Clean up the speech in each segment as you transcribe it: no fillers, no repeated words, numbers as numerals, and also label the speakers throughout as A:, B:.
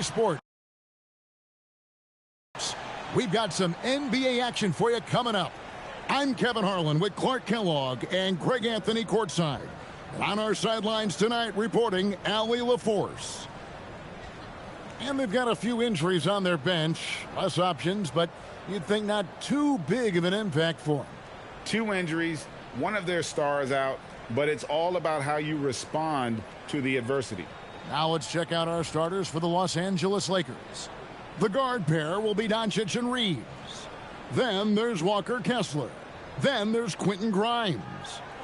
A: Sports. We've got some NBA action for you coming up. I'm Kevin Harlan with Clark Kellogg and Greg Anthony courtside. And on our sidelines tonight reporting Allie LaForce. And they've got a few injuries on their bench. Less options, but you'd think not too big of an impact for them.
B: 2 injuries, one of their stars out, but it's all about how you respond to the adversity.
A: Now let's check out our starters for the Los Angeles Lakers. The guard pair will be Doncic and Reeves. Then there's Walker Kessler. Then there's Quentin Grimes.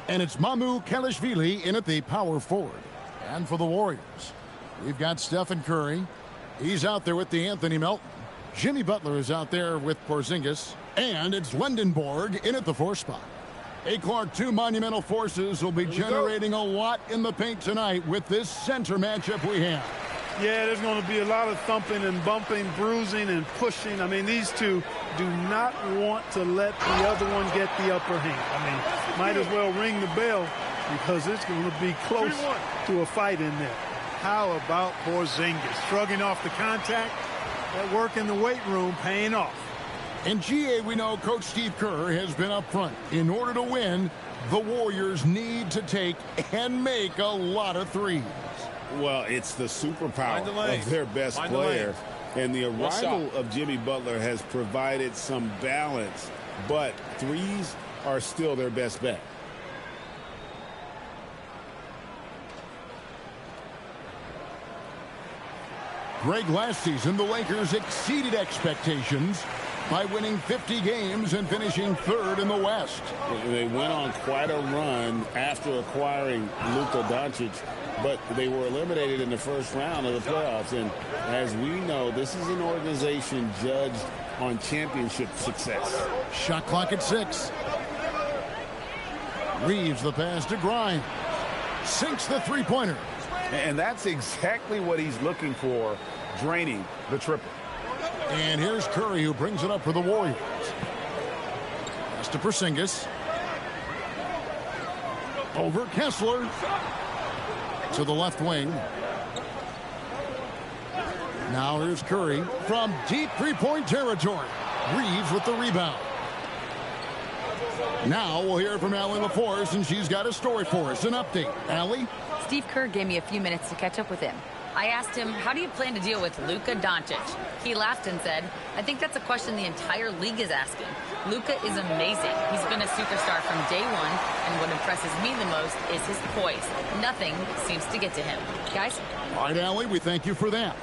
A: And it's Mamu Kelishvili in at the power forward. And for the Warriors, we've got Stephen Curry. He's out there with DeAnthony Melton. Jimmy Butler is out there with Porzingis. And it's Lendenborg in at the 4th spot. Hey, Clark, 2 monumental forces will be generating a lot in the paint tonight with this center matchup we have.
C: Yeah, there's going to be a lot of thumping and bumping, bruising and pushing. I mean, these two do not want to let the other one get the upper hand. I mean, might as well ring the bell because it's going to be close to a fight in there.
D: How about Porzingis shrugging off the contact? That work in the weight room paying off.
A: In GA, we know Coach Steve Kerr has been up front. In order to win, the Warriors need to take and make a lot of threes.
B: Well, it's the superpower of their best player. And the arrival of Jimmy Butler has provided some balance, but threes are still their best bet.
A: Greg, last season, the Lakers exceeded expectations by winning 50 games and finishing 3rd in the West.
B: They went on quite a run after acquiring Luka Doncic, but they were eliminated in the first round of the playoffs. And as we know, this is an organization judged on championship success.
A: Shot clock at 6. Reeves the pass to Grimes. Sinks the three-pointer.
B: And that's exactly what he's looking for, draining the triple.
A: And here's Curry, who brings it up for the Warriors. Pass to Porzingis. Over Kessler. To the left wing. Now here's Curry from deep three-point territory. Reeves with the rebound. Now we'll hear from Allie LaForce, and she's got a story for us. An update. Allie?
E: Steve Kerr gave me a few minutes to catch up with him. I asked him, how do you plan to deal with Luka Doncic? He laughed and said, I think that's a question the entire league is asking. Luka is amazing. He's been a superstar from day one, and what impresses me the most is his poise. Nothing seems to get to him. Guys?
A: All right, Allie, we thank you for that.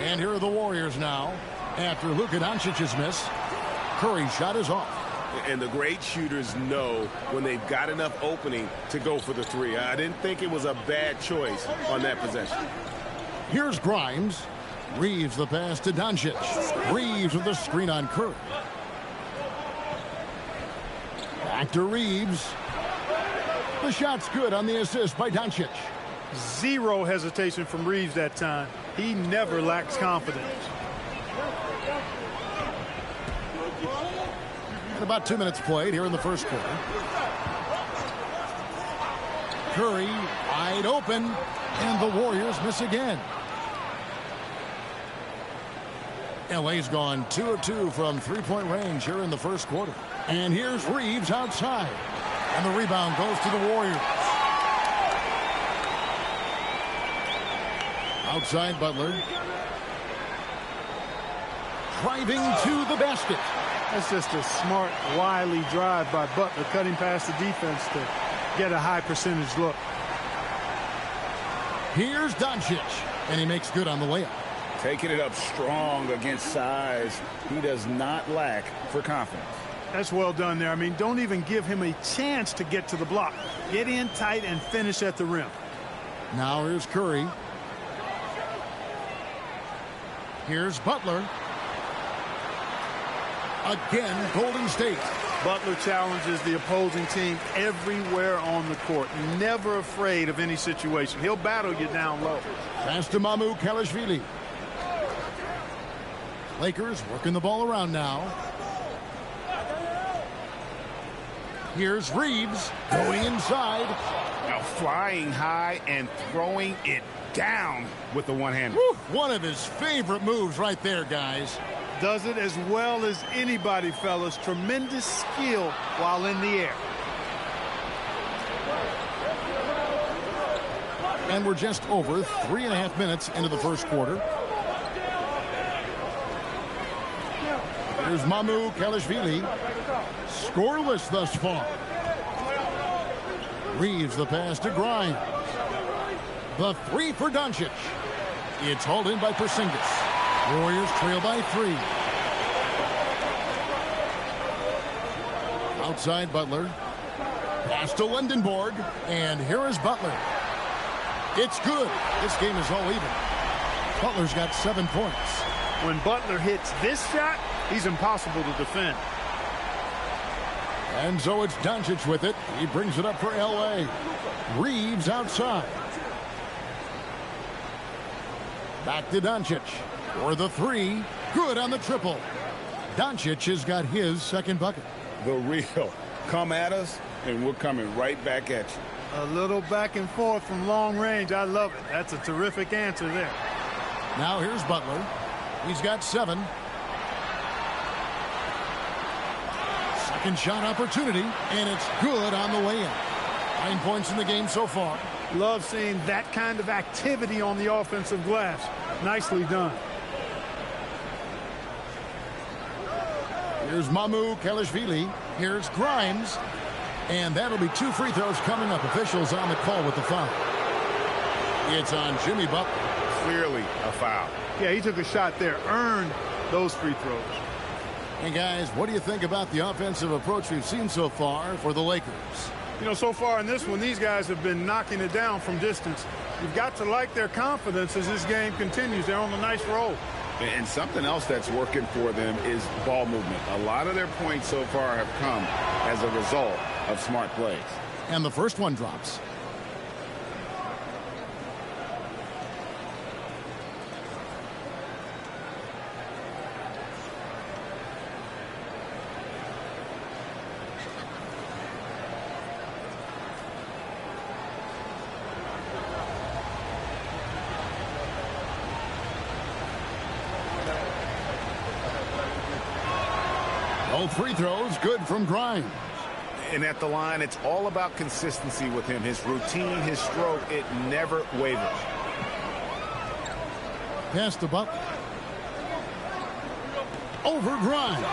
A: And here are the Warriors now. After Luka Doncic's miss, Curry's shot is off.
F: And the great shooters know when they've got enough opening to go for the 3. I didn't think it was a bad choice on that possession.
A: Here's Grimes. Reeves the pass to Doncic. Reeves with the screen on Curry. Back to Reeves. The shot's good on the assist by Doncic.
C: 0 hesitation from Reeves that time. He never lacks confidence.
A: About 2 minutes played here in the first quarter. Curry wide open, and the Warriors miss again. LA's gone 2 of 2 from three-point range here in the first quarter. And here's Reeves outside, and the rebound goes to the Warriors. Outside Butler. Driving to the basket.
C: That's just a smart, wily drive by Butler, cutting past the defense to get a high percentage look.
A: Here's Doncic, and he makes good on the layup.
B: Taking it up strong against size. He does not lack for confidence.
C: That's well done there. I mean, don't even give him a chance to get to the block. Get in tight and finish at the rim.
A: Now here's Curry. Here's Butler. Again, Golden State.
C: Butler challenges the opposing team everywhere on the court. Never afraid of any situation. He'll battle you down low.
A: Pass to Mamu Kelishvili. Lakers working the ball around now. Here's Reeves going inside.
B: Now flying high and throwing it
F: down with the one-hander.
A: One of his favorite moves right there, guys.
D: Does it as well as anybody, fellas. Tremendous skill while in the air.
A: And we're just over 3.5 minutes into the first quarter. Here's Mamu Kelishvili. Scoreless thus far. Reeves the pass to Grimes. The three for Doncic. It's hauled in by Porzingis. Warriors trail by 3. Outside Butler. Pass to Lindenborg. And here is Butler. It's good. This game is all even. Butler's got 7 points.
C: When Butler hits this shot, he's impossible to defend.
A: And so it's Doncic with it. He brings it up for L.A. Reeves outside. Back to Doncic for the 3. Good on the triple. Doncic has got his second bucket.
B: The real. Come at us, and we're coming right back at you.
D: A little back and forth from long range. I love it. That's a terrific answer there.
A: Now here's Butler. He's got 7. Second shot opportunity, and it's good on the way in. 9 points in the game so far.
C: Love seeing that kind of activity on the offensive glass. Nicely done.
A: Here's Mamu Kelishvili. Here's Grimes. And that'll be 2 free throws coming up. Officials on the call with the foul. It's on Jimmy Butler.
F: Clearly a foul.
C: Yeah, he took a shot there. Earned those free throws.
A: Hey, guys, what do you think about the offensive approach we've seen so far for the Lakers?
C: You know, so far in this one, these guys have been knocking it down from distance. You've got to like their confidence as this game continues. They're on a nice roll.
B: And something else that's working for them is ball movement. A lot of their points so far have come as a result of smart plays.
A: And the first one drops. Both free throws good from Grimes.
F: And at the line, it's all about consistency with him. His routine, his stroke, it never wavers.
A: Pass to Butler. Over Grimes.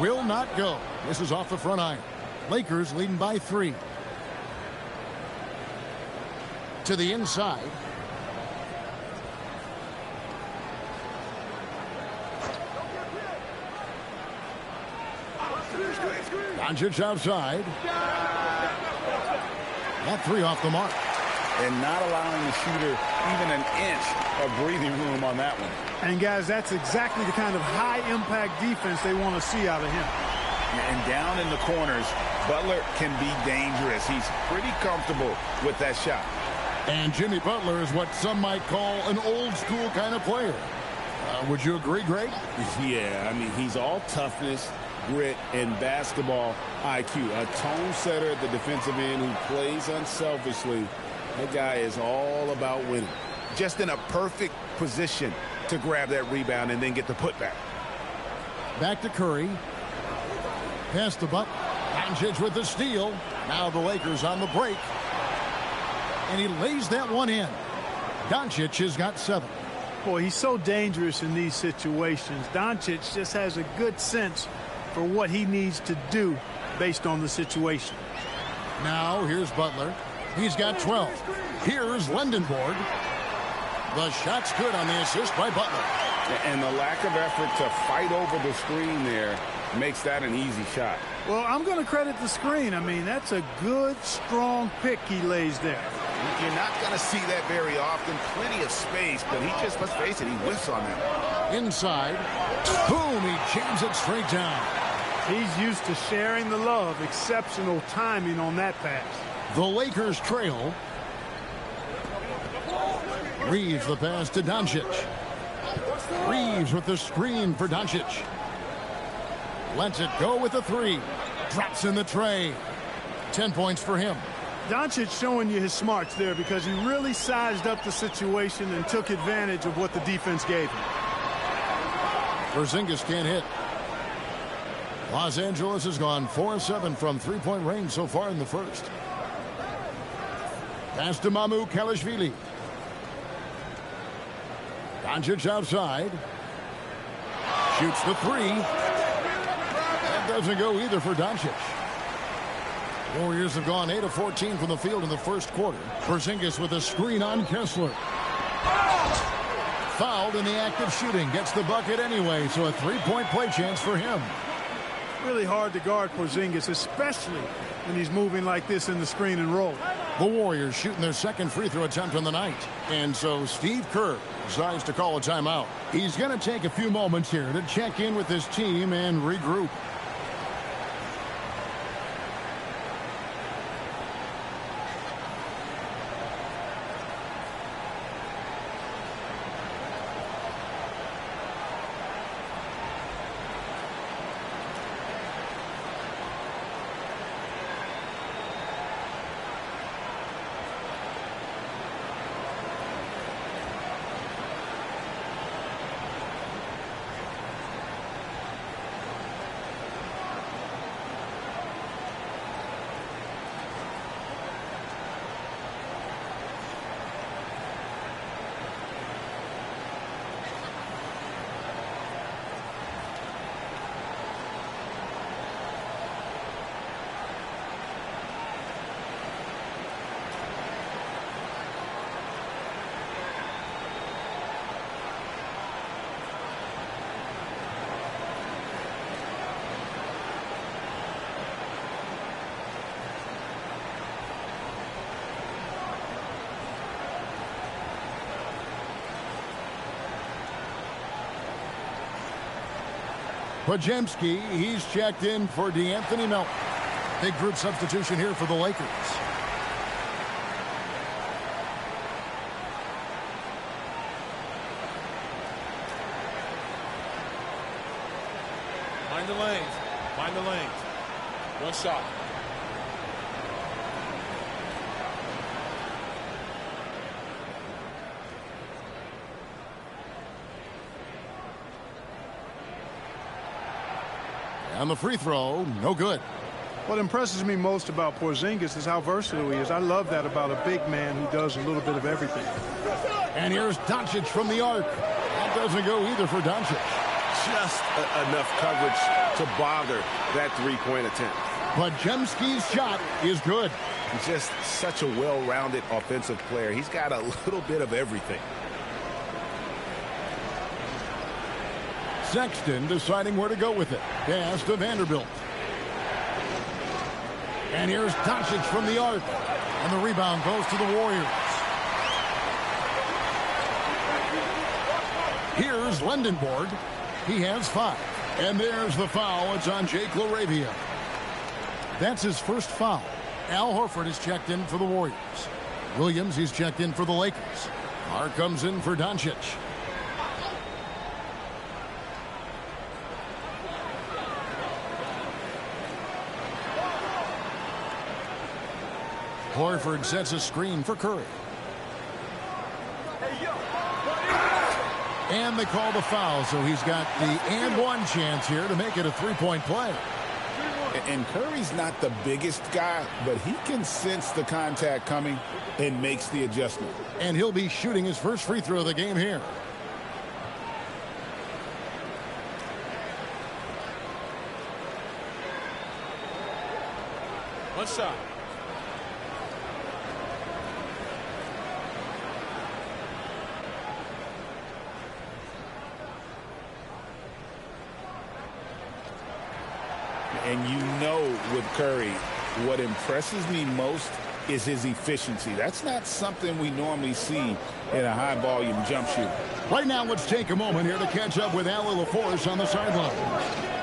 A: Will not go. This is off the front iron. Lakers leading by 3. To the inside. Doncic outside. That 3 off the mark.
B: And not allowing the shooter even an inch of breathing room on that one.
C: And, guys, that's exactly the kind of high-impact defense they want to see out of him.
F: And down in the corners, Butler can be dangerous. He's pretty comfortable with that shot.
A: And Jimmy Butler is what some might call an old-school kind of player. Would you agree, Greg?
B: Yeah, I mean, he's all toughness, grit, and basketball IQ. A tone setter at the defensive end who plays unselfishly. That guy is all about winning.
F: Just in a perfect position to grab that rebound and then get the putback.
A: Back to Curry. Pass to Butler. Doncic with the steal. Now the Lakers on the break. And he lays that one in. Doncic has got 7.
C: Boy, he's so dangerous in these situations. Doncic just has a good sense for what he needs to do based on the situation.
A: Now here's Butler. He's got 12. Here's Lindenborg. The shot's good on the assist by Butler.
B: And the lack of effort to fight over the screen there makes that an easy shot.
C: Well, I'm going to credit the screen. I mean, that's a good, strong pick he lays there.
F: You're not going to see that very often. Plenty of space, but he just, let's face it, he whiffs on that.
A: Inside. Boom, he jams it straight down.
C: He's used to sharing the love. Exceptional timing on that pass.
A: The Lakers trail. Reeves the pass to Doncic. Reeves with the screen for Doncic. Lets it go with the 3. Drops in the tray. 10 points for him.
D: Doncic showing you his smarts there because he really sized up the situation and took advantage of what the defense gave him.
A: Porzingis can't hit. Los Angeles has gone 4-7 from three-point range so far in the first. Pass to Mamukelashvili. Doncic outside. Shoots the three. That doesn't go either for Doncic. Warriors have gone 8 of 14 from the field in the first quarter. Porzingis with a screen on Kessler. Fouled in the act of shooting. Gets the bucket anyway, so a three-point play chance for him.
D: Really hard to guard Porzingis, especially when he's moving like this in the screen and roll.
A: The Warriors shooting their second free throw attempt on the night. And so Steve Kerr decides to call a timeout. He's going to take a few moments here to check in with his team and regroup. Podziemski, he's checked in for De'Anthony Melton. Big group substitution here for the Lakers.
F: Find the lanes. Find the lanes. One shot.
A: And the free throw, no good.
D: What impresses me most about Porzingis is how versatile he is. I love that about a big man who does a little bit of everything.
A: And here's Doncic from the arc. That doesn't go either for Doncic.
F: Just enough coverage to bother that three-point attempt.
A: Podziemski's shot is good.
F: He's just such a well-rounded offensive player. He's got a little bit of everything.
A: Sexton deciding where to go with it. Pass to Vanderbilt. And here's Doncic from the arc. And the rebound goes to the Warriors. Here's Lendenborg. He has 5. And there's the foul. It's on Jake LaRavia. That's his first foul. Al Horford is checked in for the Warriors. Williams, he's checked in for the Lakers. Carr comes in for Doncic. Horford sets a screen for Curry. And they call the foul, so he's got the and one chance here to make it a three-point play.
B: And Curry's not the biggest guy, but he can sense the contact coming and makes the adjustment.
A: And he'll be shooting his first free throw of the game here.
F: One shot.
B: And you know with Curry, what impresses me most is his efficiency. That's not something we normally see in a high-volume jump shooter.
A: Right now, let's take a moment here to catch up with Allie LaForce on the sideline.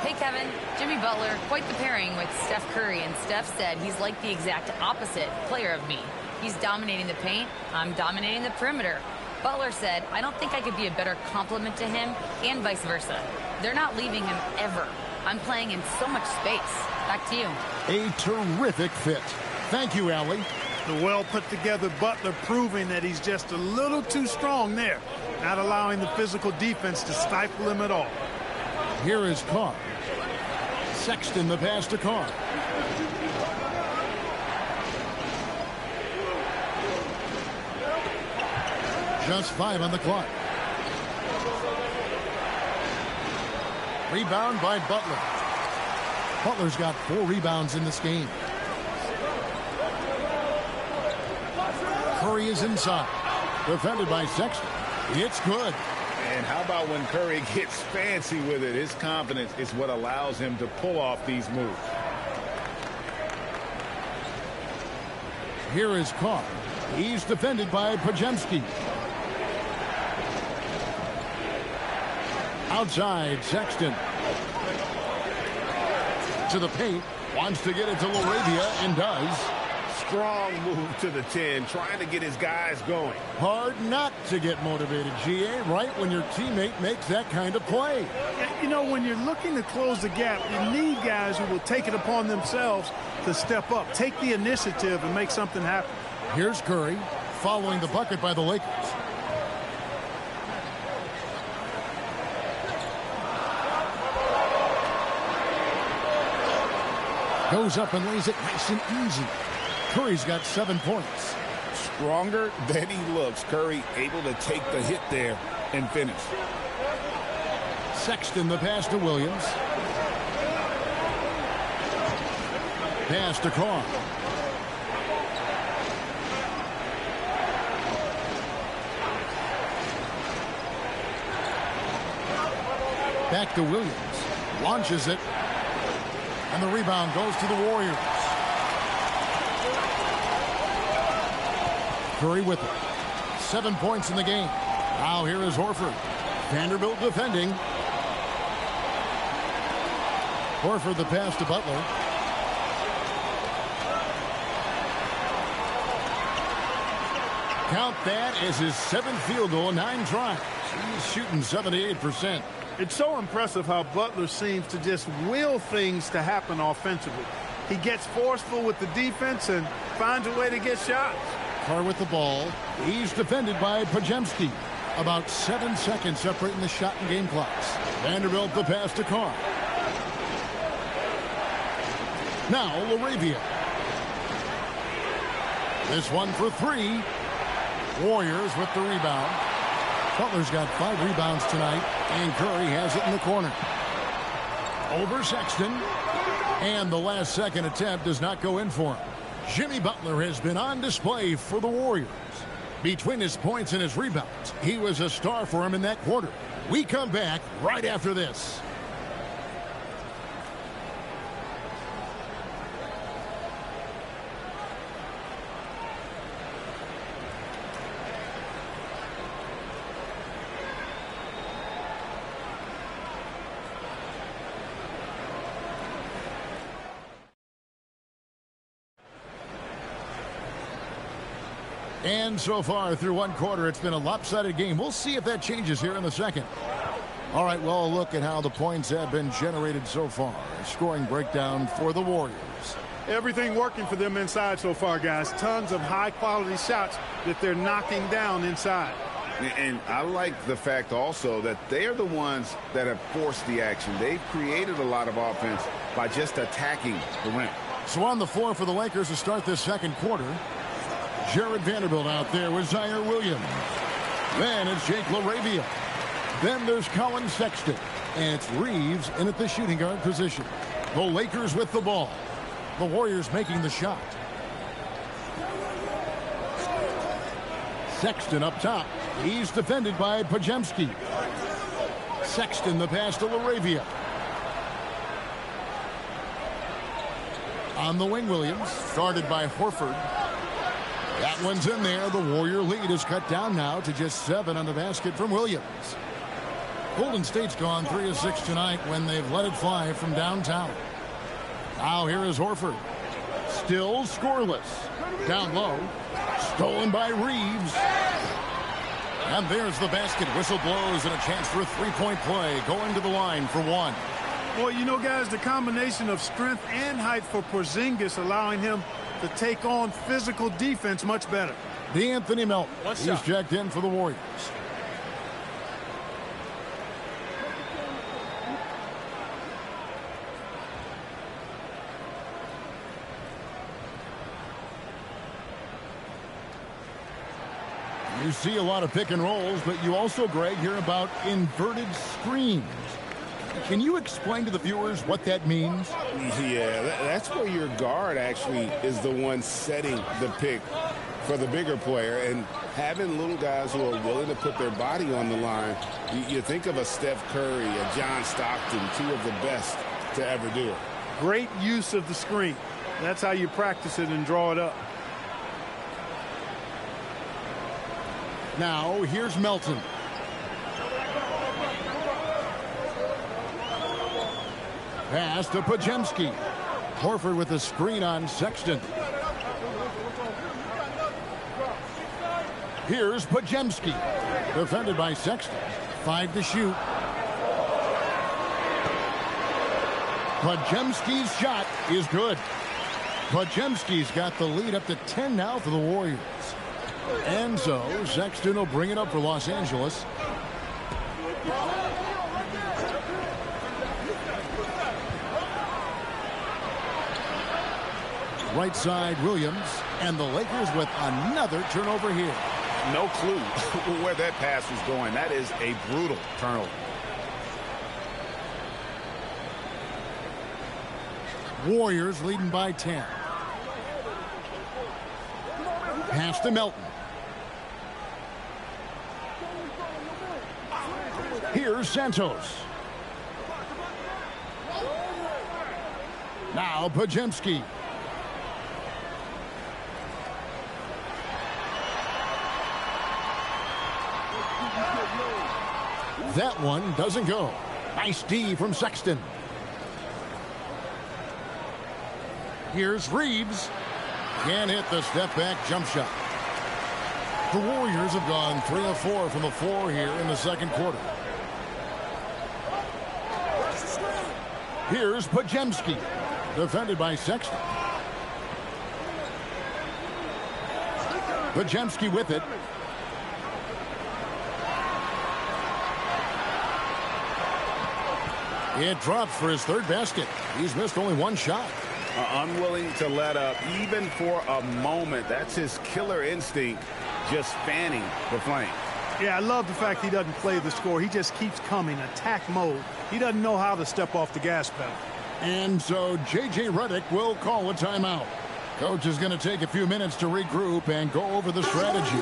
E: Hey, Kevin. Jimmy Butler, quite the pairing with Steph Curry. And Steph said he's like the exact opposite player of me. He's dominating the paint. I'm dominating the perimeter. Butler said, I don't think I could be a better complement to him and vice versa. They're not leaving him ever. I'm playing in so much space. Back to you.
A: A terrific fit. Thank you, Allie.
D: The well-put-together Butler proving that he's just a little too strong there, not allowing the physical defense to stifle him at all.
A: Here is Carr. Sexton the pass to Carr. Just 5 on the clock. Rebound by Butler. Butler's got 4 rebounds in this game. Curry is inside. Defended by Sexton. It's good.
G: And how about when Curry gets fancy with it? His confidence is what allows him to pull off these moves.
A: Here is Carr. He's defended by Podziemski. Outside, Sexton. To the paint. Wants to get it to LaRavia and does.
F: Strong move to the 10, trying to get his guys going.
A: Hard not to get motivated, GA, right when your teammate makes that kind of play.
D: You know, when you're looking to close the gap, you need guys who will take it upon themselves to step up, take the initiative, and make something happen.
A: Here's Curry, following the bucket by the Lakers. Goes up and lays it nice and easy. Curry's got 7 points.
G: Stronger than he looks. Curry able to take the hit there and finish.
A: Sexton the pass to Williams. Pass to Carr. Back to Williams. Launches it. And the rebound goes to the Warriors. Curry with it. 7 points in the game. Now here is Horford. Vanderbilt defending. Horford the pass to Butler. Count that as his 7th field goal in 9 tries. He's shooting 78%.
D: It's so impressive how Butler seems to just will things to happen offensively. He gets forceful with the defense and finds a way to get shots.
A: Carr with the ball. He's defended by Podziemski. About 7 seconds separating the shot and game clocks. Vanderbilt the pass to Carr. Now LaRavia. This one for 3. Warriors with the rebound. Butler's got 5 rebounds tonight, and Curry has it in the corner. Over Sexton, and the last-second attempt does not go in for him. Jimmy Butler has been on display for the Warriors. Between his points and his rebounds, he was a star for him in that quarter. We come back right after this. And so far through one quarter, it's been a lopsided game. We'll see if that changes here in the second. All right, well, look at how the points have been generated so far. Scoring breakdown for the Warriors.
D: Everything working for them inside so far, guys. Tons of high-quality shots that they're knocking down inside.
G: And I like the fact also that they are the ones that have forced the action. They've created a lot of offense by just attacking the rim.
A: So on the floor for the Lakers to start this second quarter, Jared Vanderbilt out there with Zaire Williams. Then it's Jake LaRavia. Then there's Colin Sexton. And it's Reeves in at the shooting guard position. The Lakers with the ball. The Warriors making the shot. Sexton up top. He's defended by Podziemski. Sexton the pass to LaRavia. On the wing, Williams. Started by Horford. That one's in there. The Warrior lead is cut down now to just 7 on the basket from Williams. Golden State's gone 3 of 6 tonight when they've let it fly from downtown. Now here is Horford. Still scoreless. Down low. Stolen by Reeves. And there's the basket. Whistle blows and a chance for a three-point play. Going to the line for 1.
C: Well, you know, guys, the combination of strength and height for Porzingis allowing him to take on physical defense much better.
A: D'Anthony Melton. He's checked in for the Warriors. You see a lot of pick and rolls, but you also, Greg, hear about inverted screens. Can you explain to the viewers what that means?
F: Yeah, that's where your guard actually is the one setting the pick for the bigger player, and having little guys who are willing to put their body on the line. You think of a Steph Curry, a John Stockton, two of the best to ever do it.
C: Great use of the screen. That's how you practice it and draw it up.
A: Now, here's Melton. Pass to Podziemski. Horford with a screen on Sexton. Here's Podziemski. Defended by Sexton. 5 to shoot. Podziemski's shot is good. Podziemski's got the lead up to 10 now for the Warriors. And so Sexton will bring it up for Los Angeles. Right side, Williams, and the Lakers with another turnover here.
G: No clue where that pass was going. That is a brutal turnover.
A: Warriors leading by 10. Pass to Melton. Here's Santos. Now Podziemski. That one doesn't go. Nice D from Sexton. Here's Reeves. Can't hit the step-back jump shot. The Warriors have gone 3 of 4 from the floor here in the second quarter. Here's Podziemski. Defended by Sexton. Podziemski with it. It drops for his third basket. He's missed only one shot.
G: Unwilling to let up even for a moment. That's his killer instinct, just fanning the flame.
C: Yeah, I love the fact he doesn't play the score. He just keeps coming, attack mode. He doesn't know how to step off the gas pedal.
A: And so J.J. Redick will call a timeout. Coach is going to take a few minutes to regroup and go over the strategy.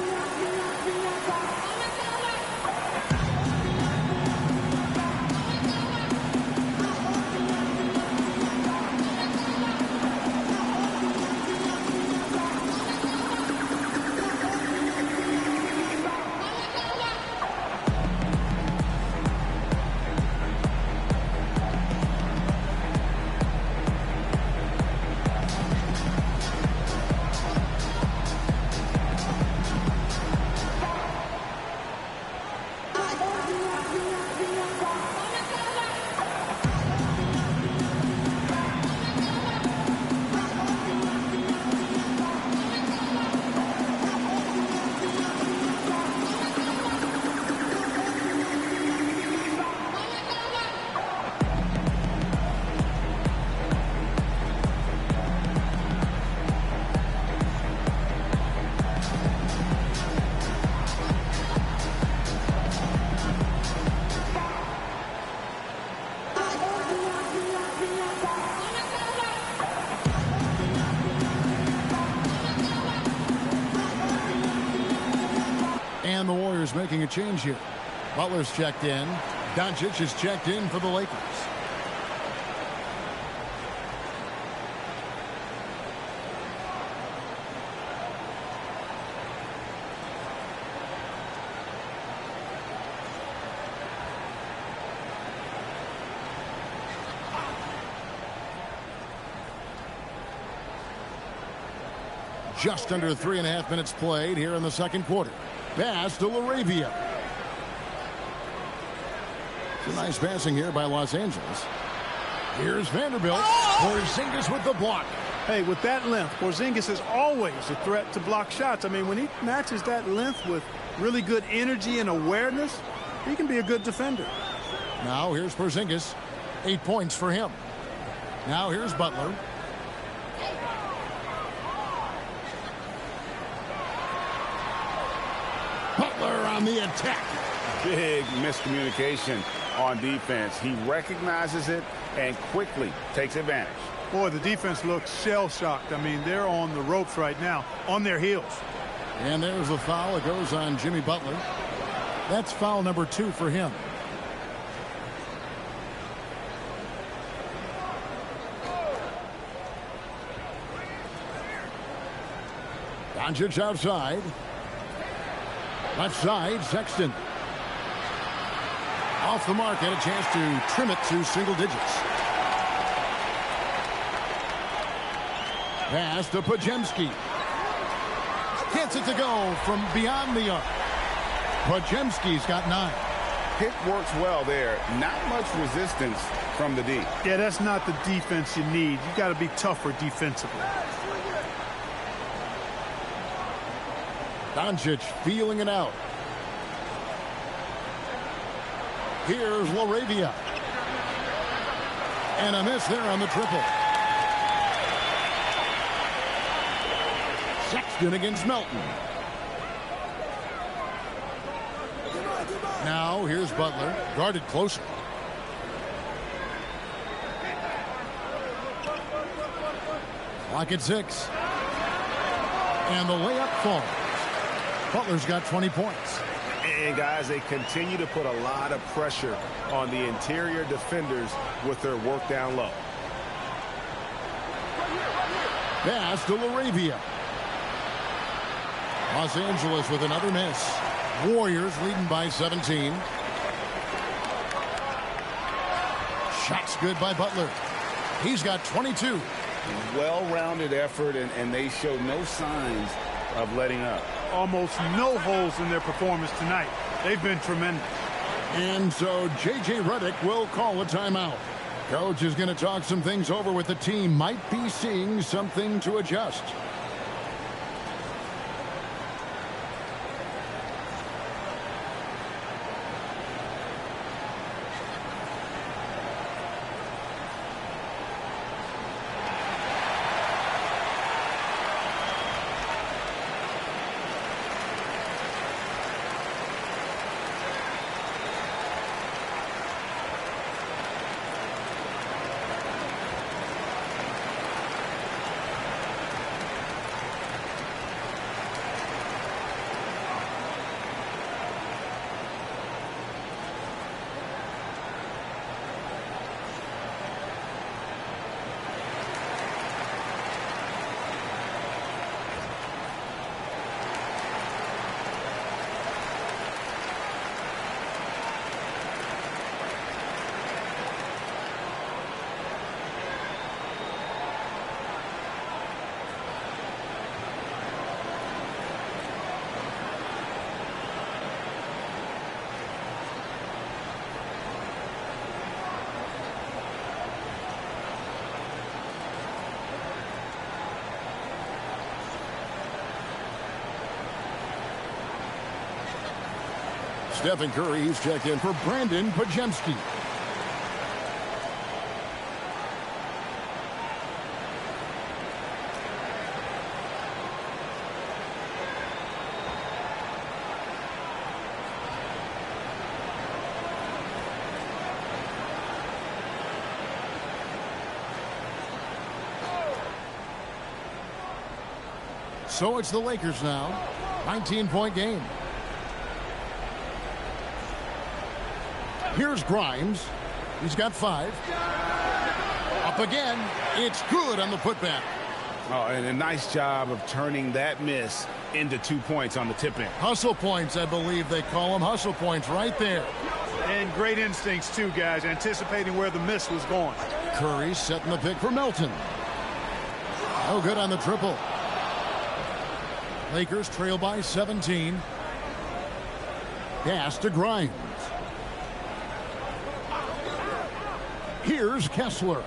A: And the Warriors making a change here. Butler's checked in. Doncic is checked in for the Lakers. Just under 3.5 minutes played here in the second quarter. Pass to LaRavia. Some nice passing here by Los Angeles. Here's Vanderbilt. Porzingis with the block.
C: Hey, with that length, Porzingis is always a threat to block shots. I mean, when he matches that length with really good energy and awareness, he can be a good defender.
A: Now here's Porzingis. 8 points for him. Now here's Butler. Butler on the attack.
G: Big miscommunication on defense. He recognizes it and quickly takes advantage.
C: Boy, the defense looks shell-shocked. I mean, they're on the ropes right now, on their heels.
A: And there's a foul. It goes on Jimmy Butler. That's foul number 2 for him. Doncic outside. Left side, Sexton. Off the mark, and a chance to trim it to single digits. Pass to Podziemski. Gets it to go from beyond the arc. Podziemski's got 9.
G: Pick works well there. Not much resistance from the D.
C: Yeah, that's not the defense you need. You got to be tougher defensively.
A: Doncic feeling it out. Here's LaRavia. And a miss there on the triple. Sexton against Melton. Now here's Butler, guarded closer. Clock at 6. And the layup falls. Butler's got 20 points.
G: And guys, they continue to put a lot of pressure on the interior defenders with their work down low.
A: Pass to LaRavia. Los Angeles with another miss. Warriors leading by 17. Shots good by Butler. He's got 22.
G: Well-rounded effort, and they show no signs of letting up.
C: Almost no holes in their performance tonight. They've been tremendous.
A: And so J.J. Redick will call a timeout. Coach is going to talk some things over with the team. Might be seeing something to adjust. Stephen Curry, he's checked in for Brandon Podziemski. So it's the Lakers now. 19-point game. Here's Grimes. He's got 5. Up again. It's good on the putback.
G: Oh, and a nice job of turning that miss into 2 points on the tip-in.
A: Hustle points, I believe they call them. Hustle points right there.
C: And great instincts, too, guys, anticipating where the miss was going.
A: Curry setting the pick for Melton. No good on the triple. Lakers trail by 17. Pass to Grimes. Here's Kessler.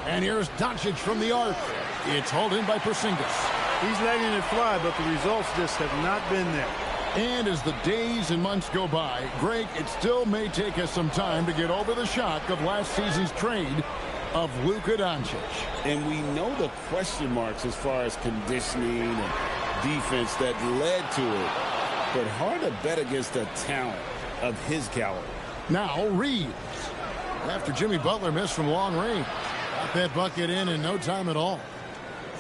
A: And here's Doncic from the arc. It's hauled in by Porzingis.
C: He's letting it fly, but the results just have not been there.
A: And as the days and months go by, Greg, it still may take us some time to get over the shock of last season's trade of Luka Doncic.
B: And we know the question marks as far as conditioning and defense that led to it. But hard to bet against the talent of his caliber.
A: Now Reeves. After Jimmy Butler missed from long range. Got that bucket in no time at all.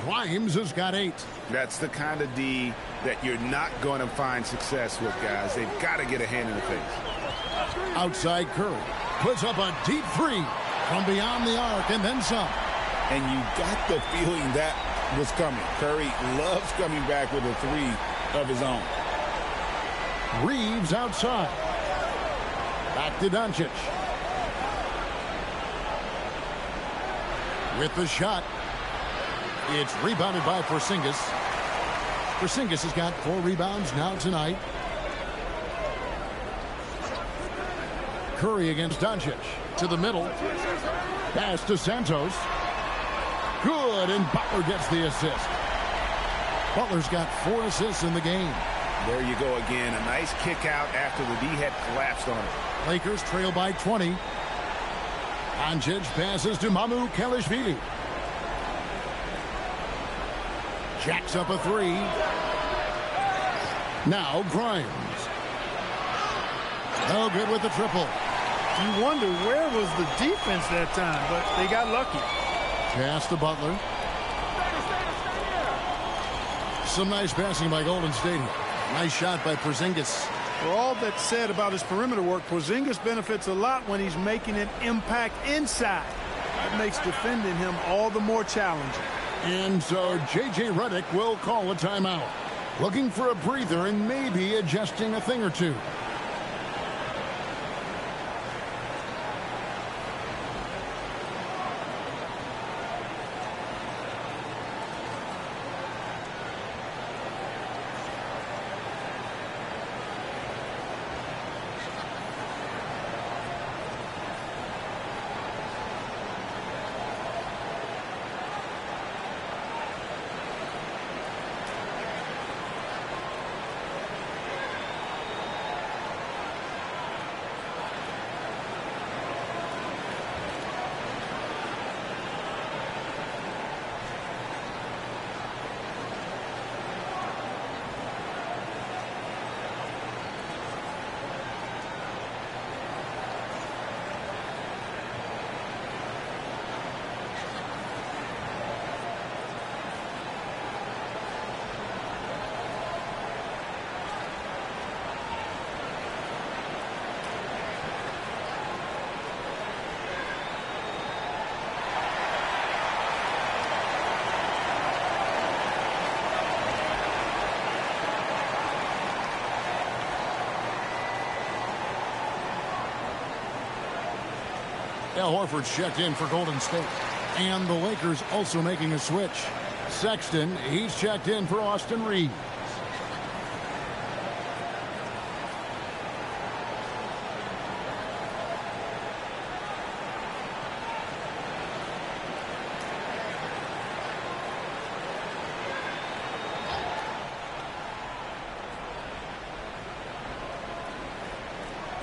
A: Grimes has got 8.
G: That's the kind of D that you're not going to find success with, guys. They've got to get a hand in the face.
A: Outside Curry. Puts up a deep 3 from beyond the arc and then some.
F: And you got the feeling that was coming. Curry loves coming back with a 3 of his own.
A: Reeves outside. Back to Doncic. With the shot. It's rebounded by Porzingis. Porzingis has got 4 rebounds now tonight. Curry against Doncic. To the middle. Pass to Santos. Good, and Butler gets the assist. Butler's got 4 assists in the game.
G: There you go again. A nice kick out after the D had collapsed on it.
A: Lakers trail by 20. Doncic passes to Mamu Kelishvili. Jacks up a 3. Now Grimes. No good with the triple.
C: You wonder where was the defense that time, but they got lucky.
A: Pass to Butler. Some nice passing by Golden State. Nice shot by Porzingis.
C: For all that's said about his perimeter work, Porzingis benefits a lot when he's making an impact inside. That makes defending him all the more challenging.
A: And so J.J. Redick will call a timeout. Looking for a breather and maybe adjusting a thing or two. Al Horford's checked in for Golden State. And the Lakers also making a switch. Sexton, he's checked in for Austin Reeves.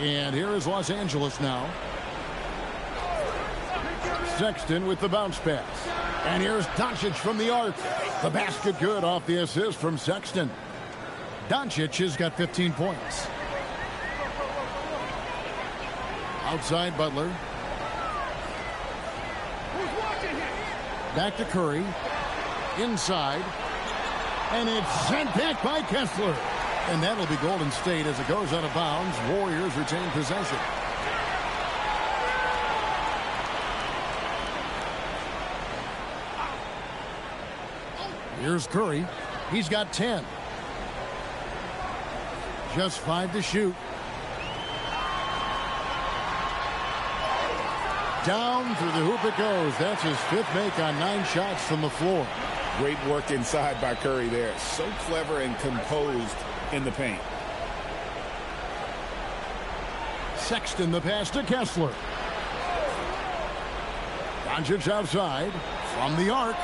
A: And here is Los Angeles now. Sexton with the bounce pass. And here's Doncic from the arc. The basket good off the assist from Sexton. Doncic has got 15 points. Outside Butler. Back to Curry. Inside. And it's sent back by Kessler. And that'll be Golden State as it goes out of bounds. Warriors retain possession. Here's Curry. He's got 10. Just 5 to shoot. Down through the hoop it goes. That's his 5th make on 9 shots from the floor.
F: Great work inside by Curry there. So clever and composed in the paint.
A: Sexton the pass to Kessler. Doncic outside from the arc.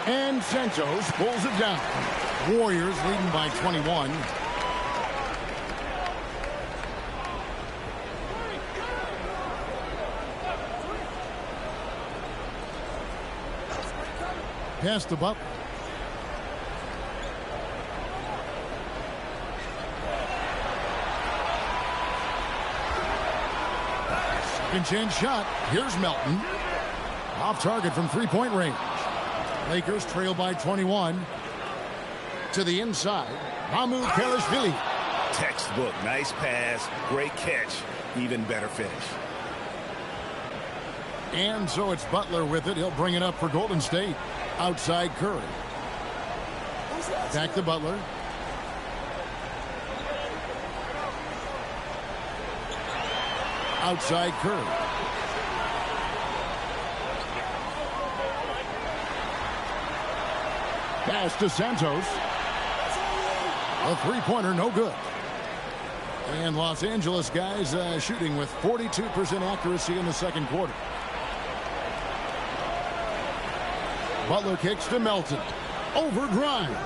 A: And Santos pulls it down. Warriors leading by 21. Pass to Butler. Second chance shot. Here's Melton. Off target from three-point range. Lakers trail by 21. To the inside. Mahmoud Kalashvili.
F: Textbook. Nice pass. Great catch. Even better finish.
A: And so it's Butler with it. He'll bring it up for Golden State. Outside Curry. Back to Butler. Outside Curry. Pass to Santos. A three-pointer, no good. And Los Angeles guys shooting with 42% accuracy in the second quarter. Butler kicks to Melton. Over Grimes.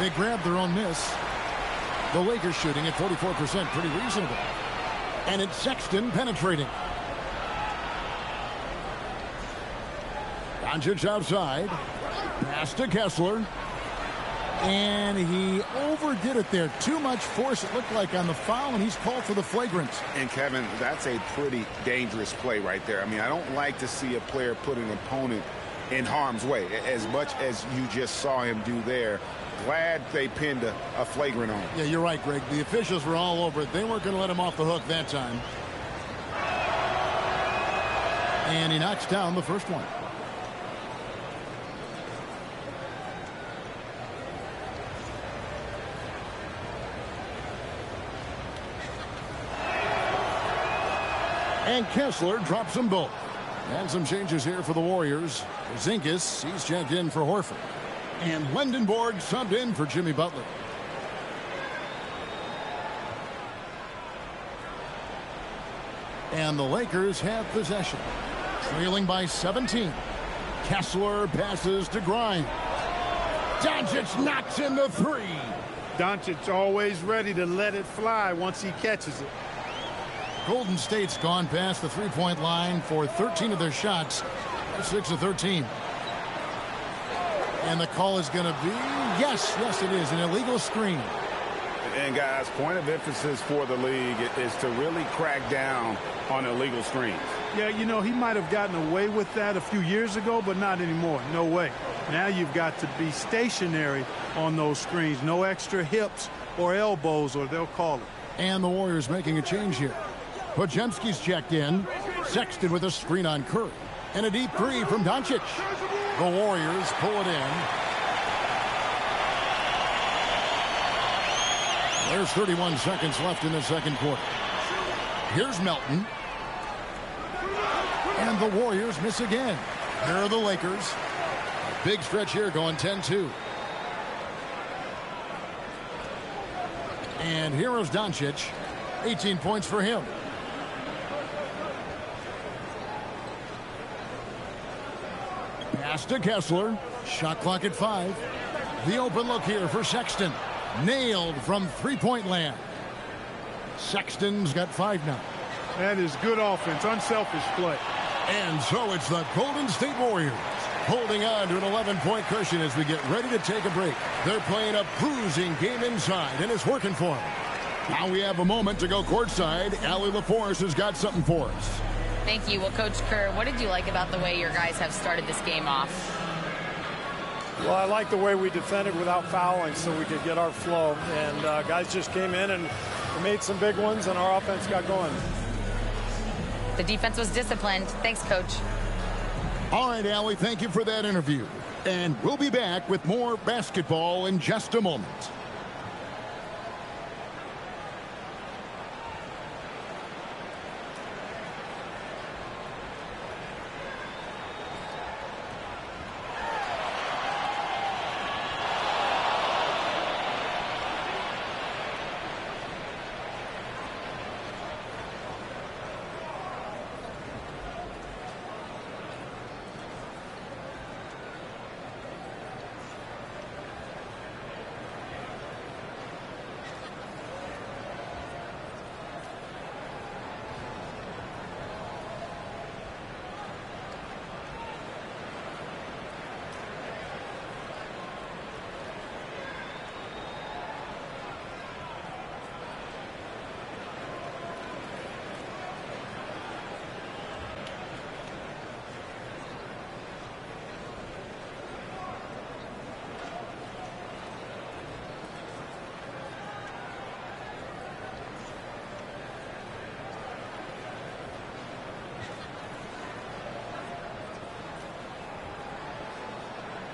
A: They grab their own miss. The Lakers shooting at 44%, pretty reasonable. And it's Sexton penetrating. Doncic outside. Pass to Kessler. And he overdid it there. Too much force, it looked like, on the foul, and he's called for the flagrant.
G: And, Kevin, that's a pretty dangerous play right there. I mean, I don't like to see a player put an opponent in harm's way, as much as you just saw him do there. Glad they pinned a flagrant on him.
A: Yeah, you're right, Greg. The officials were all over it. They weren't going to let him off the hook that time. And he knocks down the first one. And Kessler drops them both. And some changes here for the Warriors. Zinkis, he's checked in for Horford. And Lendenborg subbed in for Jimmy Butler. And the Lakers have possession. Trailing by 17. Kessler passes to Grimes. Doncic knocks in the three.
C: Doncic always ready to let it fly once he catches it.
A: Golden State's gone past the three-point line for 13 of their shots. 6 of 13. And the call is going to be, yes, it is, an illegal screen.
G: And, guys, point of emphasis for the league is to really crack down on illegal screens.
C: Yeah, you know, he might have gotten away with that a few years ago, but not anymore. No way. Now you've got to be stationary on those screens. No extra hips or elbows, or they'll call it.
A: And the Warriors making a change here. Podziemski's checked in. Sexton with a screen on Curry. And a deep three from Doncic. The Warriors pull it in. There's 31 seconds left in the second quarter. Here's Melton. And the Warriors miss again. Here are the Lakers. Big stretch here going 10-2. And here is Doncic. 18 points for him. Pass to Kessler. Shot clock at 5. The open look here for Sexton. Nailed from three-point land. Sexton's got 5 now.
C: That is good offense, unselfish play.
A: And so it's the Golden State Warriors holding on to an 11-point cushion as we get ready to take a break. They're playing a bruising game inside, and it's working for them. Now we have a moment to go courtside. Allie LaForce has got something for us.
E: Thank you. Well, Coach Kerr, what did you like about the way your guys have started this game off?
H: Well, I like the way we defended without fouling so we could get our flow. And guys just came in and made some big ones, and our offense got going.
E: The defense was disciplined. Thanks, Coach.
A: All right, Allie, thank you for that interview. And we'll be back with more basketball in just a moment.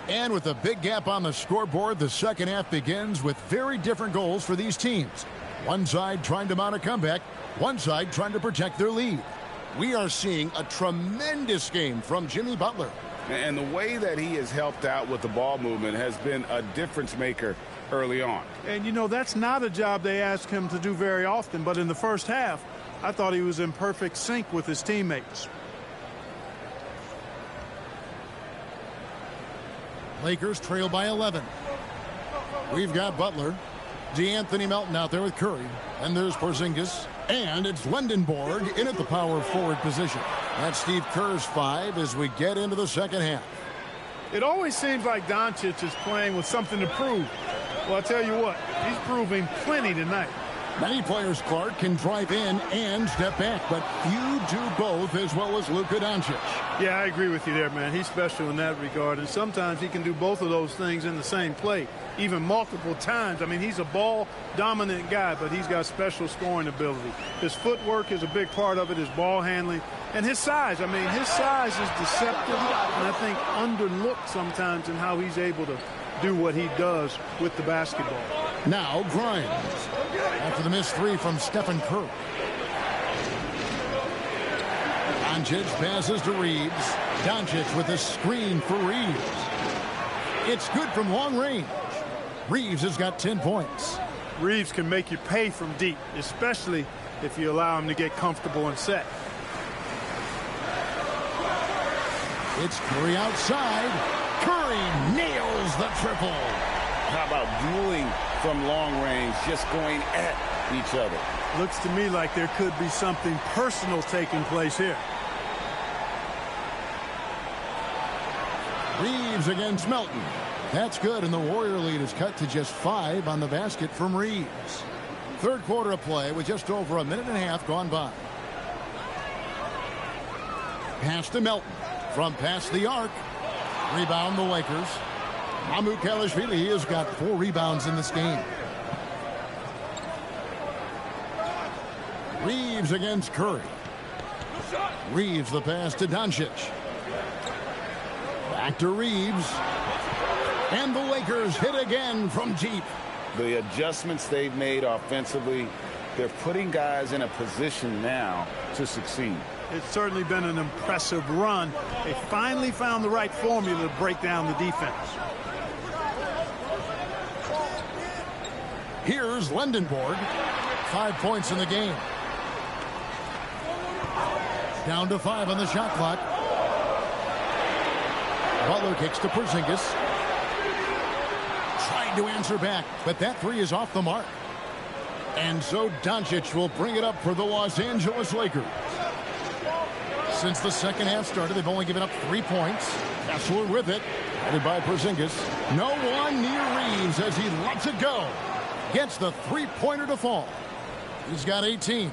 A: And with a big gap on the scoreboard, the second half begins with very different goals for these teams. One side trying to mount a comeback, one side trying to protect their lead. We are seeing a tremendous game from Jimmy Butler.
F: And the way that he has helped out with the ball movement has been a difference maker early on.
D: And, you know, that's not a job they ask him to do very often. But in the first half, I thought he was in perfect sync with his teammates.
A: Lakers trail by 11. We've got Butler, DeAnthony Melton out there with Curry, and there's Porzingis, and it's Lendenborg in at the power forward position. That's Steve Kerr's 5 as we get into the second half.
D: It always seems like Doncic is playing with something to prove. Well, I'll tell you what, he's proving plenty tonight.
A: Many players, Clark, can drive in and step back, but few do both as well as Luka Doncic.
D: Yeah, I agree with you there, man. He's special in that regard, and sometimes he can do both of those things in the same play, even multiple times. I mean, he's a ball-dominant guy, but he's got special scoring ability. His footwork is a big part of it, his ball handling, and his size. I mean, his size is deceptive, and I think underlooked sometimes in how he's able to do what he does with the basketball.
A: Now Grimes. After the missed 3 from Stephen Curry. Doncic passes to Reeves. Doncic with a screen for Reeves. It's good from long range. Reeves has got 10 points.
D: Reeves can make you pay from deep, especially if you allow him to get comfortable and set.
A: It's Curry outside. Curry nails the triple.
B: How about dueling from long range, just going at each other?
D: Looks to me like there could be something personal taking place here.
A: Reeves against Melton. That's good, and the Warrior lead is cut to just 5 on the basket from Reeves. Third quarter of play with just over a minute and a half gone by. Pass to Melton. From past the arc. Rebound the Lakers. Mamukelashvili has got 4 rebounds in this game. Reeves against Curry. Reeves the pass to Doncic. Back to Reeves. And the Lakers hit again from deep.
B: The adjustments they've made offensively, they're putting guys in a position now to succeed.
D: It's certainly been an impressive run. They finally found the right formula to break down the defense.
A: Here's Lendenborg. 5 points in the game. Down to 5 on the shot clock. Butler kicks to Porzingis. Tried to answer back, but that 3 is off the mark. And so Doncic will bring it up for the Los Angeles Lakers. Since the second half started, they've only given up 3 points. Kessler with it. Headed by Porzingis. No one near Reeves as he lets it go. Gets the three-pointer to fall. He's got 18.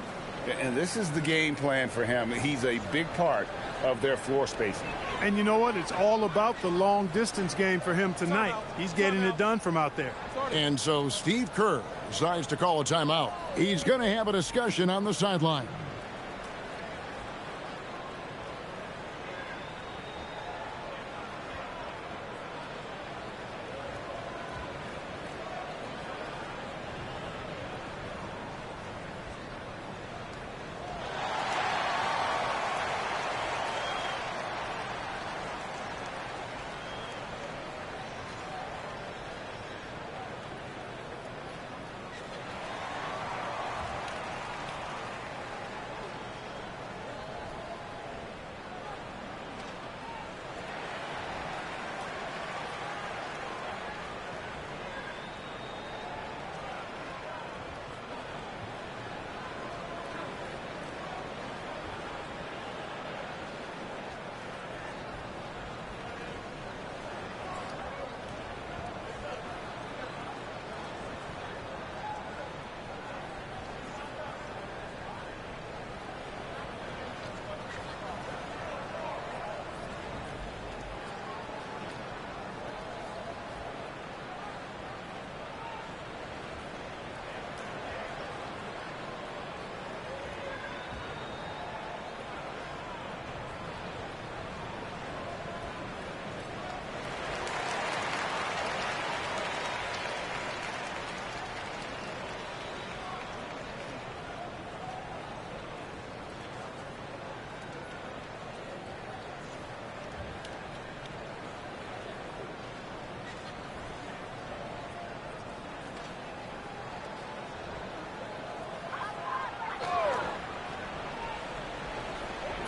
B: And this is the game plan for him. He's a big part of their floor spacing.
D: And you know what? It's all about the long-distance game for him tonight. He's getting it done from out there.
A: And so Steve Kerr decides to call a timeout. He's going to have a discussion on the sideline.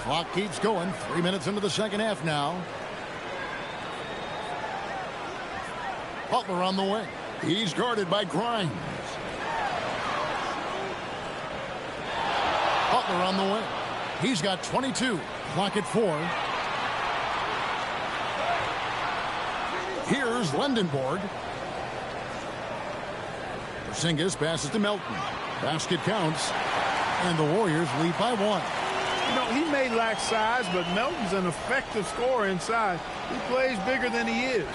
A: Clock keeps going. 3 minutes into the second half now. Butler on the wing. He's guarded by Grimes. Butler on the wing. He's got 22. Clock at 4. Here's Lendenborg. Porzingis passes to Melton. Basket counts. And the Warriors lead by 1.
C: You know, he may lack size, but Melton's an effective scorer inside. He plays bigger than he is.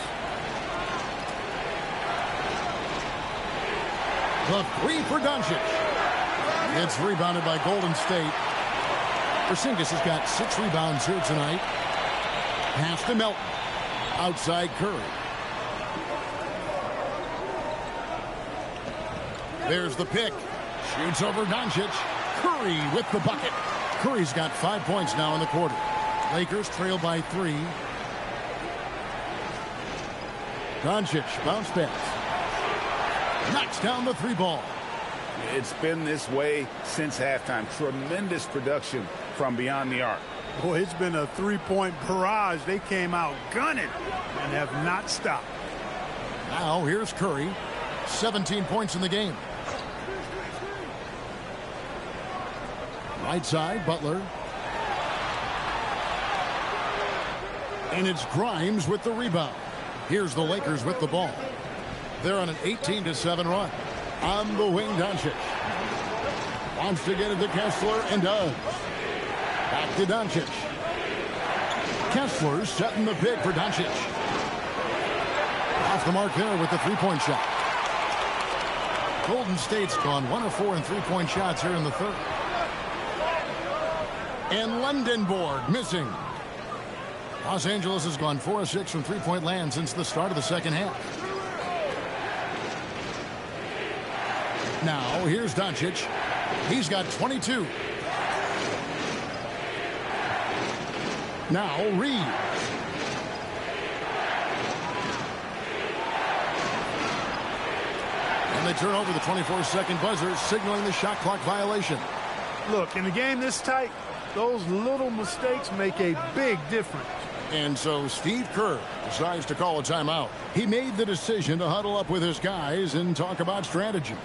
A: The 3 for Doncic. It's rebounded by Golden State. Porzingis has got 6 rebounds here tonight. Pass to Melton. Outside Curry. There's the pick. Shoots over Doncic. Curry with the bucket. Curry's got 5 points now in the quarter. Lakers trail by 3. Doncic bounce pass. Knocks down the 3 ball.
G: It's been this way since halftime. Tremendous production from beyond the arc.
C: Boy, it's been a 3-point barrage. They came out gunning and have not stopped.
A: Now here's Curry. 17 points in the game. Right side, Butler. And it's Grimes with the rebound. Here's the Lakers with the ball. They're on an 18-7 run. On the wing, Doncic. Wants to get it to Kessler and does. Back to Doncic. Kessler setting the pick for Doncic. Off the mark there with the 3-point shot. Golden State's gone 1 of 4 in 3-point shots here in the third. And Lendenborg missing. Los Angeles has gone 4 of 6 from 3-point land since the start of the second half. Now, here's Doncic. He's got 22. Now, Reed. And they turn over the 24-second buzzer, signaling the shot clock violation.
C: Look, in a game this tight, those little mistakes make a big difference.
A: And so Steve Kerr decides to call a timeout. He made the decision to huddle up with his guys and talk about strategy.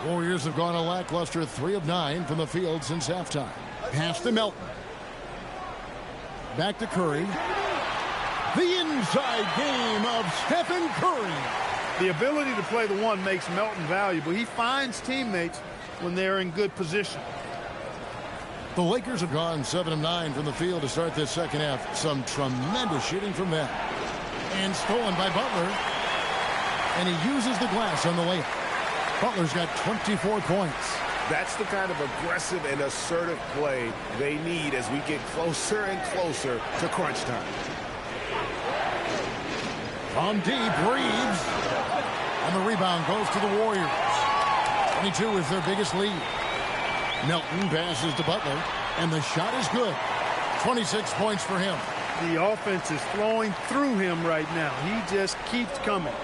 A: Warriors have gone a lackluster 3 of 9 from the field since halftime. Pass to Melton. Back to Curry. The inside game of Stephen Curry.
C: The ability to play the 1 makes Melton valuable. He finds teammates when they're in good position.
A: The Lakers have gone 7 of 9 from the field to start this second half. Some tremendous shooting from them. And stolen by Butler. And he uses the glass on the layup. Butler's got 24 points.
G: That's the kind of aggressive and assertive play they need as we get closer and closer to crunch time.
A: From deep, Reeves. And the rebound goes to the Warriors. 22 is their biggest lead. Melton passes to Butler, and the shot is good. 26 points for him.
C: The offense is flowing through him right now. He just keeps coming.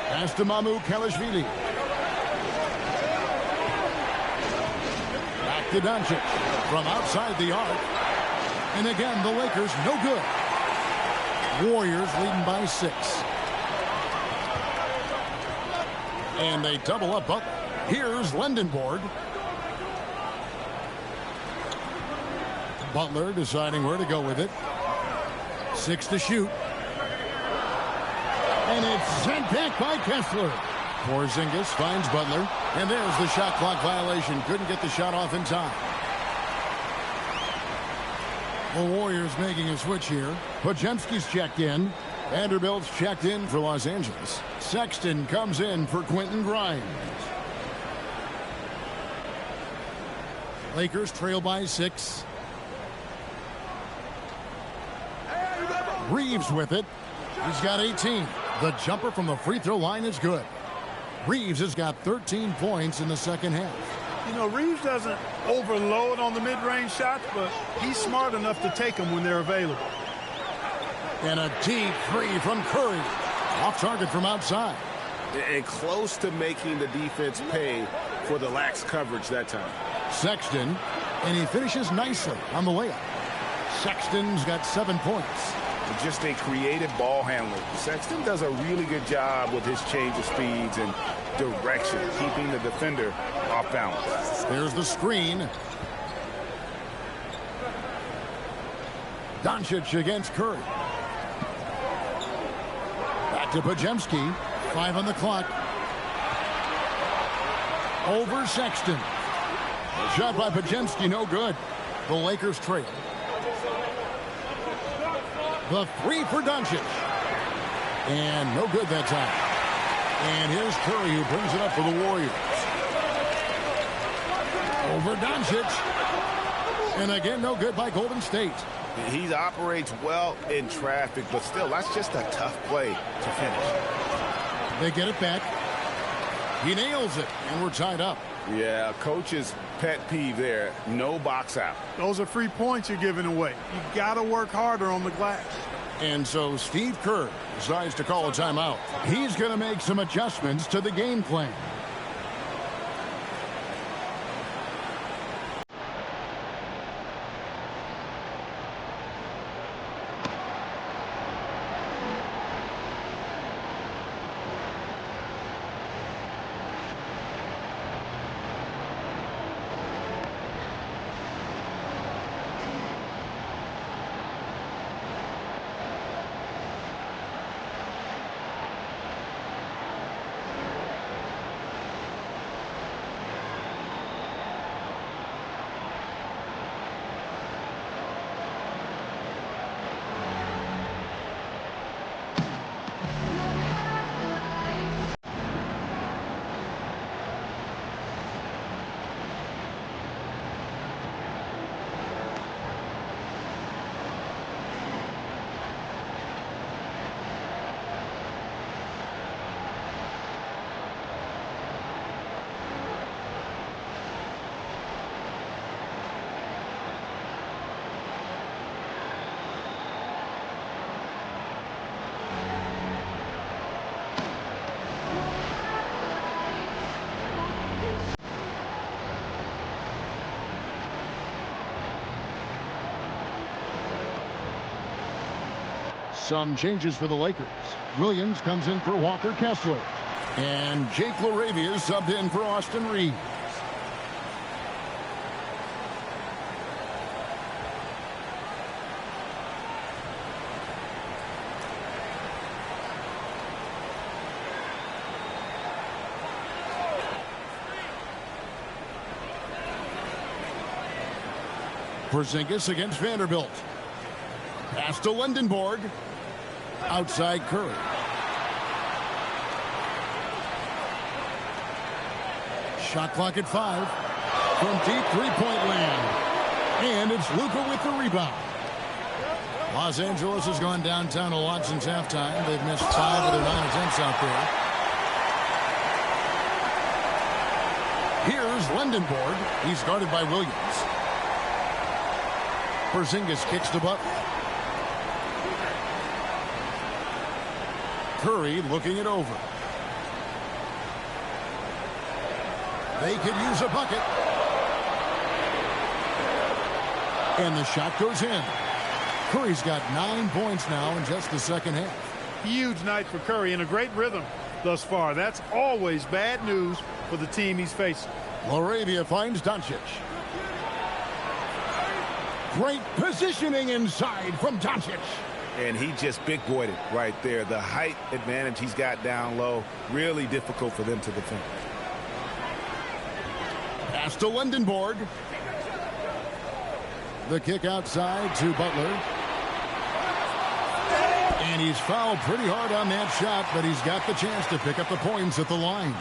A: Pass to Mamu Kalashvili. Back to Doncic from outside the arc. And again, the Lakers no good. Warriors leading by 6. And they double up Butler. Here's Lendenborg. Butler deciding where to go with it. 6 to shoot. And it's sent back by Kessler. Porzingis finds Butler. And there's the shot clock violation. Couldn't get the shot off in time. The Warriors making a switch here. Podziemski's checked in. Vanderbilt's checked in for Los Angeles. Sexton comes in for Quentin Grimes. Lakers trail by 6. Reeves with it. He's got 18. The jumper from the free throw line is good. Reeves has got 13 points in the second half.
C: You know, Reeves doesn't overload on the mid-range shots, but he's smart enough to take them when they're available.
A: And a deep 3 from Curry. Off target from outside.
F: And close to making the defense pay for the lax coverage that time.
A: Sexton, and he finishes nicely on the layup. Sexton's got 7 points.
G: Just a creative ball handler. Sexton does a really good job with his change of speeds and direction, keeping the defender off balance.
A: There's the screen. Doncic against Curry. Back to Podziemski. 5 on the clock. Over Sexton. Shot by Podziemski, no good. The Lakers trail. The 3 for Doncic. And no good that time. And here's Curry who brings it up for the Warriors. Over Doncic. And again, no good by Golden State.
G: He operates well in traffic, but still, that's just a tough play to finish.
A: They get it back. He nails it, and we're tied up.
G: Yeah, coach's pet peeve there. No box out.
C: Those are free points you're giving away. You got to work harder on the glass.
A: And so Steve Kerr decides to call a timeout. He's going to make some adjustments to the game plan. Some changes for the Lakers. Williams comes in for Walker Kessler. And Jake LaRavia subbed in for Austin Reeves. Porzingis against Vanderbilt. Pass to Lendenborg. Outside Curry. Shot clock at 5. From deep 3-point land. And it's Luka with the rebound. Los Angeles has gone downtown a lot since halftime. They've missed 5 of their 9 attempts out there. Here's Lindenborg. He's guarded by Williams. Porzingis kicks to Butler. Curry looking it over. They could use a bucket. And the shot goes in. Curry's got 9 points now in just the second half.
D: Huge night for Curry and a great rhythm thus far. That's always bad news for the team he's facing.
A: Laravia finds Doncic. Great positioning inside from Doncic.
G: And he just big-boyed it right there. The height advantage he's got down low, really difficult for them to defend.
A: Pass to Lindenborg. The kick outside to Butler. And he's fouled pretty hard on that shot, but he's got the chance to pick up the points at the line.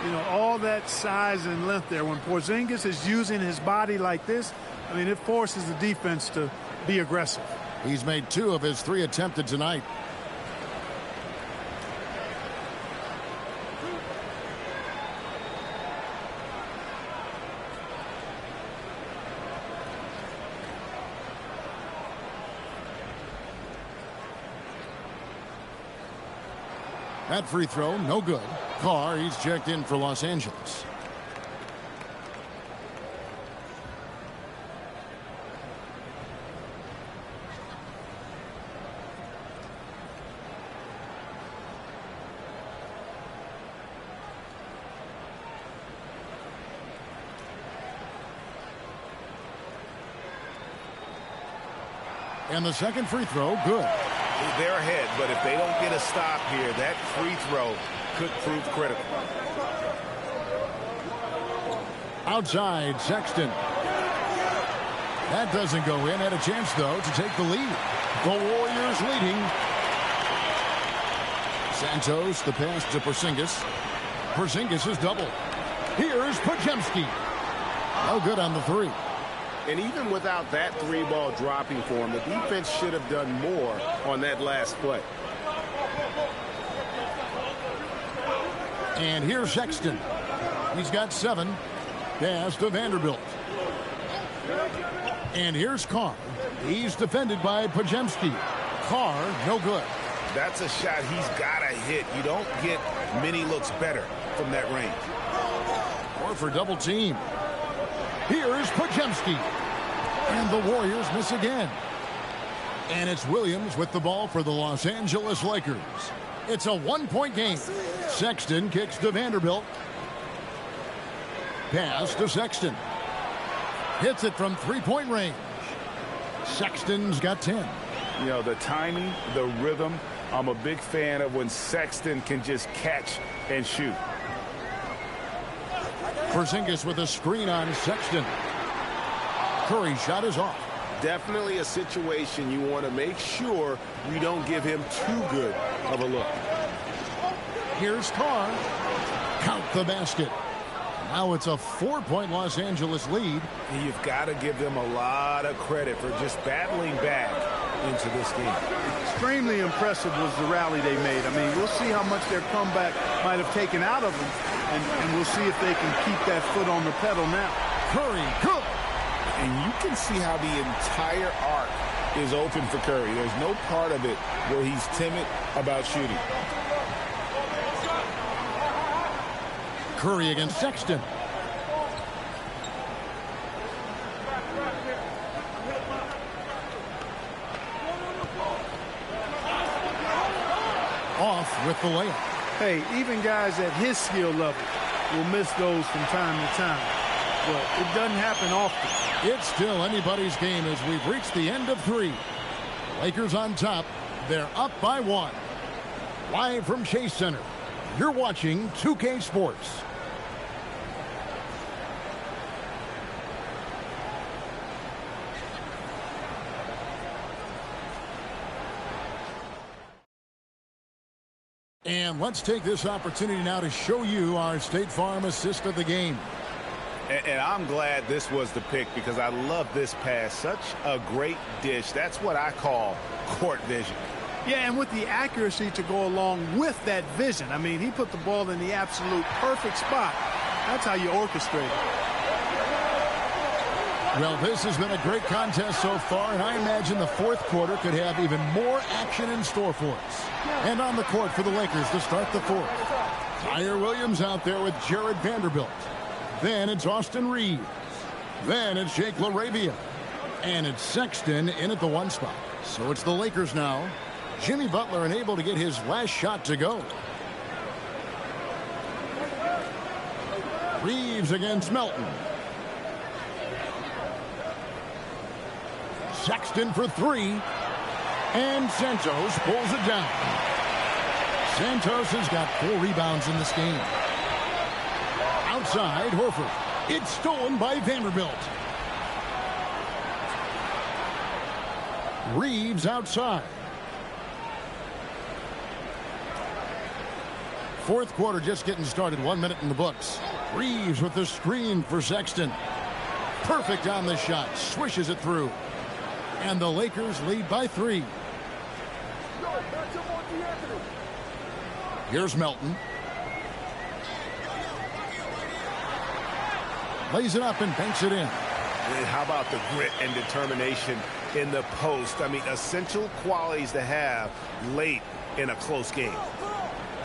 D: You know, all that size and length there. When Porzingis is using his body like this, I mean, it forces the defense to be aggressive.
A: He's made 2 of his 3 attempted tonight. That free throw, no good. Carr, he's checked in for Los Angeles. And the second free throw, good.
G: They're ahead, but if they don't get a stop here, that free throw could prove critical.
A: Outside, Sexton. That doesn't go in. Had a chance, though, to take the lead. The Warriors leading. Santos, the pass to Porzingis. Porzingis is double. Here's Podziemski. No good on the 3.
G: And even without that 3-ball dropping for him, the defense should have done more on that last play.
A: And here's Sexton. He's got 7. Pass to Vanderbilt. And here's Carr. He's defended by Podziemski. Carr, no good.
G: That's a shot he's got to hit. You don't get many looks better from that range.
A: Or for double team. Here's Podziemski. And the Warriors miss again. And it's Williams with the ball for the Los Angeles Lakers. It's a 1-point game. Sexton kicks to Vanderbilt. Pass to Sexton. Hits it from 3-point range. Sexton's got 10.
G: You know, the timing, the rhythm, I'm a big fan of when Sexton can just catch and shoot.
A: Porzingis with a screen on Sexton. Curry shot is off.
G: Definitely a situation you want to make sure you don't give him too good of a look.
A: Here's Carr. Count the basket. Now it's a 4-point Los Angeles lead.
G: And you've got to give them a lot of credit for just battling back into this game.
D: Extremely impressive was the rally they made. I mean, we'll see how much their comeback might have taken out of them, and we'll see if they can keep that foot on the pedal now.
A: Curry, good.
G: And you can see how the entire arc is open for Curry. There's no part of it where he's timid about shooting.
A: Curry against Sexton. Off with the layup.
D: Hey, even guys at his skill level will miss those from time to time. But it doesn't happen often.
A: It's still anybody's game as we've reached the end of 3. Lakers on top. They're up by 1. Live from Chase Center, you're watching 2K Sports. And let's take this opportunity now to show you our State Farm assist of the game.
G: And I'm glad this was the pick because I love this pass. Such a great dish. That's what I call court vision.
C: Yeah, and with the accuracy to go along with that vision. I mean, he put the ball in the absolute perfect spot. That's how you orchestrate it.
A: Well, this has been a great contest so far, and I imagine the fourth quarter could have even more action in store for us. And on the court for the Lakers to start the fourth. Tyre Williams out there with Jared Vanderbilt. Then it's Austin Reeves. Then it's Jake LaRavia. And it's Sexton in at the 1 spot. So it's the Lakers now. Jimmy Butler unable to get his last shot to go. Reeves against Melton. Sexton for 3. And Santos pulls it down. Santos has got 4 rebounds in this game. Outside, Horford. It's stolen by Vanderbilt. Reeves outside. Fourth quarter just getting started. 1 minute in the books. Reeves with the screen for Sexton. Perfect on the shot. Swishes it through. And the Lakers lead by 3. Here's Melton. Lays it up and banks it in.
G: And how about the grit and determination in the post? I mean, essential qualities to have late in a close game.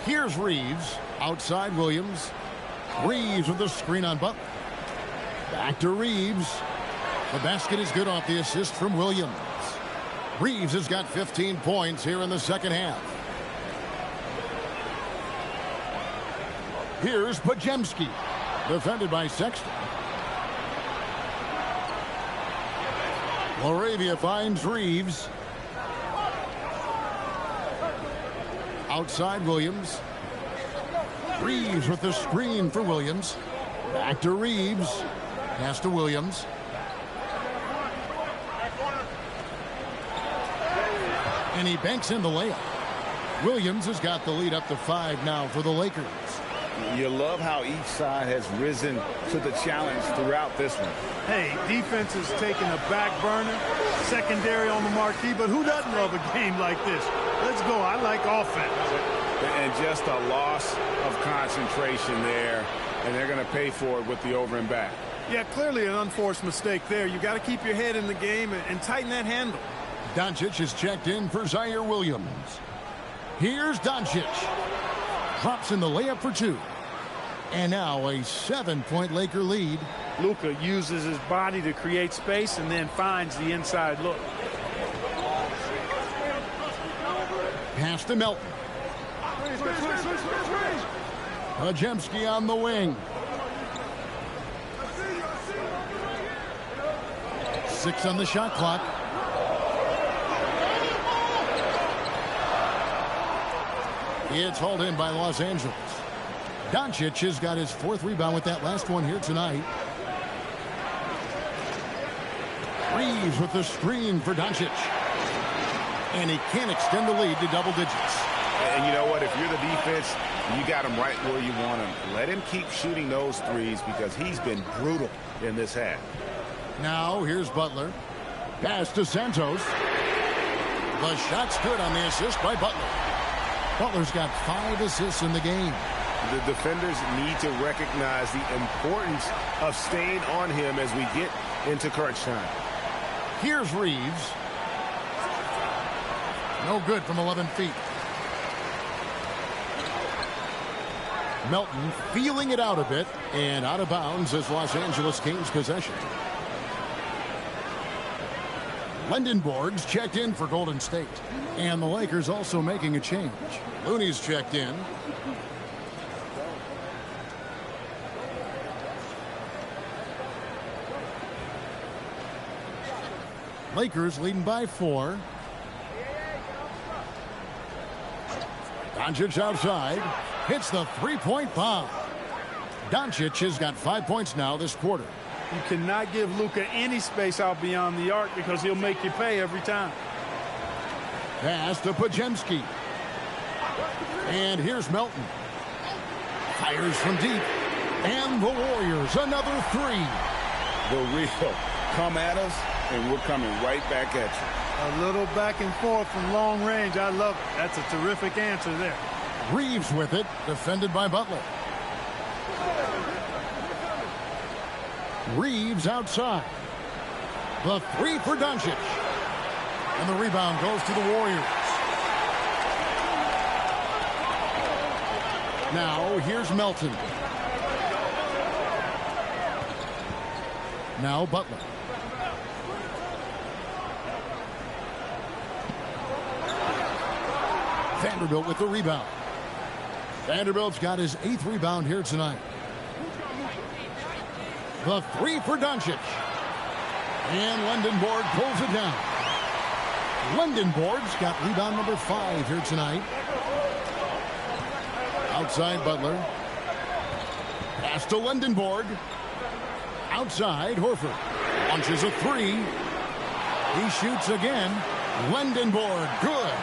A: Here's Reeves. Outside Williams. Reeves with the screen on Butler. Back to Reeves. The basket is good off the assist from Williams. Reeves has got 15 points here in the second half. Here's Podziemski. Defended by Sexton. LaRavia finds Reeves. Outside Williams. Reeves with the screen for Williams. Back to Reeves. Pass to Williams. And he banks in the layup. Williams has got the lead up to 5 now for the Lakers.
B: You love how each side has risen to the challenge throughout this one.
C: Hey, defense is taking a back burner, secondary on the marquee, but who doesn't love a game like this? Let's go. I like offense.
B: And just a loss of concentration there, and they're going to pay for it with the over and back.
C: Yeah, clearly an unforced mistake there. You got to keep your head in the game and tighten that handle.
A: Doncic is checked in for Zaire Williams. Here's Doncic. Drops in the layup for 2. And now a 7-point Laker lead.
C: Luka uses his body to create space and then finds the inside look.
A: Pass to Melton. Podziemski on the wing. 6 on the shot clock. It's hauled in by Los Angeles. Doncic has got his 4th rebound with that last one here tonight. Reeves with the screen for Doncic. And he can't extend the lead to double digits.
G: And you know what? If you're the defense, you got him right where you want him. Let him keep shooting those threes because he's been brutal in this half.
A: Now here's Butler. Pass to Santos. The shot's good on the assist by Butler. Butler's got 5 assists in the game.
G: The defenders need to recognize the importance of staying on him as we get into crunch time.
A: Here's Reeves. No good from 11 feet. Melton feeling it out a bit and out of bounds as Los Angeles gains possession. Lendenborg's checked in for Golden State. And the Lakers also making a change. Looney's checked in. Lakers leading by 4. Doncic outside. Hits the 3-point bomb. Doncic has got 5 points now this quarter.
C: You cannot give Luka any space out beyond the arc because he'll make you pay every time.
A: Pass to Podziemski. And here's Melton. Fires from deep. And the Warriors, another three.
G: The real come at us, and we're coming right back at you.
C: A little back and forth from long range. I love it. That's a terrific answer there.
A: Reeves with it, defended by Butler. Reeves outside. The three for Doncic. And the rebound goes to the Warriors. Now, here's Melton. Now Butler. Vanderbilt with the rebound. Vanderbilt's got his 8th rebound here tonight. The three for Doncic. And Lendenborg pulls it down. Lendenborg's got rebound number 5 here tonight. Outside Butler. Pass to Lendenborg. Outside Horford. Launches a three. He shoots again. Lendenborg, good.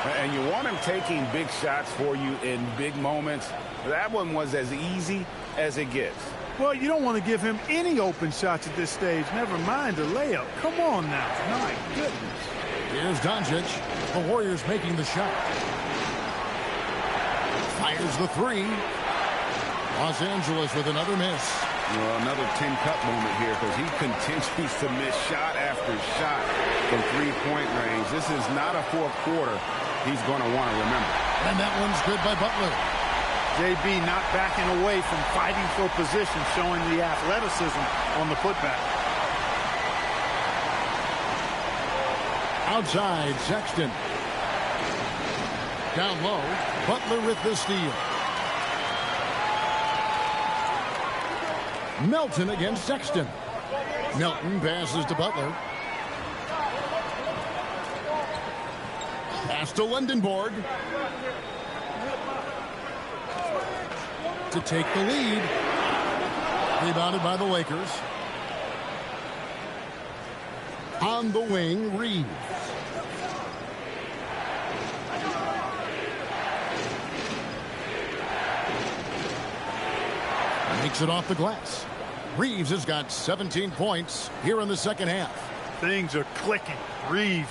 G: And you want him taking big shots for you in big moments. That one was as easy as it gets.
C: Well, you don't want to give him any open shots at this stage. Never mind a layup. Come on now. My goodness.
A: Here's Doncic. The Warriors making the shot. Fires the three. Los Angeles with another miss.
G: Well, another tin cup moment here because he continues to miss shot after shot from three-point range. This is not a fourth quarter he's going to want to remember.
A: And that one's good by Butler.
C: JB not backing away from fighting for position, showing the athleticism on the putback.
A: Outside, Sexton. Down low, Butler with the steal. Melton against Sexton. Melton passes to Butler. Pass to Lendenborg. To take the lead. Rebounded by the Lakers. On the wing, Reeves. Makes it off the glass. Reeves has got 17 points here in the second half.
C: Things are clicking. Reeves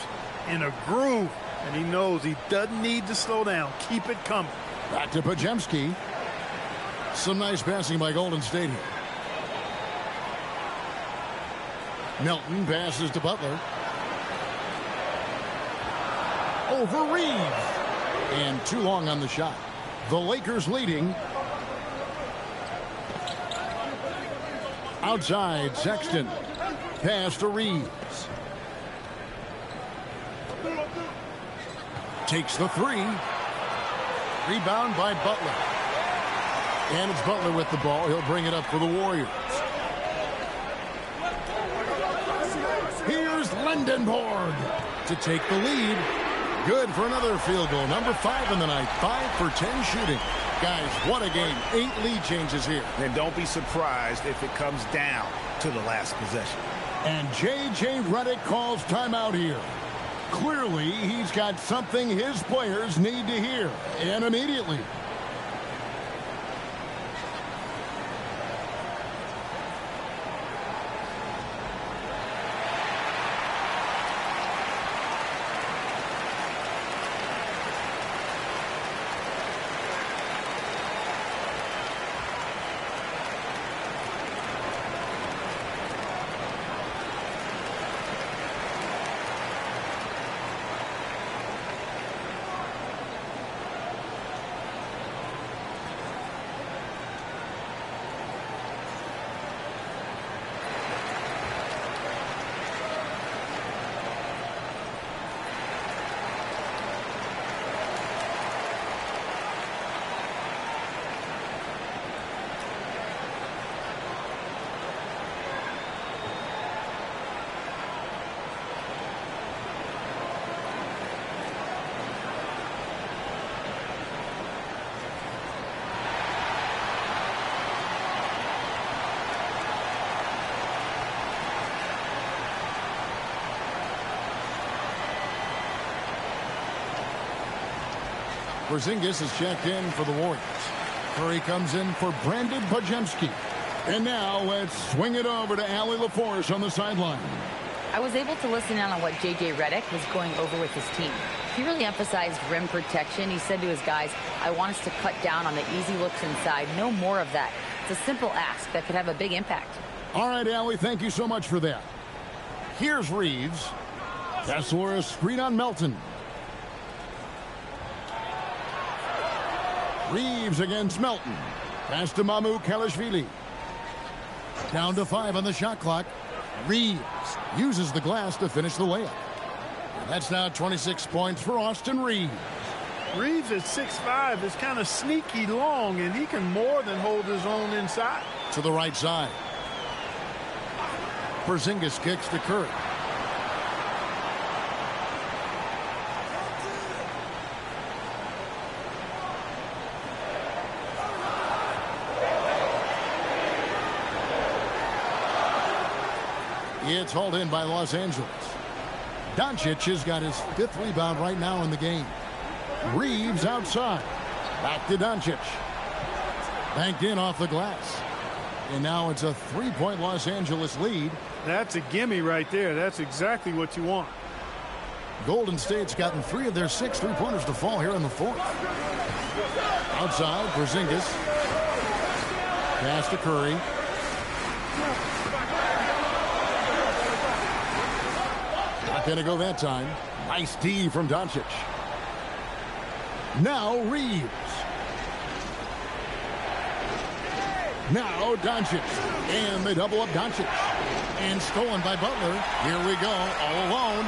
C: in a groove, and he knows he doesn't need to slow down. Keep it coming.
A: Back to Podziemski. Some nice passing by Golden State here. Melton passes to Butler. Over Reeves. And too long on the shot. The Lakers leading. Outside, Sexton. Pass to Reeves. Takes the three. Rebound by Butler. And it's Butler with the ball. He'll bring it up for the Warriors. Here's Lendenborg to take the lead. Good for another field goal. Number 5 in the night. 5 for 10 shooting. Guys, what a game. 8 lead changes here.
G: And don't be surprised if it comes down to the last possession.
A: And J.J. Redick calls timeout here. Clearly, he's got something his players need to hear. And immediately. Porzingis is checked in for the Warriors. Curry comes in for Brandon Podziemski. And now let's swing it over to Allie LaForce on the sideline.
E: I was able to listen in on what J.J. Redick was going over with his team. He really emphasized rim protection. He said to his guys, I want us to cut down on the easy looks inside. No more of that. It's a simple ask that could have a big impact.
A: All right, Allie, thank you so much for that. Here's Reeves. Kessler, a screen on Melton. Reeves against Melton. Pass to Mamu Kalashvili. Down to 5 on the shot clock. Reeves uses the glass to finish the layup. And that's now 26 points for Austin Reeves.
C: Reeves at 6'5" is kind of sneaky long, and he can more than hold his own inside.
A: To the right side. Porzingis kicks to Curry. It's hauled in by Los Angeles. Doncic has got his 5th rebound right now in the game. Reeves outside. Back to Doncic. Banked in off the glass. And now it's a 3-point Los Angeles lead.
C: That's a gimme right there. That's exactly what you want.
A: Golden State's gotten 3 of their 6 3-pointers to fall here in the 4th. Outside, Porzingis. Pass to Curry. Not going to go that time. Nice D from Doncic. Now Reeves. Now Doncic. And they double up Doncic. And stolen by Butler. Here we go, all alone.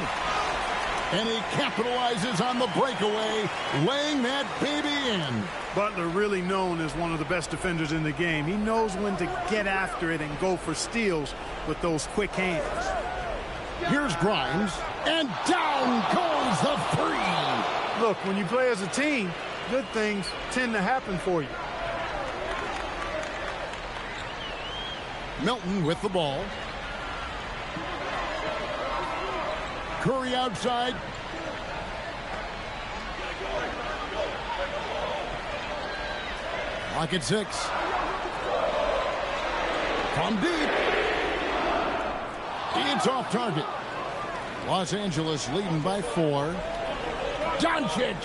A: And he capitalizes on the breakaway, laying that baby in.
C: Butler really known as one of the best defenders in the game. He knows when to get after it and go for steals with those quick hands.
A: Here's Grimes, and down goes the 3.
C: Look, when you play as a team, good things tend to happen for you.
A: Melton with the ball. Curry outside. Clock at 6. From deep. It's off target. Los Angeles leading by 4. Doncic.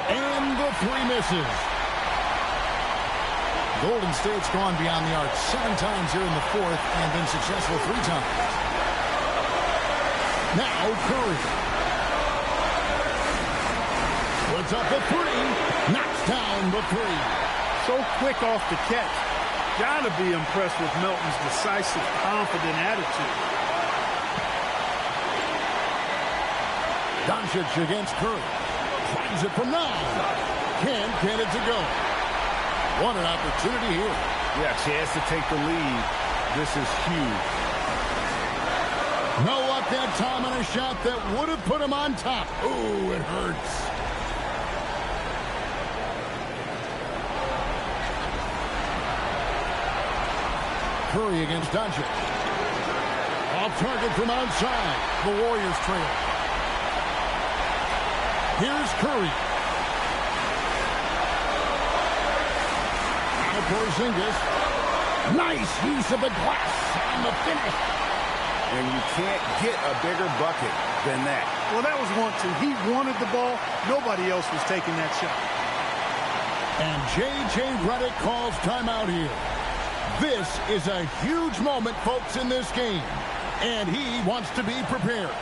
A: And the 3 misses. Golden State's gone beyond the arc 7 times here in the 4th and been successful 3 times. Now Curry. Puts up the 3. Knocks down the 3.
C: So quick off the catch. Gotta be impressed with Melton's decisive, confident attitude.
A: Doncic against Curry. Finds it from 9. Can't get it to go. What an opportunity here.
G: Yeah, chance to take the lead. This is huge.
A: No luck that time on a shot that would have put him on top. Ooh, it hurts. Curry against Doncic. Off target from outside. The Warriors trail. Here's Curry. Now Porzingis. Nice use of the glass on the finish.
G: And you can't get a bigger bucket than that.
C: Well, that was 1-2. He wanted the ball. Nobody else was taking that shot.
A: And J.J. Redick calls timeout here. This is a huge moment, folks, in this game. And he wants to be prepared.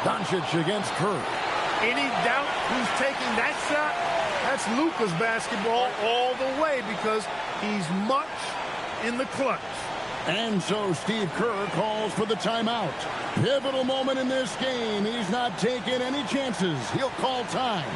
A: Doncic against Curry.
C: Any doubt who's taking that shot? That's Luka's basketball all the way because he's much in the clutch.
A: And so Steve Kerr calls for the timeout. Pivotal moment in this game. He's not taking any chances. He'll call time.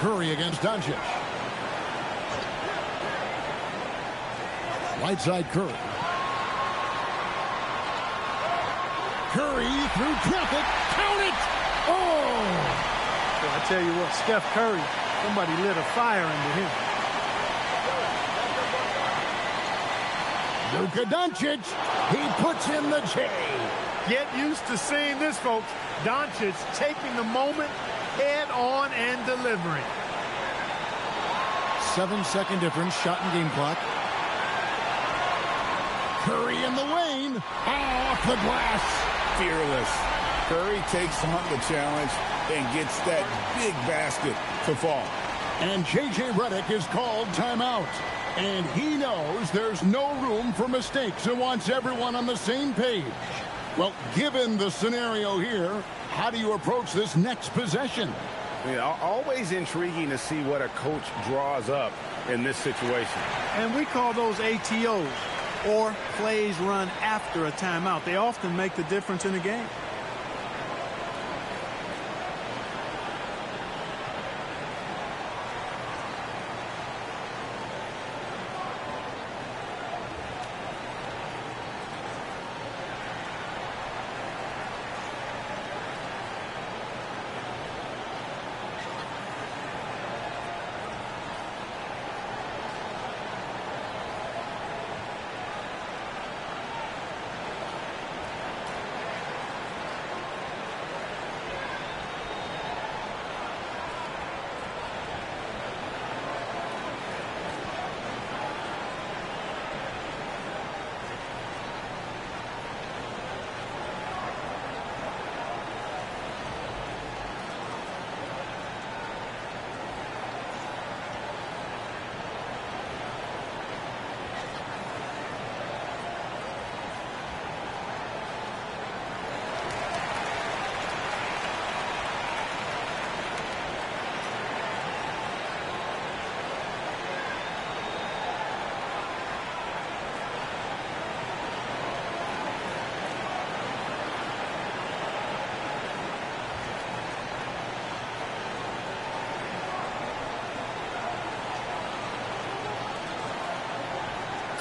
A: Curry against Doncic. Right side Curry. Curry through traffic. Count it! Oh!
C: Well, I tell you what, Steph Curry, somebody lit a fire under him.
A: Luka Doncic, he puts in the J.
C: Get used to seeing this, folks. Doncic taking the moment head on and delivering.
A: 7-second difference, shot and game clock. Curry in the lane, off the glass.
F: Fearless. Curry takes on the challenge and gets that big basket to fall.
A: And J.J. Redick is called timeout. And he knows there's no room for mistakes and wants everyone on the same page. Well, given the scenario here, how do you approach this next possession?
G: Yeah, always intriguing to see what a coach draws up in this situation.
C: And we call those ATOs, or plays run after a timeout. They often make the difference in a game.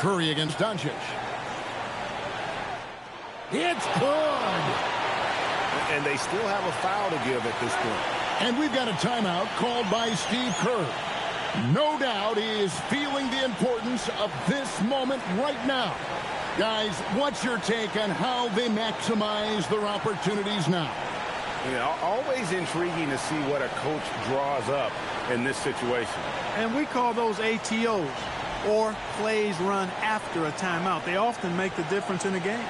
A: Curry against Doncic. It's good.
G: And they still have a foul to give at this point.
A: And we've got a timeout called by Steve Kerr. No doubt he is feeling the importance of this moment right now. Guys, what's your take on how they maximize their opportunities now?
G: Always intriguing to see what a coach draws up in this situation.
C: And we call those ATOs, or plays run after a timeout. They often make the difference in a game.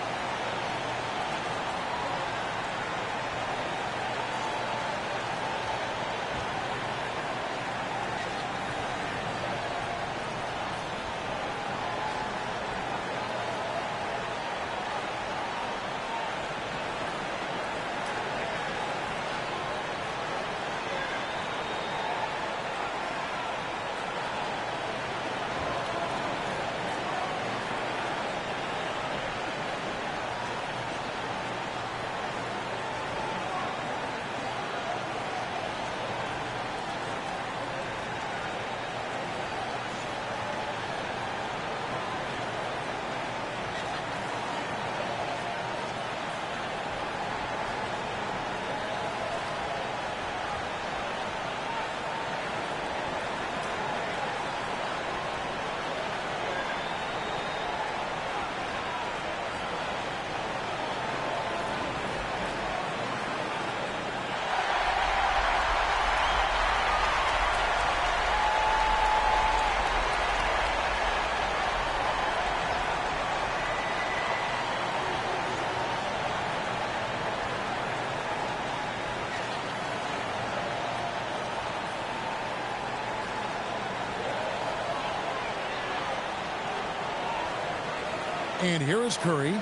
A: And here is Curry.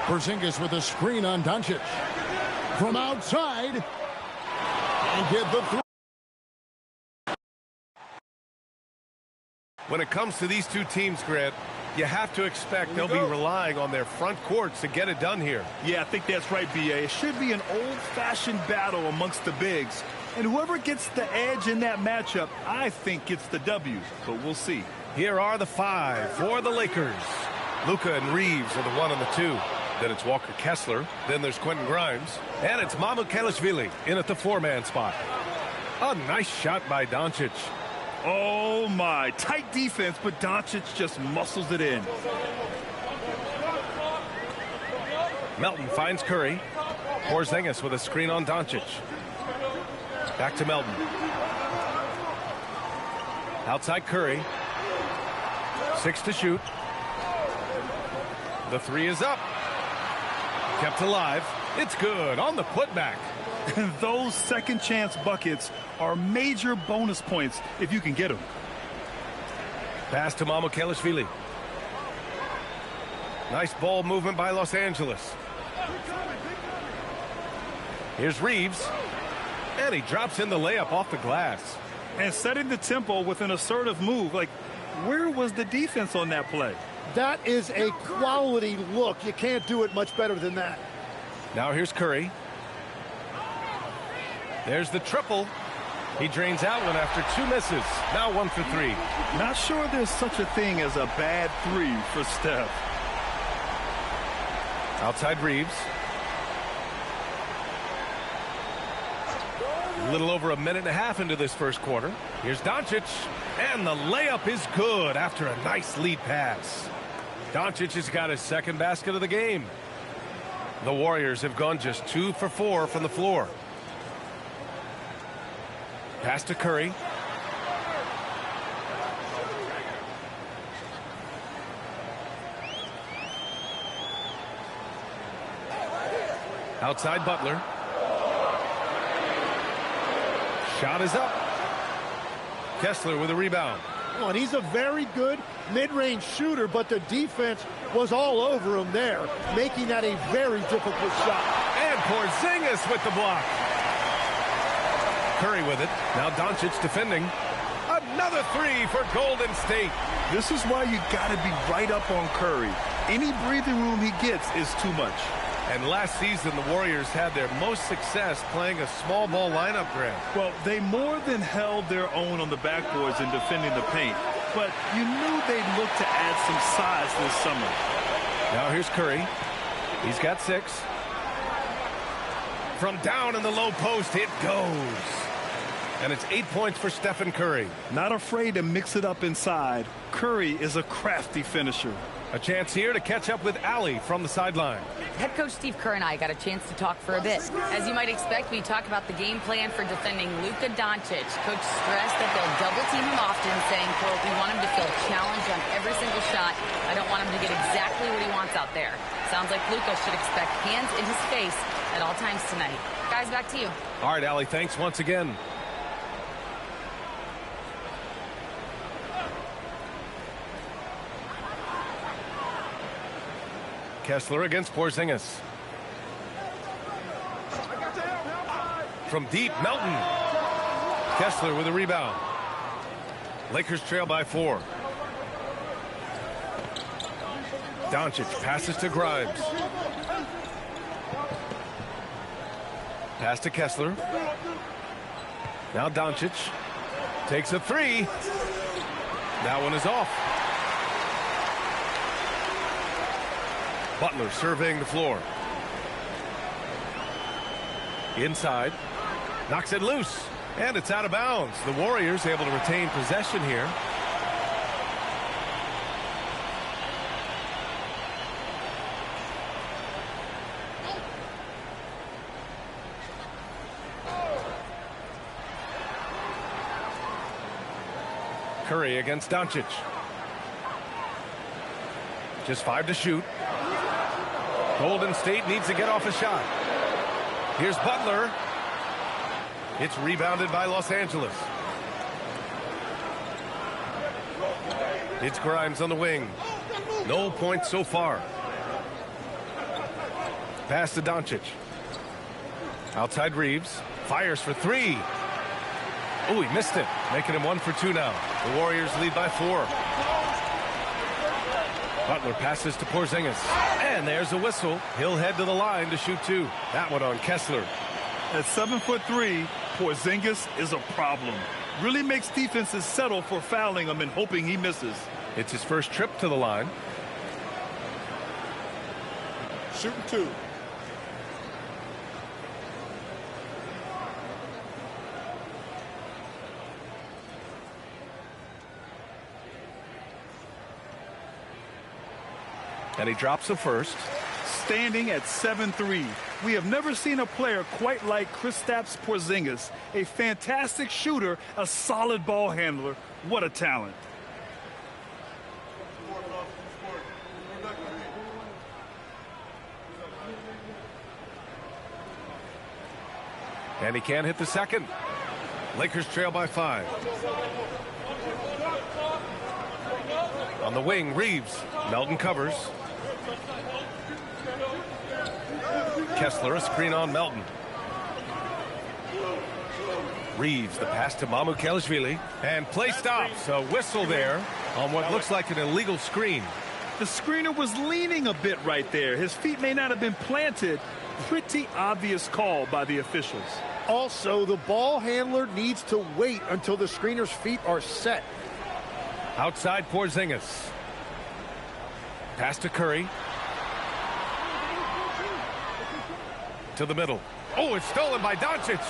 A: Porzingis with a screen on Doncic. From outside. And get the three.
I: When it comes to these two teams, Grant, you have to expect they'll be relying on their front courts to get it done here.
J: Yeah, I think that's right, B.A. It should be an old-fashioned battle amongst the bigs. And whoever gets the edge in that matchup, I think gets the W. But we'll see.
I: Here are the five for the Lakers. Luka and Reeves are the 1 and the 2. Then it's Walker Kessler. Then there's Quentin Grimes. And it's Mamukelashvili in at the 4-man spot. A nice shot by Doncic.
J: Oh, my. Tight defense, but Doncic just muscles it in.
I: Melton finds Curry. Porzingis with a screen on Doncic. Back to Melton. Outside Curry. 6 to shoot. The 3 is up. Kept alive. It's good on the putback.
J: Those second chance buckets are major bonus points if you can get them.
I: Pass to Mamukelashvili. Nice ball movement by Los Angeles. Here's Reeves. And he drops in the layup off the glass.
J: And setting the tempo with an assertive move. Like, where was the defense on that play?
K: That is a quality look. You can't do it much better than that.
I: Now here's Curry. There's the triple. He drains out one after 2 misses. Now 1 for 3.
J: Not sure there's such a thing as a bad 3 for Steph.
I: Outside Reeves. A little over a minute and a half into this first quarter. Here's Doncic. And the layup is good after a nice lead pass. Doncic has got his second basket of the game. The Warriors have gone just 2 for 4 from the floor. Pass to Curry. Outside Butler. Shot is up. Kessler with a rebound.
K: Oh, and he's a very good mid-range shooter, but the defense was all over him there, making that a very difficult shot.
I: And Porzingis with the block. Curry with it. Now Doncic defending. Another 3 for Golden State.
J: This is why you got to be right up on Curry. Any breathing room he gets is too much.
I: And last season, the Warriors had their most success playing a small ball lineup, Grant.
J: Well, they more than held their own on the backboards in defending the paint. But you knew they'd look to add some size this summer.
I: Now here's Curry. He's got 6. From down in the low post, it goes. And it's 8 points for Stephen Curry.
J: Not afraid to mix it up inside. Curry is a crafty finisher.
I: A chance here to catch up with Allie from the sideline.
E: Head coach Steve Kerr and I got a chance to talk for a bit. As you might expect, we talked about the game plan for defending Luka Doncic. Coach stressed that they'll double team him often, saying, quote, we want him to feel challenged on every single shot. I don't want him to get exactly what he wants out there. Sounds like Luka should expect hands in his face at all times tonight. Guys, back to you.
I: All right, Allie, thanks once again. Kessler against Porzingis. From deep, Melton. Kessler with a rebound. Lakers trail by 4. Doncic passes to Grimes. Pass to Kessler. Now Doncic takes a 3. That one is off. Butler surveying the floor. Inside. Knocks it loose. And it's out of bounds. The Warriors able to retain possession here. Curry against Doncic. Just 5 to shoot. Golden State needs to get off a shot. Here's Butler. It's rebounded by Los Angeles. It's Grimes on the wing. No points so far. Pass to Doncic. Outside Reeves. Fires for 3. Oh, he missed it. Making him 1 for 2 now. The Warriors lead by 4. Butler passes to Porzingis. And there's a whistle. He'll head to the line to shoot 2. That one on Kessler.
J: At 7'3", Porzingis is a problem. Really makes defenses settle for fouling him and hoping he misses.
I: It's his first trip to the line.
K: Shooting 2.
I: And he drops the first.
J: Standing at 7'3", we have never seen a player quite like Kristaps Porzingis. A fantastic shooter, a solid ball handler. What a talent.
I: And he can't hit the second. Lakers trail by 5. On the wing, Reeves. Melton covers. Kessler, a screen on Melton. Reeves, the pass to Mamukelashvili. And play stops. A whistle there on what looks like an illegal screen.
J: The screener was leaning a bit right there. His feet may not have been planted. Pretty obvious call by the officials.
K: Also, the ball handler needs to wait until the screener's feet are set.
I: Outside Porzingis. Pass to Curry. To the middle. Oh, it's stolen by Doncic.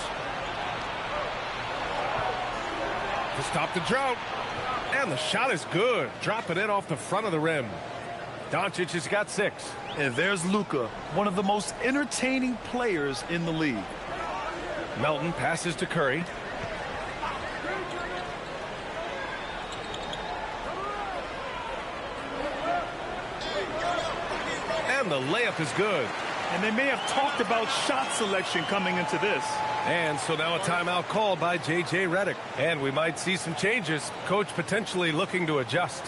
I: To stop the drought. And the shot is good. Dropping it off the front of the rim. Doncic has got 6.
J: And there's Luka, one of the most entertaining players in the league.
I: Melton passes to Curry. And the layup is good.
J: And they may have talked about shot selection coming into this.
I: And so now a timeout called by J.J. Redick. And we might see some changes. Coach potentially looking to adjust.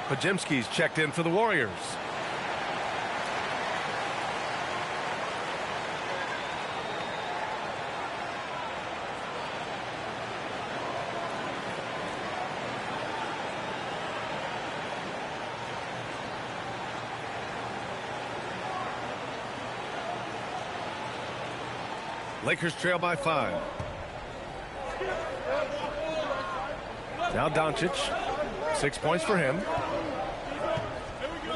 I: Podziemski's checked in for the Warriors. Lakers trail by 5. Now Doncic. 6 points for him.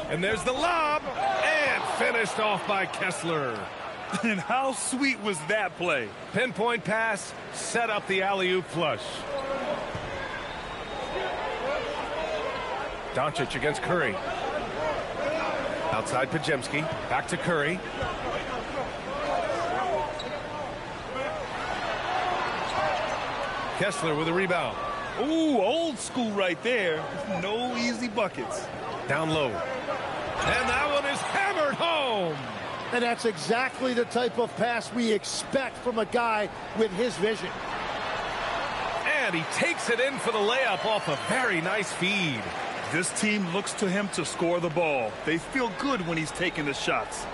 I: And there's the lob. And finished off by Kessler.
J: And how sweet was that play?
I: Pinpoint pass. Set up the alley-oop flush. Doncic against Curry. Outside Podziemski. Back to Curry. Kessler with a rebound.
J: Ooh, old school right there. No easy buckets.
I: Down low. And that one is hammered home.
K: And that's exactly the type of pass we expect from a guy with his vision.
I: And he takes it in for the layup off a very nice feed.
J: This team looks to him to score the ball. They feel good when he's taking the shots.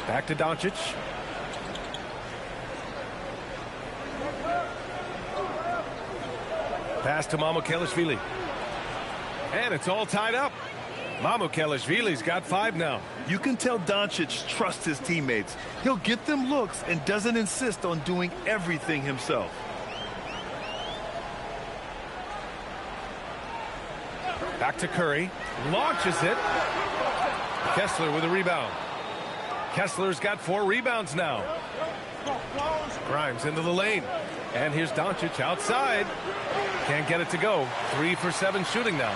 I: Back to Doncic. Pass to Mamukelashvili. And it's all tied up. Mamukelashvili's got 5 now.
J: You can tell Doncic trusts his teammates. He'll get them looks and doesn't insist on doing everything himself.
I: Back to Curry. Launches it. Kessler with a rebound. Kessler's got 4 rebounds now. Grimes into the lane. And here's Doncic outside. Can't get it to go. 3 for 7 shooting now.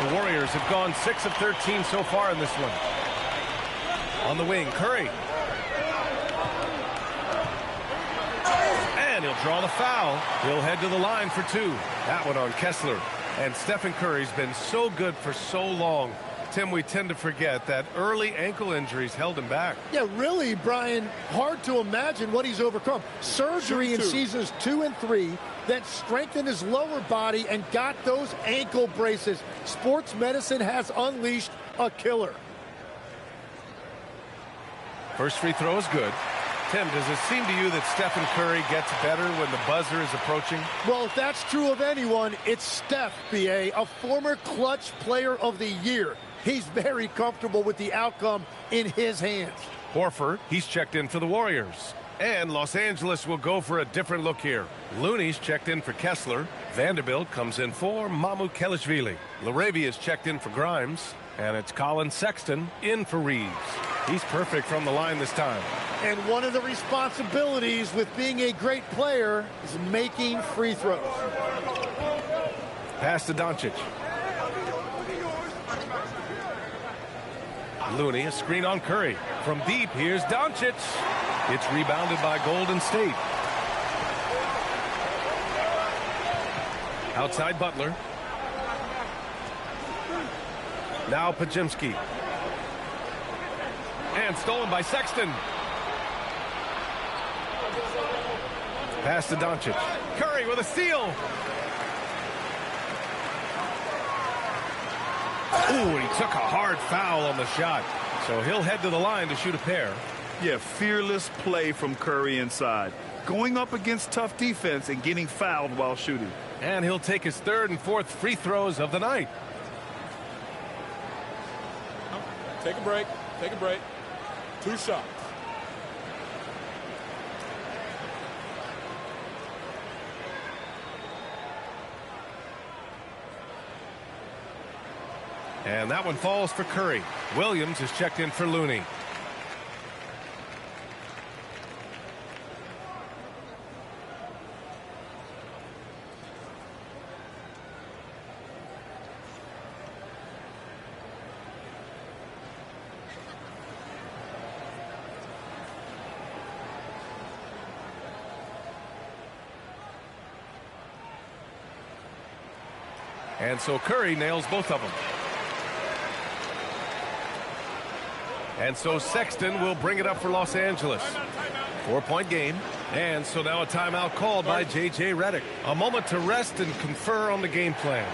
I: The Warriors have gone 6 of 13 so far in this one. On the wing, Curry. And he'll draw the foul. He'll head to the line for 2. That one on Kessler. And Stephen Curry's been so good for so long. Tim, we tend to forget that early ankle injuries held him back.
K: Yeah, really, Brian, hard to imagine what he's overcome. Surgery in seasons 2 and 3 that strengthened his lower body and got those ankle braces. Sports medicine has unleashed a killer.
I: First free throw is good. Tim, does it seem to you that Stephen Curry gets better when the buzzer is approaching?
K: Well, if that's true of anyone, it's Steph, B.A., a former clutch player of the year. He's very comfortable with the outcome in his hands.
I: Horford, he's checked in for the Warriors. And Los Angeles will go for a different look here. Looney's checked in for Kessler. Vanderbilt comes in for Mamukelashvili. Larabia's checked in for Grimes. And it's Colin Sexton in for Reeves. He's perfect from the line this time.
K: And one of the responsibilities with being a great player is making free throws.
I: Pass to Doncic. Looney, a screen on Curry. From deep, here's Doncic. It's rebounded by Golden State. Outside Butler. Now Podziemski. And stolen by Sexton. Pass to Doncic. Curry with a steal. Ooh, he took a hard foul on the shot. So he'll head to the line to shoot a pair.
J: Yeah, fearless play from Curry inside. Going up against tough defense and getting fouled while shooting.
I: And he'll take his 3rd and 4th free throws of the night.
L: Take a break. Take a break. 2 shots.
I: And that one falls for Curry. Williams is checked in for Looney. And so Curry nails both of them. And so Sexton will bring it up for Los Angeles. 4-point game. And so now a timeout called by J.J. Redick. A moment to rest and confer on the game plan.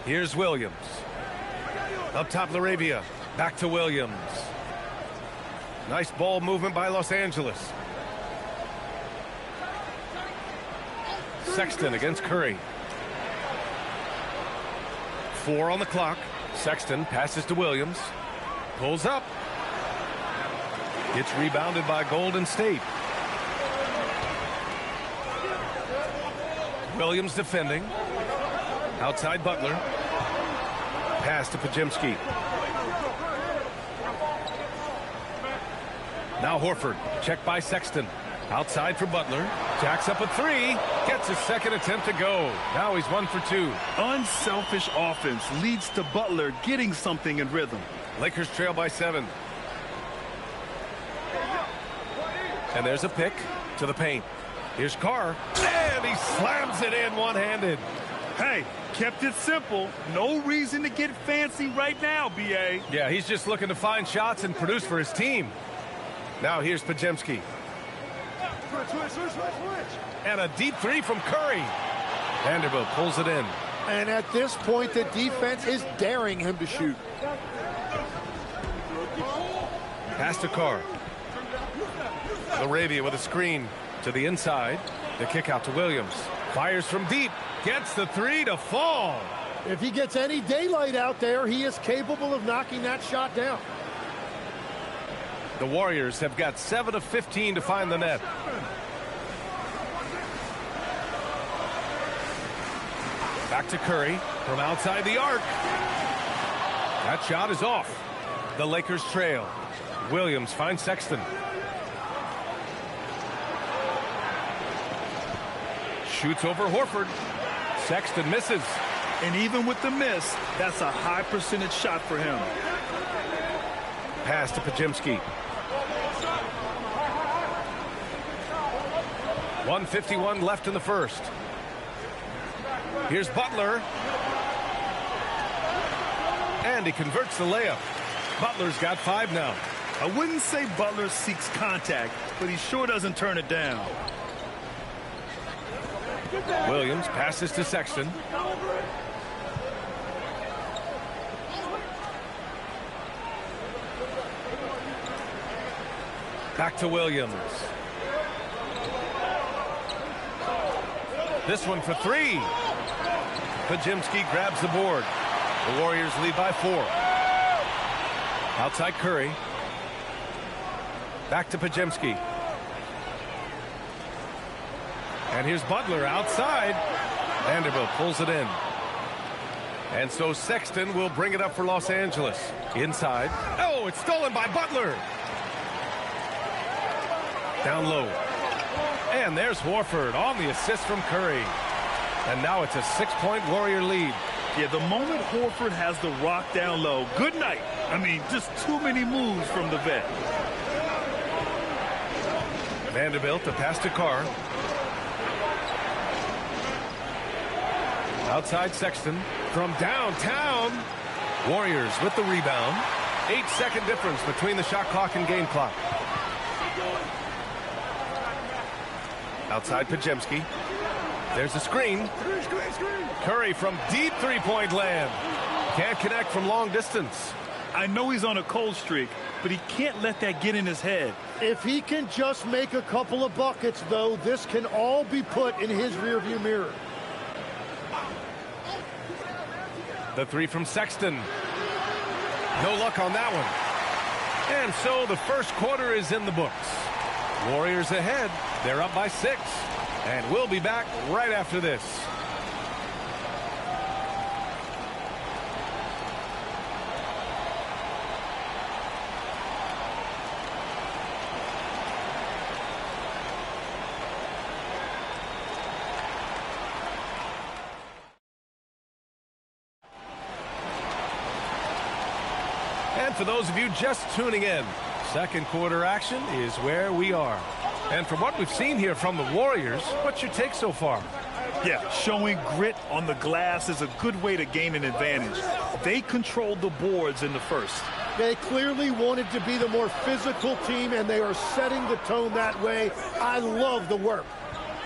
I: Here's Williams. Up top, Laravia. Back to Williams. Nice ball movement by Los Angeles. Sexton against Curry. 4 on the clock. Sexton passes to Williams. Pulls up. Gets rebounded by Golden State. Williams defending. Outside Butler. Pass to Podziemski. Now Horford. Checked by Sexton. Outside for Butler. Jacks up a 3. Gets his second attempt to go. Now he's 1 for 2.
J: Unselfish offense leads to Butler getting something in rhythm.
I: Lakers trail by 7. And there's a pick to the paint. Here's Carr. And he slams it in one-handed.
J: Hey, kept it simple. No reason to get fancy right now, B.A.
I: Yeah, he's just looking to find shots and produce for his team. Now here's Podziemski. And a deep 3 from Curry. Vanderbilt pulls it in.
K: And at this point, the defense is daring him to shoot.
I: Pass to Carr. Laravia with a screen to the inside. The kick out to Williams. Fires from deep. Gets the 3 to fall.
K: If he gets any daylight out there, he is capable of knocking that shot down.
I: The Warriors have got 7 of 15 to find the net. Back to Curry from outside the arc. That shot is off. The Lakers trail. Williams finds Sexton. Shoots over Horford. Sexton misses.
J: And even with the miss, that's a high percentage shot for him.
I: Pass to Podziemski. 1:51 left in the first. Here's Butler. And he converts the layup. Butler's got 5 now.
J: I wouldn't say Butler seeks contact, but he sure doesn't turn it down.
I: Williams passes to Sexton. Back to Williams. This one for 3. Podziemski grabs the board. The Warriors lead by 4. Outside Curry. Back to Podziemski. And here's Butler outside. Vanderbilt pulls it in. And so Sexton will bring it up for Los Angeles. Inside. Oh, it's stolen by Butler. Down low. And there's Horford on the assist from Curry. And now it's a 6-point Warrior lead.
J: Yeah, the moment Horford has the rock down low, good night. I mean, just too many moves from the vet.
I: Vanderbilt to pass to Carr. Outside Sexton from downtown. Warriors with the rebound. 8-second difference between the shot clock and game clock. Outside Podziemski. There's a screen. Curry from deep three-point land. Can't connect from long distance.
J: I know he's on a cold streak, but he can't let that get in his head.
K: If he can just make a couple of buckets, though, this can all be put in his rearview mirror.
I: The three from Sexton. No luck on that one. And so the first quarter is in the books. Warriors ahead. They're up by 6. And we'll be back right after this. And for those of you just tuning in, second quarter action is where we are. And from what we've seen here from the Warriors, what's your take so far?
J: Yeah, showing grit on the glass is a good way to gain an advantage. They controlled the boards in the first.
K: They clearly wanted to be the more physical team, and they are setting the tone that way. I love the work.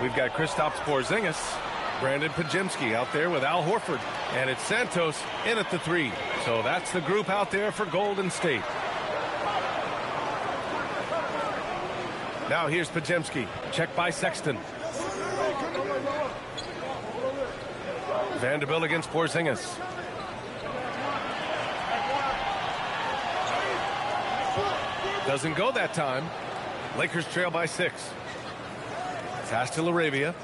I: We've got Kristaps Porzingis, Brandon Podziemski out there with Al Horford, and it's Santos in at the 3. So that's the group out there for Golden State. Now here's Podziemski, checked by Sexton. Vanderbilt against Porzingis. Doesn't go that time. Lakers trail by 6. Pass to LaRavia.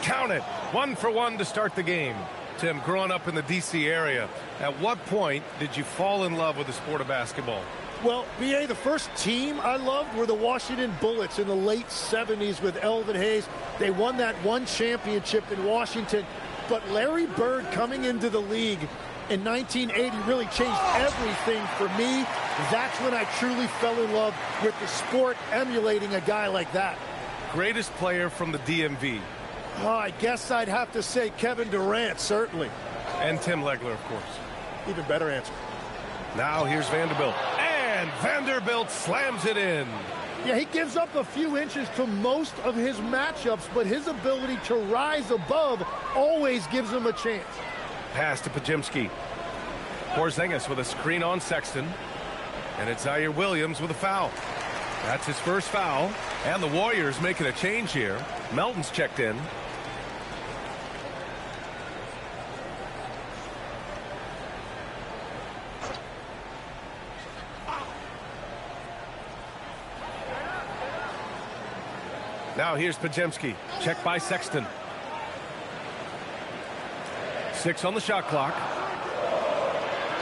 I: Count it. 1 for 1 to start the game. Tim, growing up in the D.C. area, at what point did you fall in love with the sport of basketball?
K: Well, B.A., the first team I loved were the Washington Bullets in the late 70s with Elvin Hayes. They won that one championship in Washington. But Larry Bird coming into the league in 1980 really changed everything for me. That's when I truly fell in love with the sport, emulating a guy like that.
I: Greatest player from the DMV?
K: Oh, I guess I'd have to say Kevin Durant, certainly.
I: And Tim Legler, of course.
K: Even better answer.
I: Now here's Vanderbilt. And Vanderbilt slams it in.
K: Yeah, he gives up a few inches to most of his matchups, but his ability to rise above always gives him a chance.
I: Pass to Podziemski. Porzingis with a screen on Sexton. And it's Zaire Williams with a foul. That's his first foul. And the Warriors making a change here. Melton's checked in. Now here's Podziemski, checked by Sexton. 6 on the shot clock.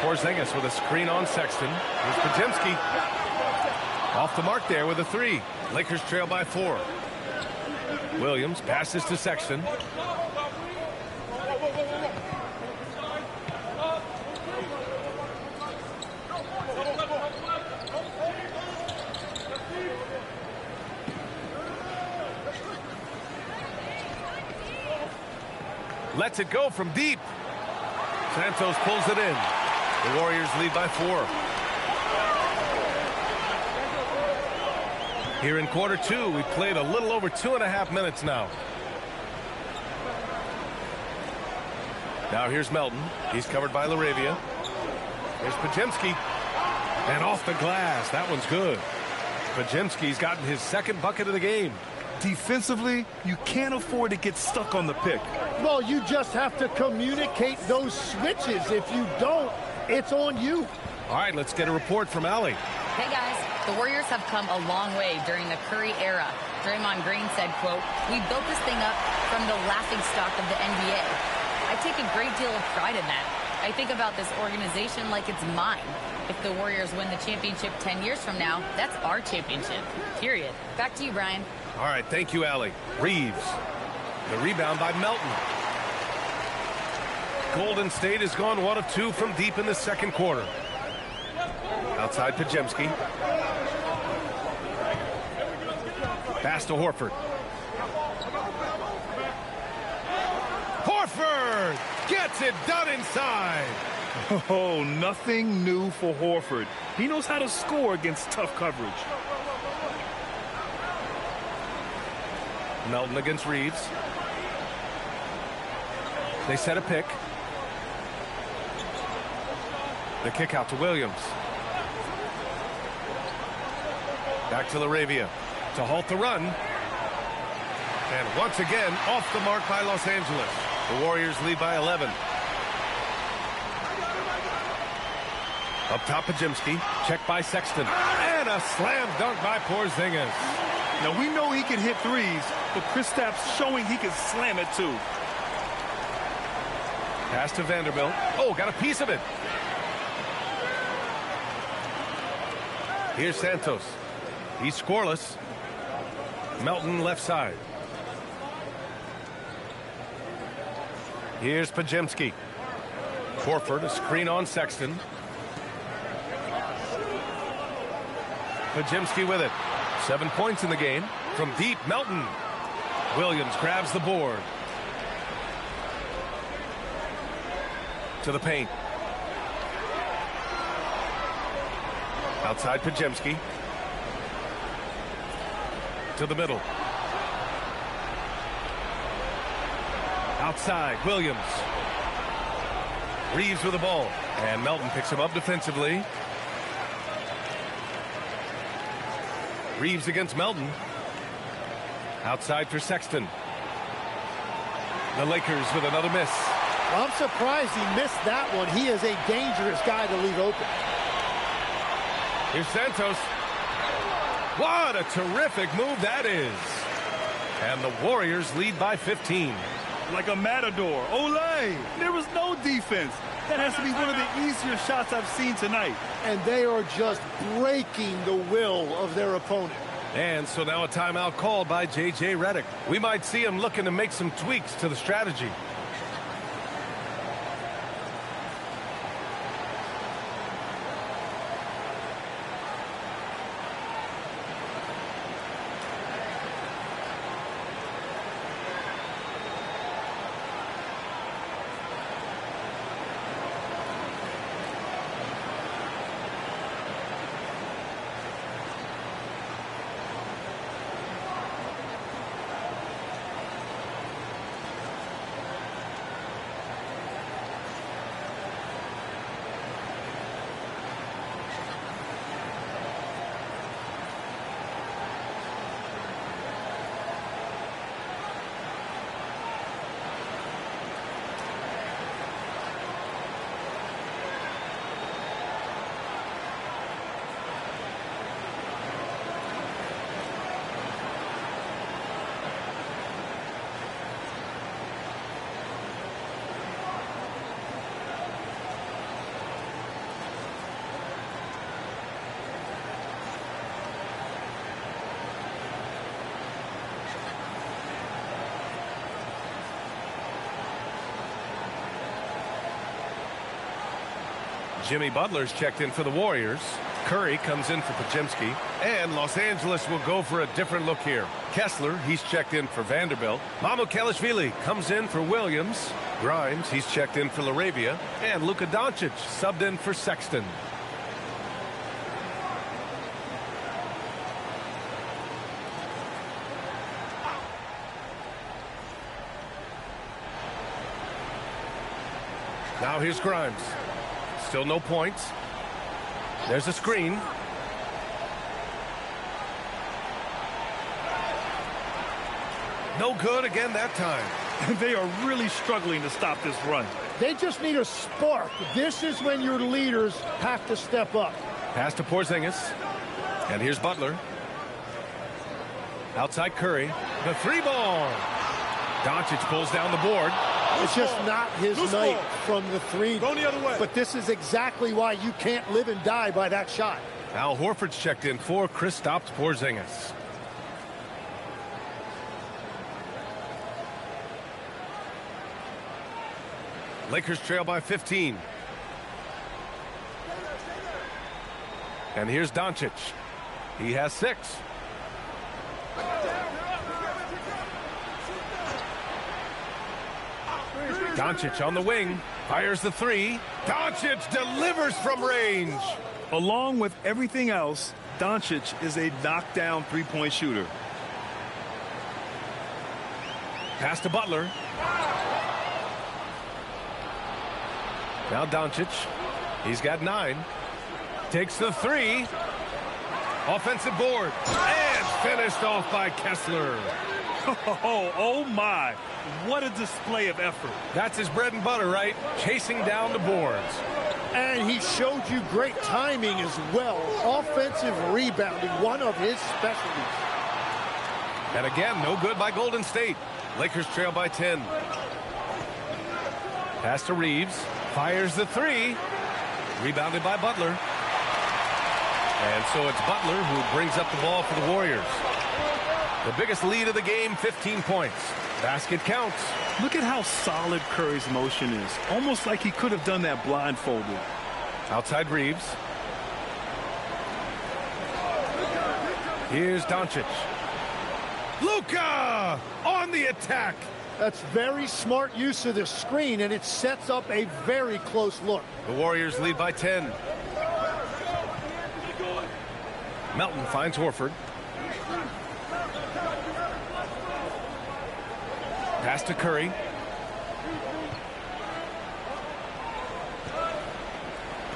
I: Porzingis with a screen on Sexton. Here's Podziemski. Off the mark there with a 3. Lakers trail by 4. Williams passes to Sexton. Lets it go from deep. Santos pulls it in. The Warriors lead by 4. Here in quarter 2, we've played a little over 2.5 minutes now. Now here's Melton. He's covered by LaRavia. Here's Podziemski. And off the glass. That one's good. Podziemski's gotten his second bucket of the game.
J: Defensively, you can't afford to get stuck on the pick.
K: Well, you just have to communicate those switches. If you don't, it's on you.
I: All right, let's get a report from Allie.
E: Hey, guys. The Warriors have come a long way during the Curry era. Draymond Green said, quote, "We built this thing up from the laughingstock of the NBA." I take a great deal of pride in that. I think about this organization like it's mine. If the Warriors win the championship 10 years from now, that's our championship, period. Back to you, Brian.
I: All right, thank you, Allie. Reeves. The rebound by Melton. Golden State has gone 1 of 2 from deep in the second quarter. Outside Podziemski. Pass to Horford. Horford gets it done inside.
J: Oh, nothing new for Horford. He knows how to score against tough coverage.
I: Melton against Reeves. They set a pick. The kick out to Williams. Back to Laravia to halt the run. And once again, off the mark by Los Angeles. The Warriors lead by 11. Up top, Podziemski. Check by Sexton. And a slam dunk by Porzingis.
J: Now, we know he can hit threes, but Kristaps showing he can slam it, too.
I: Pass to Vanderbilt. Oh, got a piece of it. Here's Santos. He's scoreless. Melton left side. Here's Podziemski. Horford, a screen on Sexton. Podziemski with it. 7 points in the game. From deep, Melton. Williams grabs the board. To the paint. Outside Podziemski. To the middle. Outside, Williams. Reeves with the ball. And Melton picks him up defensively. Reeves against Melton. Outside for Sexton. The Lakers with another miss.
K: Well, I'm surprised he missed that one. He is a dangerous guy to leave open.
I: Here's Santos. What a terrific move that is. And the Warriors lead by 15.
J: Like a matador. Olay! There was no defense. That has to be one of the easier shots I've seen tonight.
K: And they are just breaking the will of their opponent.
I: And so now a timeout called by J.J. Redick. We might see him looking to make some tweaks to the strategy. Jimmy Butler's checked in for the Warriors. Curry comes in for Podziemski. And Los Angeles will go for a different look here. Kessler, he's checked in for Vanderbilt. Mamukelashvili comes in for Williams. Grimes, he's checked in for Laravia. And Luka Doncic subbed in for Sexton. Now here's Grimes. Still no points. There's a screen. No good again that time.
J: They are really struggling to stop this run.
K: They just need a spark. This is when your leaders have to step up.
I: Pass to Porzingis. And here's Butler. Outside Curry. The three ball. Doncic pulls down the board.
K: It's just not his night from the three.
L: Going the other way.
K: But this is exactly why you can't live and die by that shot.
I: Al Horford's checked in for Kristaps Porzingis. Lakers trail by 15. And here's Doncic. He has 6. Doncic on the wing. Fires the 3. Doncic delivers from range.
J: Along with everything else, Doncic is a knockdown three-point shooter.
I: Pass to Butler. Now Doncic. He's got 9. Takes the 3. Offensive board. And finished off by Kessler.
J: Oh my. What a display of effort.
I: That's his bread and butter, right? Chasing down the boards.
K: And he showed you great timing as well. Offensive rebounding, one of his specialties.
I: And again, no good by Golden State. Lakers trail by 10. Pass to Reeves. Fires the 3. Rebounded by Butler. And so it's Butler who brings up the ball for the Warriors. The biggest lead of the game, 15 points. Basket counts.
J: Look at how solid Curry's motion is. Almost like he could have done that blindfolded.
I: Outside Reeves. Here's Doncic. Luka on the attack.
K: That's very smart use of the screen, and it sets up a very close look.
I: The Warriors lead by 10. Melton finds Horford. Pass to Curry.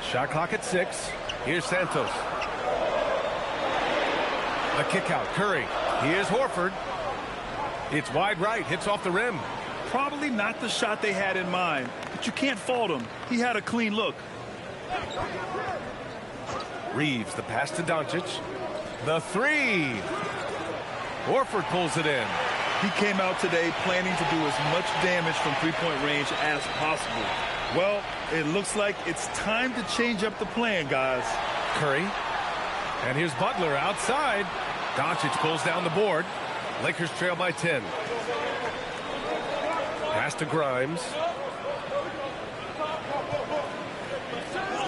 I: Shot clock at 6. Here's Santos. The kick out. Curry. Here's Horford. It's wide right. Hits off the rim.
J: Probably not the shot they had in mind, but you can't fault him. He had a clean look.
I: Reeves, the pass to Doncic. The 3. Horford pulls it in.
J: He came out today planning to do as much damage from three-point range as possible. Well, it looks like it's time to change up the plan, guys.
I: Curry. And here's Butler outside. Doncic pulls down the board. Lakers trail by 10. Pass to Grimes.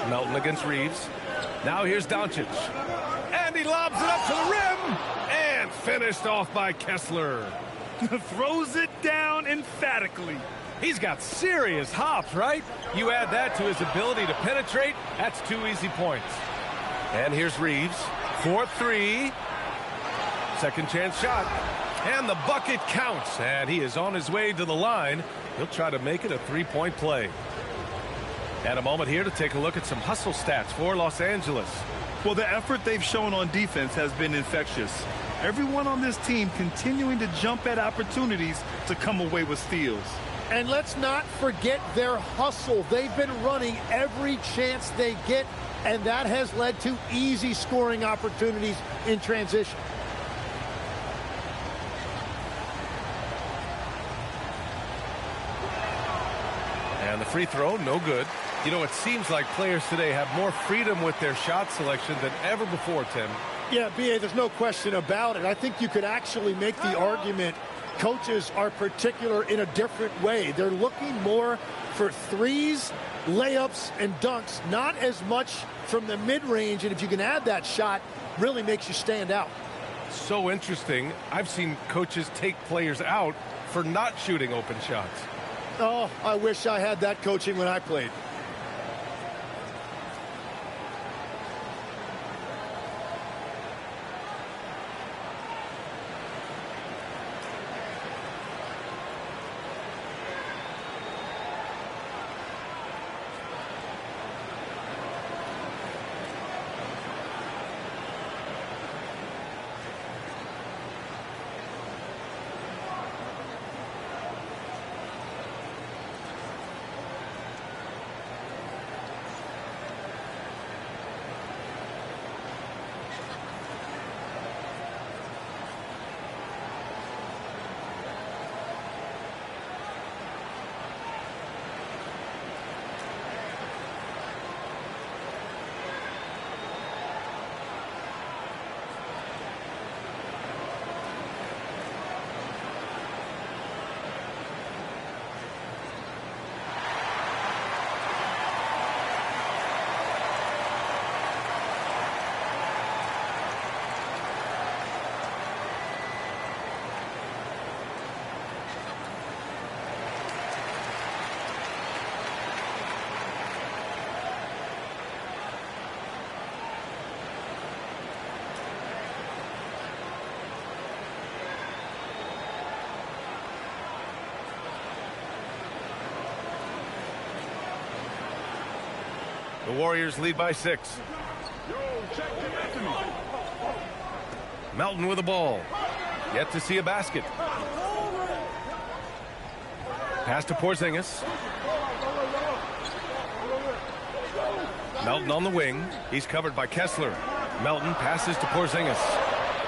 I: Melton against Reeves. Now here's Doncic. And he lobs it up to the rim. And finished off by Kessler.
J: Throws it down emphatically.
I: He's got serious hops, right? You add that to his ability to penetrate, that's 2 easy points. And here's Reeves. 4-3. Second chance shot. And the bucket counts. And he is on his way to the line. He'll try to make it a 3-point play. And a moment here to take a look at some hustle stats for Los Angeles.
J: Well, the effort they've shown on defense has been infectious. Everyone on this team continuing to jump at opportunities to come away with steals.
K: And let's not forget their hustle. They've been running every chance they get, and that has led to easy scoring opportunities in transition.
I: And the free throw, no good. You know, it seems like players today have more freedom with their shot selection than ever before, Tim.
K: Yeah, B.A., there's no question about it. I think you could actually make the argument coaches are particular in a different way. They're looking more for threes, layups, and dunks, not as much from the mid-range. And if you can add that shot, really makes you stand out.
I: So interesting. I've seen coaches take players out for not shooting open shots.
K: Oh, I wish I had that coaching when I played.
I: The Warriors lead by 6. Melton with the ball. Yet to see a basket. Pass to Porzingis. Melton on the wing. He's covered by Kessler. Melton passes to Porzingis.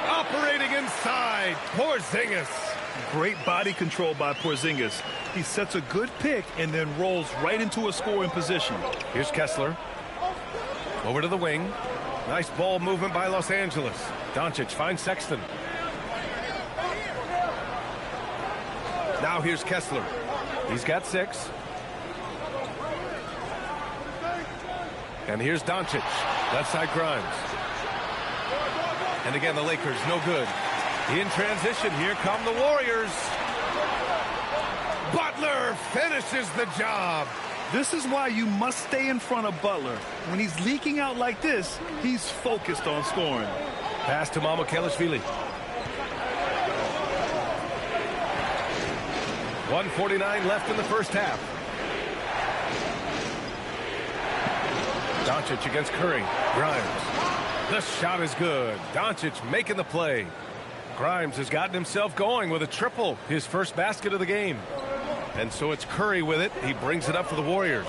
I: Operating inside, Porzingis.
J: Great body control by Porzingis. He sets a good pick and then rolls right into a scoring position.
I: Here's Kessler. Over to the wing. Nice ball movement by Los Angeles. Doncic finds Sexton. Now here's Kessler. He's got 6. And here's Doncic. Left side Grimes. And again, the Lakers, no good. In transition, here come the Warriors. Butler finishes the job.
J: This is why you must stay in front of Butler. When he's leaking out like this, he's focused on scoring.
I: Pass to Mamukelashvili. 1:49 left in the first half. Doncic against Curry. Grimes. The shot is good. Doncic making the play. Grimes has gotten himself going with a triple, his first basket of the game. And so it's Curry with it. He brings it up for the Warriors.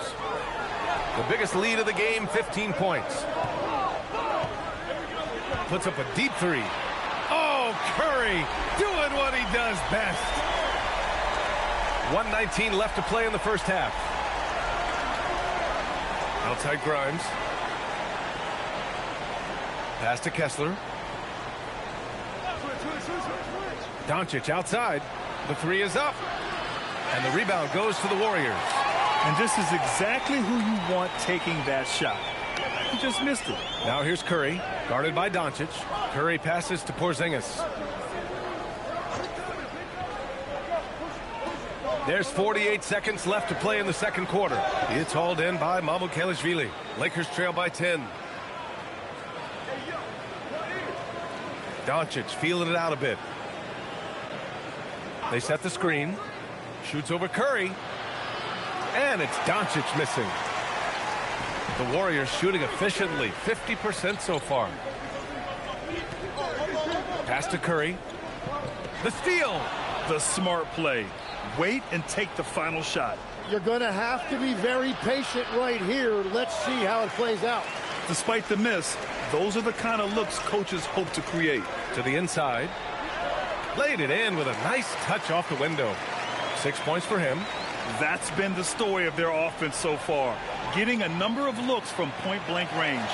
I: The biggest lead of the game, 15 points. Puts up a deep 3. Oh, Curry doing what he does best. 1:19 left to play in the first half. Outside Grimes. Pass to Kessler. Doncic outside. The 3 is up. And the rebound goes to the Warriors.
J: And this is exactly who you want taking that shot. He just missed it.
I: Now here's Curry, guarded by Doncic. Curry passes to Porzingis. There's 48 seconds left to play in the second quarter. It's hauled in by Mamukelashvili. Lakers trail by 10. Doncic feeling it out a bit. They set the screen. Shoots over Curry. And it's Doncic missing. The Warriors shooting efficiently. 50% so far. Pass to Curry. The steal.
J: The smart play. Wait and take the final shot.
K: You're going to have to be very patient right here. Let's see how it plays out.
J: Despite the miss, those are the kind of looks coaches hope to create.
I: To the inside. Laid it in with a nice touch off the window. 6 points for him.
J: That's been the story of their offense so far. Getting a number of looks from point-blank range.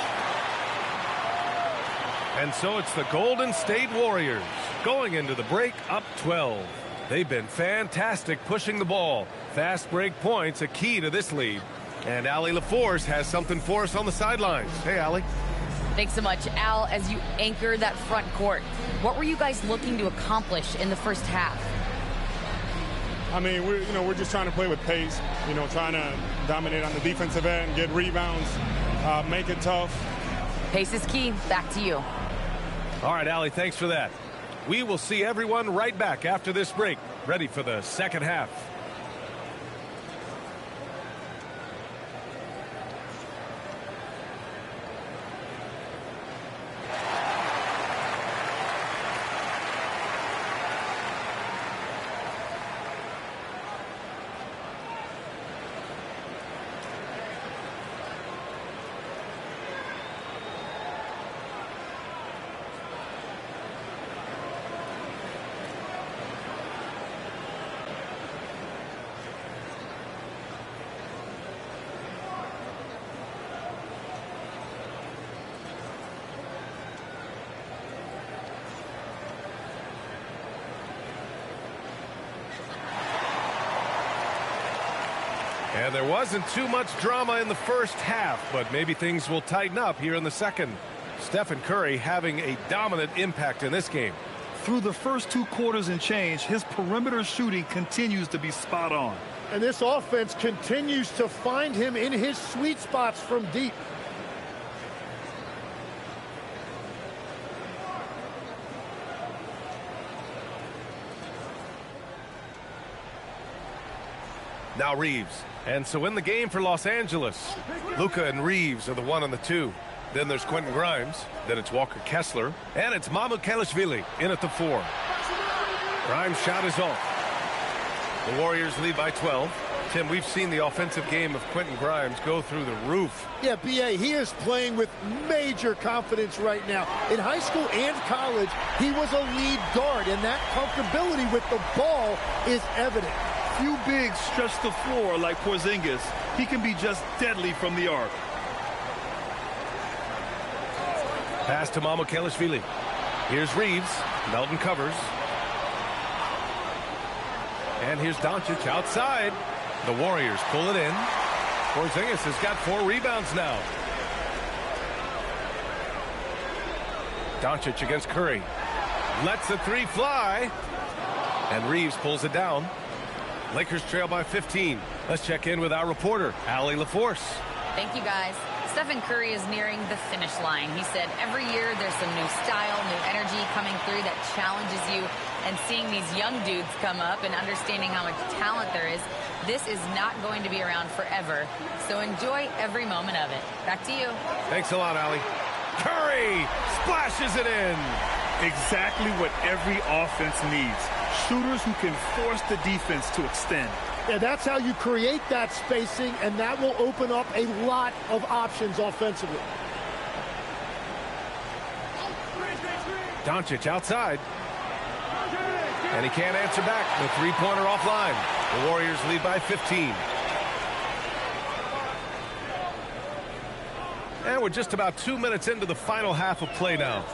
I: And so it's the Golden State Warriors going into the break up 12. They've been fantastic pushing the ball. Fast break points, a key to this lead. And Allie LaForce has something for us on the sidelines. Hey, Allie.
E: Thanks so much, Al. As you anchor that front court, what were you guys looking to accomplish in the first half?
M: I mean, we're just trying to play with pace, trying to dominate on the defensive end, get rebounds, make it tough.
E: Pace is key. Back to you.
I: All right, Allie, thanks for that. We will see everyone right back after this break, ready for the second half. And there wasn't too much drama in the first half, but maybe things will tighten up here in the second. Stephen Curry having a dominant impact in this game.
J: Through the first 2 quarters and change, his perimeter shooting continues to be spot on.
K: And this offense continues to find him in his sweet spots from deep.
I: Now Reeves. And so in the game for Los Angeles, Luka and Reeves are the 1 and the 2. Then there's Quentin Grimes. Then it's Walker Kessler. And it's Mamukelashvili in at the 4. Grimes' shot is off. The Warriors lead by 12. Tim, we've seen the offensive game of Quentin Grimes go through the roof.
K: Yeah, B.A., he is playing with major confidence right now. In high school and college, he was a lead guard, and that comfortability with the ball is evident.
J: Few bigs stretch the floor like Porzingis. He can be just deadly from the arc.
I: Pass to Mamukelashvili. Here's Reeves. Melton covers. And here's Doncic outside. The Warriors pull it in. Porzingis has got 4 rebounds now. Doncic against Curry. Lets the 3 fly. And Reeves pulls it down. Lakers trail by 15. Let's check in with our reporter, Allie LaForce.
E: Thank you, guys. Stephen Curry is nearing the finish line. He said every year there's some new style, new energy coming through that challenges you. And seeing these young dudes come up and understanding how much talent there is, this is not going to be around forever. So enjoy every moment of it. Back to you.
I: Thanks a lot, Allie. Curry splashes it in.
J: Exactly what every offense needs. Shooters who can force the defense to extend.
K: Yeah, that's how you create that spacing, and that will open up a lot of options offensively.
I: Doncic outside. And he can't answer back. The 3-pointer offline. The Warriors lead by 15. And we're just about 2 minutes into the final half of play now.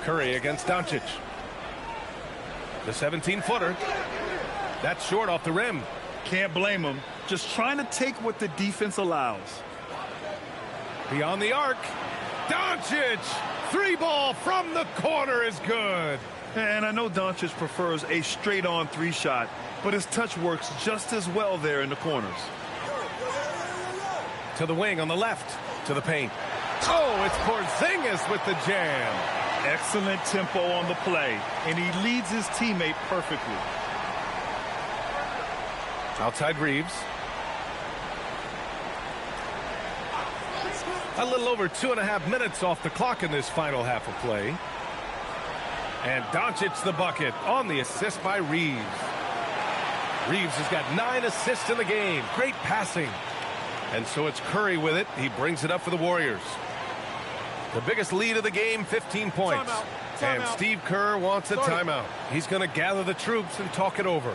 I: Curry against Doncic. The 17-footer. That's short off the rim.
J: Can't blame him. Just trying to take what the defense allows.
I: Beyond the arc. Doncic! 3-ball from the corner is good.
J: And I know Doncic prefers a straight-on 3-shot, but his touch works just as well there in the corners.
I: To the wing on the left. To the paint. Oh, it's Porzingis with the jam.
J: Excellent tempo on the play, and he leads his teammate perfectly.
I: Outside Reeves. A little over 2.5 minutes off the clock in this final half of play. And Doncic the bucket on the assist by Reeves. Reeves has got 9 assists in the game. Great passing. And so it's Curry with it. He brings it up for the Warriors. The biggest lead of the game, 15 points. And Steve Kerr wants a timeout. He's going to gather the troops and talk it over.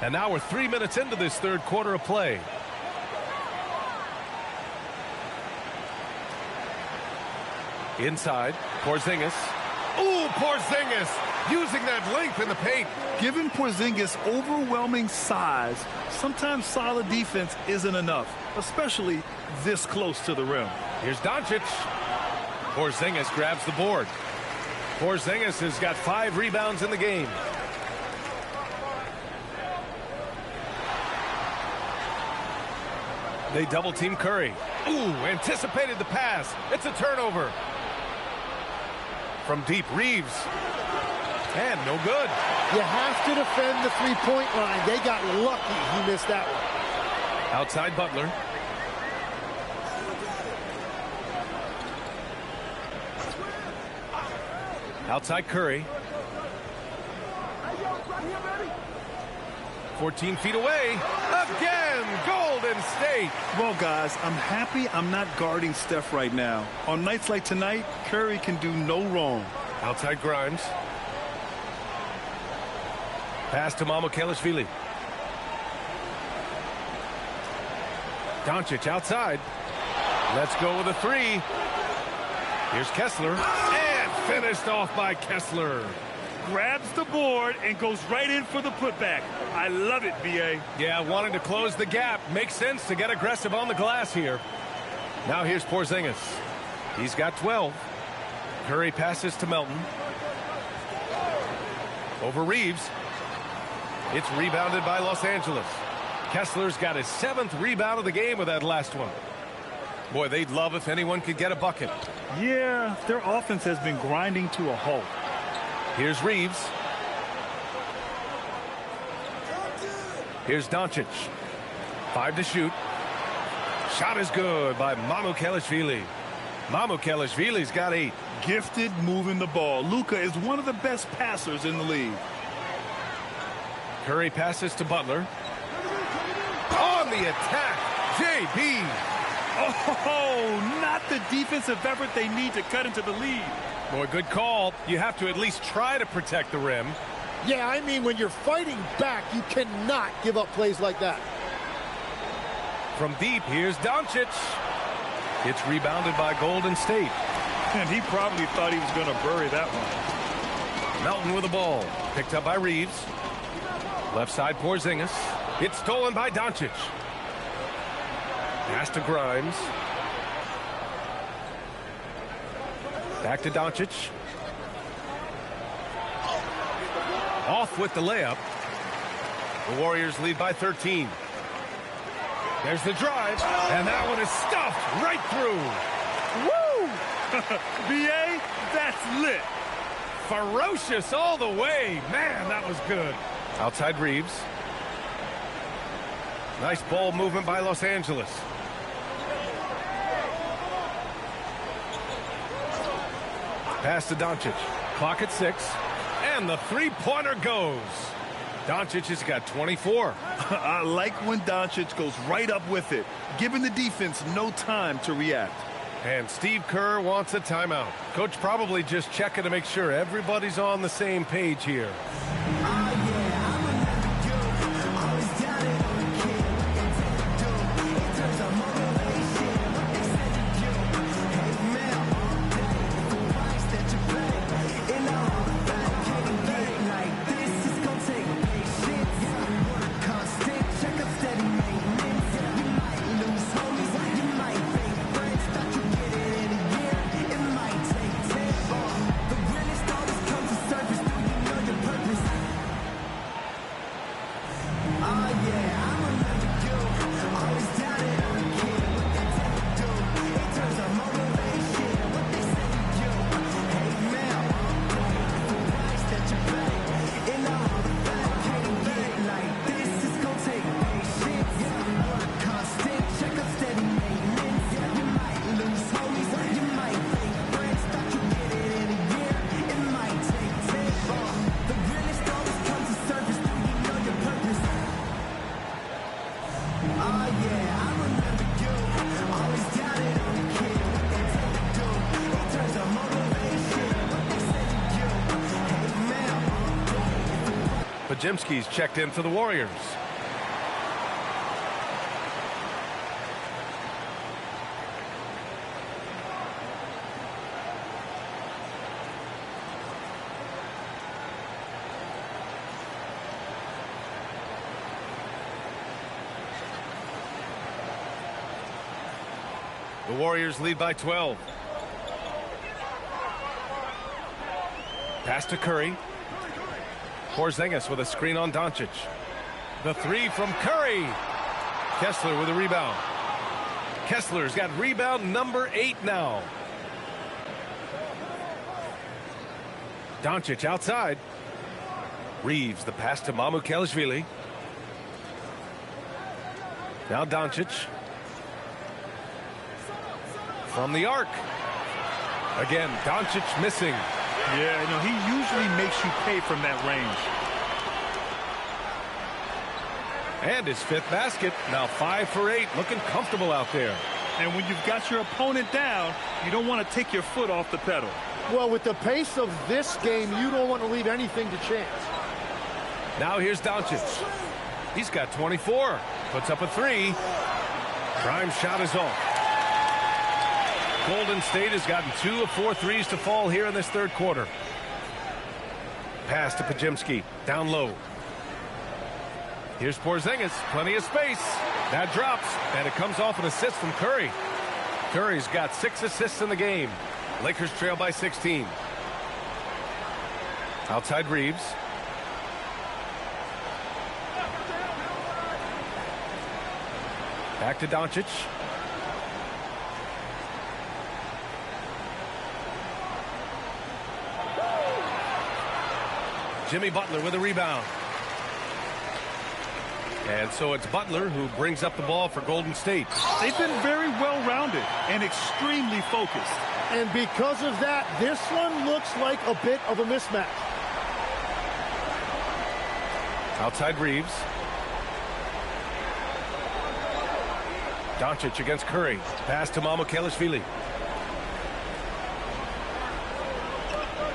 I: And now we're 3 minutes into this third quarter of play. Inside, Porzingis. Ooh, Porzingis using that length in the paint.
J: Given Porzingis' overwhelming size, sometimes solid defense isn't enough, especially this close to the rim.
I: Here's Doncic. Porzingis grabs the board. Porzingis has got 5 rebounds in the game. They double team Curry. Ooh, anticipated the pass. It's a turnover. From deep, Reeves. And no good.
K: You have to defend the three-point line. They got lucky he missed that one.
I: Outside Butler. Outside Curry. 14 feet away. Again, Golden State.
J: Well, guys, I'm happy I'm not guarding Steph right now. On nights like tonight, Curry can do no wrong.
I: Outside Grimes. Pass to Mamukelashvili. Doncic outside. Let's go with a 3. Here's Kessler. And finished off by Kessler.
J: Grabs the board and goes right in for the putback. I love it, B.A.
I: Yeah, wanting to close the gap. Makes sense to get aggressive on the glass here. Now here's Porzingis. He's got 12. Curry passes to Melton. Over Reeves. It's rebounded by Los Angeles. Kessler's got his 7th rebound of the game with that last one. Boy, they'd love if anyone could get a bucket.
J: Yeah, their offense has been grinding to a halt.
I: Here's Reeves. Here's Doncic. 5 to shoot. Shot is good by Mamukelashvili. Mamukelashvili's got 8.
J: Gifted moving the ball. Luka is one of the best passers in the league.
I: Curry passes to Butler. On the attack, JB.
J: Oh, not the defensive effort they need to cut into the lead.
I: Boy, good call. You have to at least try to protect the rim.
K: Yeah, I mean, when you're fighting back, you cannot give up plays like that.
I: From deep, here's Doncic. It's rebounded by Golden State.
J: And he probably thought he was going to bury that one.
I: Melton with the ball. Picked up by Reeves. Left side, Porzingis. It's stolen by Doncic. Pass to Grimes. Back to Doncic. Off with the layup. The Warriors lead by 13. There's the drive, and that one is stuffed right through.
J: Woo! B.A., that's lit.
I: Ferocious all the way. Man, that was good. Outside Reeves. Nice ball movement by Los Angeles. Pass to Doncic. Clock at 6. And the three-pointer goes. Doncic has got 24.
J: I like when Doncic goes right up with it, giving the defense no time to react.
I: And Steve Kerr wants a timeout. Coach probably just checking to make sure everybody's on the same page here. Podziemski's checked in for the Warriors. The Warriors lead by 12. Pass to Curry. Porzingis with a screen on Doncic. The three from Curry. Kessler with a rebound. Kessler's got rebound number 8 now. Doncic outside. Reeves, the pass to Mamukelashvili. Now Doncic. From the arc. Again, Doncic missing.
J: Yeah, he usually makes you pay from that range.
I: And his 5th basket. Now 5 for 8. Looking comfortable out there.
J: And when you've got your opponent down, you don't want to take your foot off the pedal.
K: Well, with the pace of this game, you don't want to leave anything to chance.
I: Now here's Doncic. He's got 24. Puts up a 3. Grimes' shot is off. Golden State has gotten 2 of 4 threes to fall here in this 3rd quarter. Pass to Podziemski. Down low. Here's Porzingis. Plenty of space. That drops. And it comes off an assist from Curry. Curry's got 6 assists in the game. Lakers trail by 16. Outside Reeves. Back to Doncic. Jimmy Butler with a rebound. And so it's Butler who brings up the ball for Golden State.
J: They've been very well-rounded and extremely focused.
K: And because of that, this one looks like a bit of a mismatch.
I: Outside Reeves. Doncic against Curry. Pass to Mamukelashvili.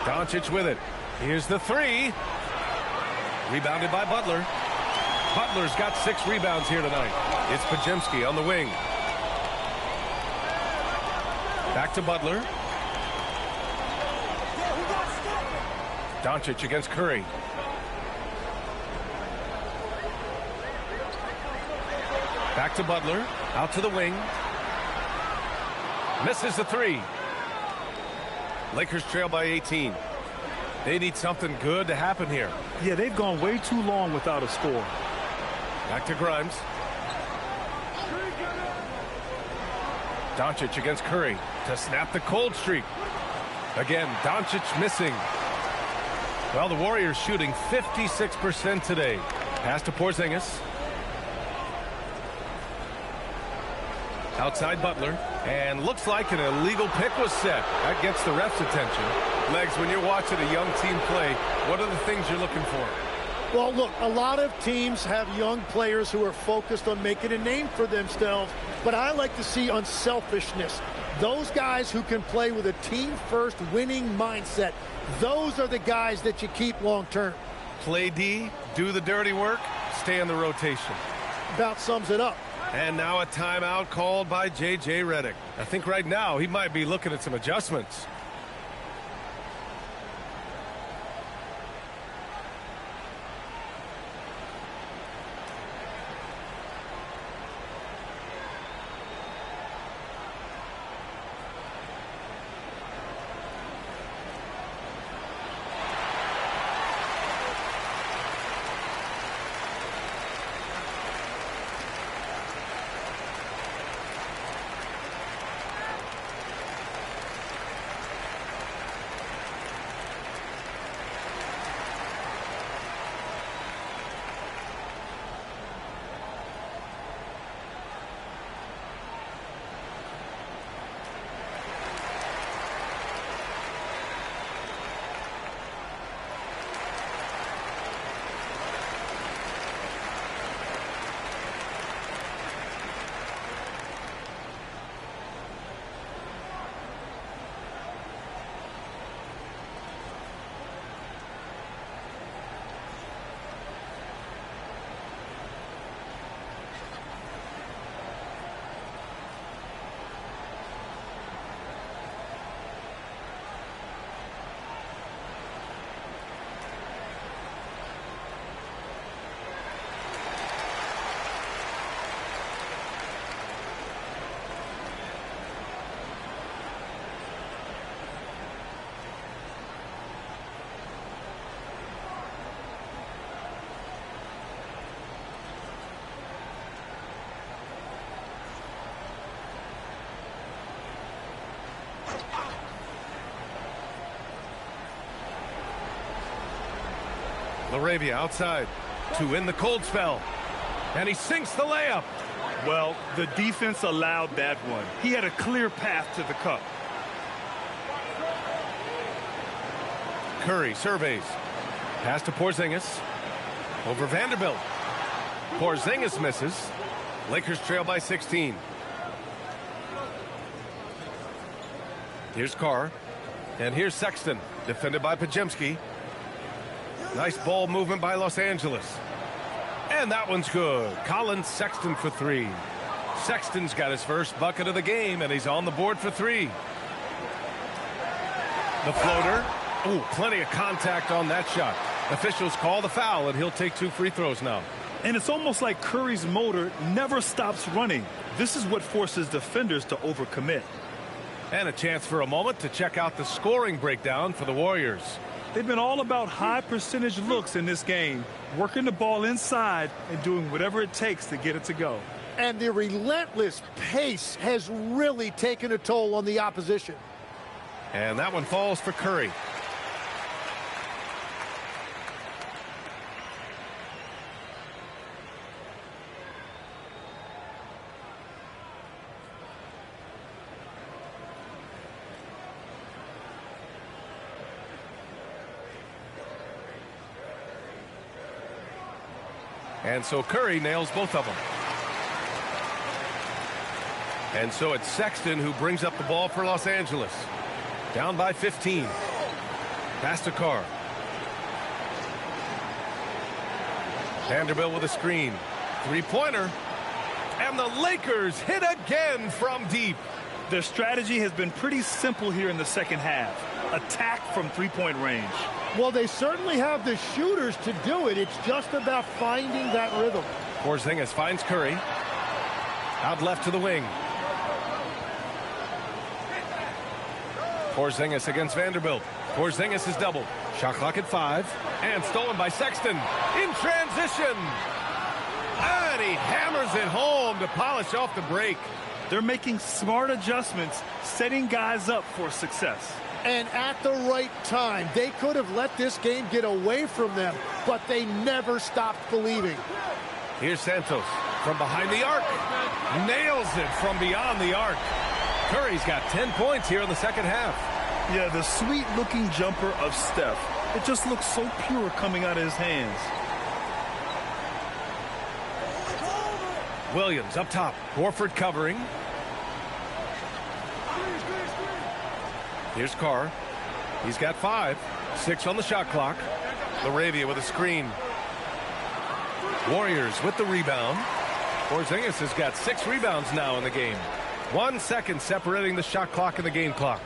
I: Doncic with it. Here's the 3. Rebounded by Butler. Butler's got 6 rebounds here tonight. It's Podziemski on the wing. Back to Butler. Doncic against Curry. Back to Butler. Out to the wing. Misses the 3. Lakers trail by 18. They need something good to happen here.
J: Yeah, they've gone way too long without a score.
I: Back to Grimes. Doncic against Curry to snap the cold streak. Again, Doncic missing. Well, the Warriors shooting 56% today. Pass to Porzingis. Outside Butler. And looks like an illegal pick was set. That gets the ref's attention. Legs, when you're watching a young team play, what are the things you're looking for?
K: Well, look, a lot of teams have young players who are focused on making a name for themselves, but I like to see unselfishness. Those guys who can play with a team-first winning mindset, those are the guys that you keep long-term.
I: Play D, do the dirty work, stay in the rotation.
K: About sums it up.
I: And now a timeout called by J.J. Redick. I think right now he might be looking at some adjustments. LaRavia outside to in the cold spell. And he sinks the layup.
J: Well, the defense allowed that one. He had a clear path to the cup.
I: Curry surveys. Pass to Porzingis. Over Vanderbilt. Porzingis misses. Lakers trail by 16. Here's Carr. And here's Sexton. Defended by Podziemski. Nice ball movement by Los Angeles. And that one's good. Colin Sexton for three. Sexton's got his first bucket of the game, and he's on the board for three. The floater. Ooh, plenty of contact on that shot. Officials call the foul, and he'll take 2 free throws now.
J: And it's almost like Curry's motor never stops running. This is what forces defenders to overcommit.
I: And a chance for a moment to check out the scoring breakdown for the Warriors.
J: They've been all about high percentage looks in this game, working the ball inside and doing whatever it takes to get it to go.
K: And the relentless pace has really taken a toll on the opposition.
I: And that one falls for Curry. And so Curry nails both of them. And so it's Sexton who brings up the ball for Los Angeles. Down by 15. Pass to Carr. Vanderbilt with a screen. Three-pointer. And the Lakers hit again from deep.
J: Their strategy has been pretty simple here in the second half. Attack from three-point range.
K: Well, they certainly have the shooters to do it. It's just about finding that rhythm.
I: Porzingis finds Curry. Out left to the wing. Porzingis against Vanderbilt. Porzingis is doubled. Shot clock at 5. And stolen by Sexton. In transition. And he hammers it home to polish off the break.
J: They're making smart adjustments, setting guys up for success.
K: And at the right time, they could have let this game get away from them, but they never stopped believing.
I: Here's Santos from behind the arc. Nails it from beyond the arc. Curry's got 10 points here in the second half.
J: Yeah, the sweet-looking jumper of Steph. It just looks so pure coming out of his hands.
I: Williams up top. Horford covering. Here's Carr. He's got 5. 6 on the shot clock. LaRavia with a screen. Warriors with the rebound. Porzingis has got 6 rebounds now in the game. 1 second separating the shot clock and the game clock.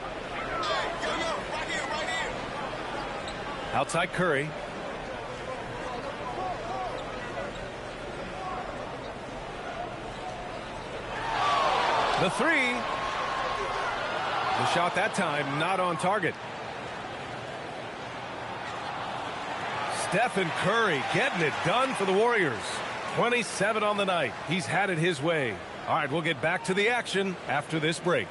I: Outside Curry. The 3. The shot that time not on target. Stephen Curry getting it done for the Warriors. 27 on the night. He's had it his way. All right, we'll get back to the action after this break.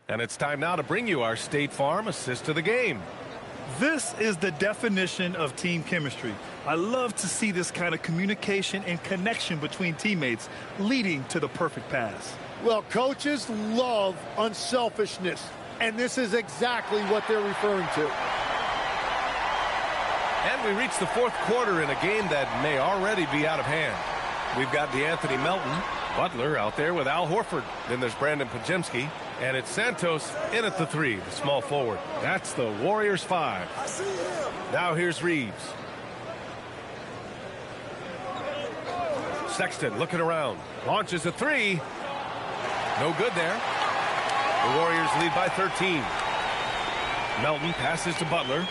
I: And it's time now to bring you our State Farm assist of the game.
J: This is the definition of team chemistry. I love to see this kind of communication and connection between teammates leading to the perfect pass.
K: Well, coaches love unselfishness, and this is exactly what they're referring to.
I: And we reach the fourth quarter in a game that may already be out of hand. We've got DeAnthony Melton, Butler out there with Al Horford. Then there's Brandon Podziemski. And it's Santos in at the 3, the small forward. That's the Warriors 5. Now here's Reeves. Sexton looking around. Launches a 3. No good there. The Warriors lead by 13. Melton passes to Butler.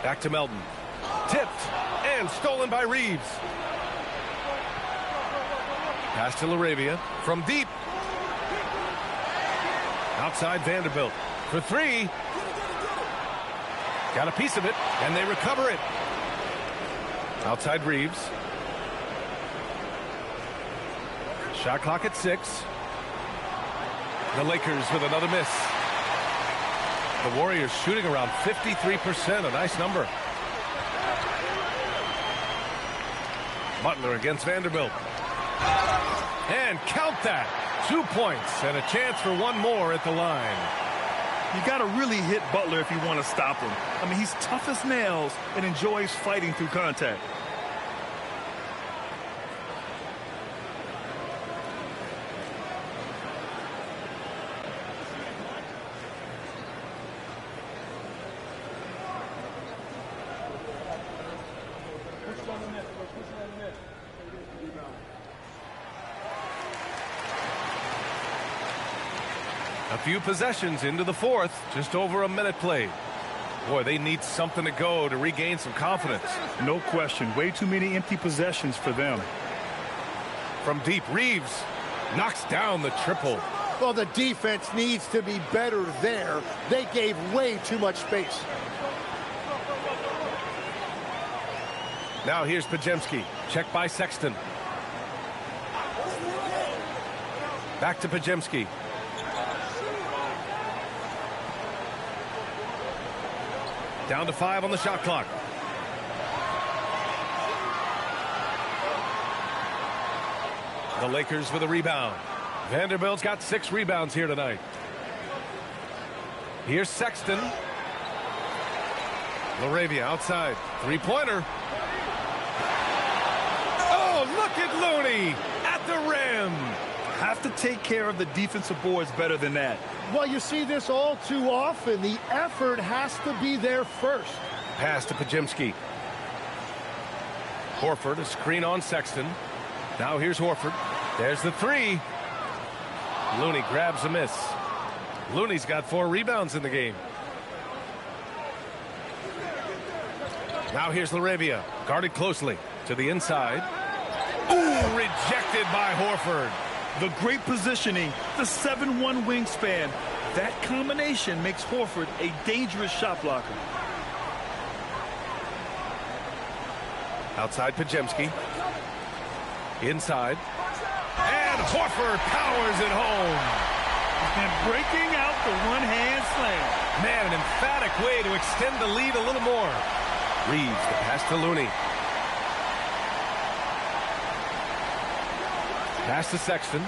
I: Back to Melton. Tipped and stolen by Reeves. Pass to LaRavia from deep. Outside Vanderbilt for 3. Got a piece of it, and they recover it. Outside Reeves. Shot clock at 6. The Lakers with another miss. The Warriors shooting around 53%, a nice number. Butler against Vanderbilt. And count that. 2 points and a chance for one more at the line.
J: You got to really hit Butler if you want to stop him. I mean, he's tough as nails and enjoys fighting through contact.
I: A few possessions into the fourth, just over a minute played. Boy, they need something to go to regain some confidence.
J: No question. Way too many empty possessions for them.
I: From deep, Reeves knocks down the triple.
K: Well, the defense needs to be better there. They gave way too much space.
I: Now here's Podziemski. Checked by Sexton. Back to Podziemski. Down to 5 on the shot clock. The Lakers with a rebound. Vanderbilt's got 6 rebounds here tonight. Here's Sexton. LaRavia outside. Three-pointer. Oh, look at Looney at the rim.
J: Have to take care of the defensive boards better than that.
K: Well, you see this all too often. The effort has to be there first.
I: Pass to Podziemski. Horford, a screen on Sexton. Now here's Horford. There's the 3. Looney grabs a miss. Looney's got 4 rebounds in the game. Now here's LaRavia, guarded closely to the inside. Ooh, rejected by Horford.
J: The great positioning, the 7'1" wingspan. That combination makes Horford a dangerous shot blocker.
I: Outside Podziemski. Inside. And Horford powers it home.
J: And breaking out the one-hand slam.
I: Man, an emphatic way to extend the lead a little more. Reeves, the pass to Looney. Pass to Sexton.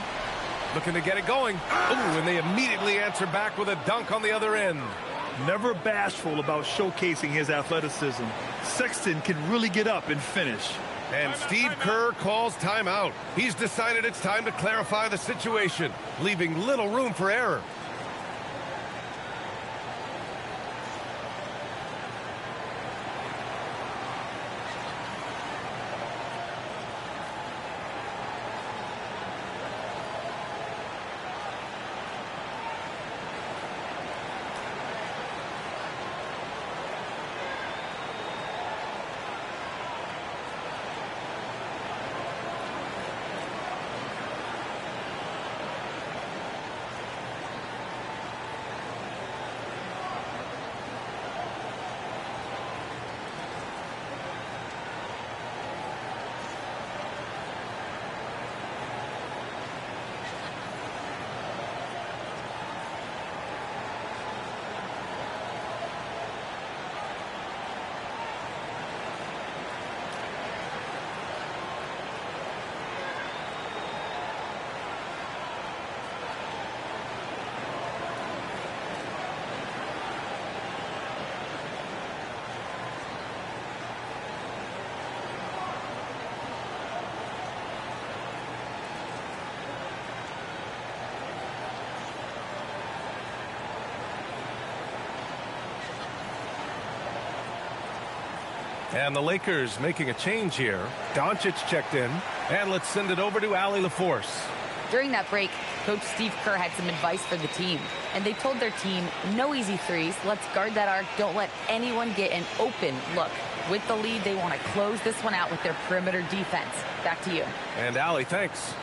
I: Looking to get it going. Ooh, and they immediately answer back with a dunk on the other end.
J: Never bashful about showcasing his athleticism. Sexton can really get up and finish.
I: And Steve Kerr calls timeout. He's decided it's time to clarify the situation, leaving little room for error. And the Lakers making a change here. Doncic checked in. And let's send it over to Allie LaForce.
E: During that break, Coach Steve Kerr had some advice for the team. And they told their team, no easy threes. Let's guard that arc. Don't let anyone get an open look. With the lead, they want to close this one out with their perimeter defense. Back to you.
I: And Allie, thanks.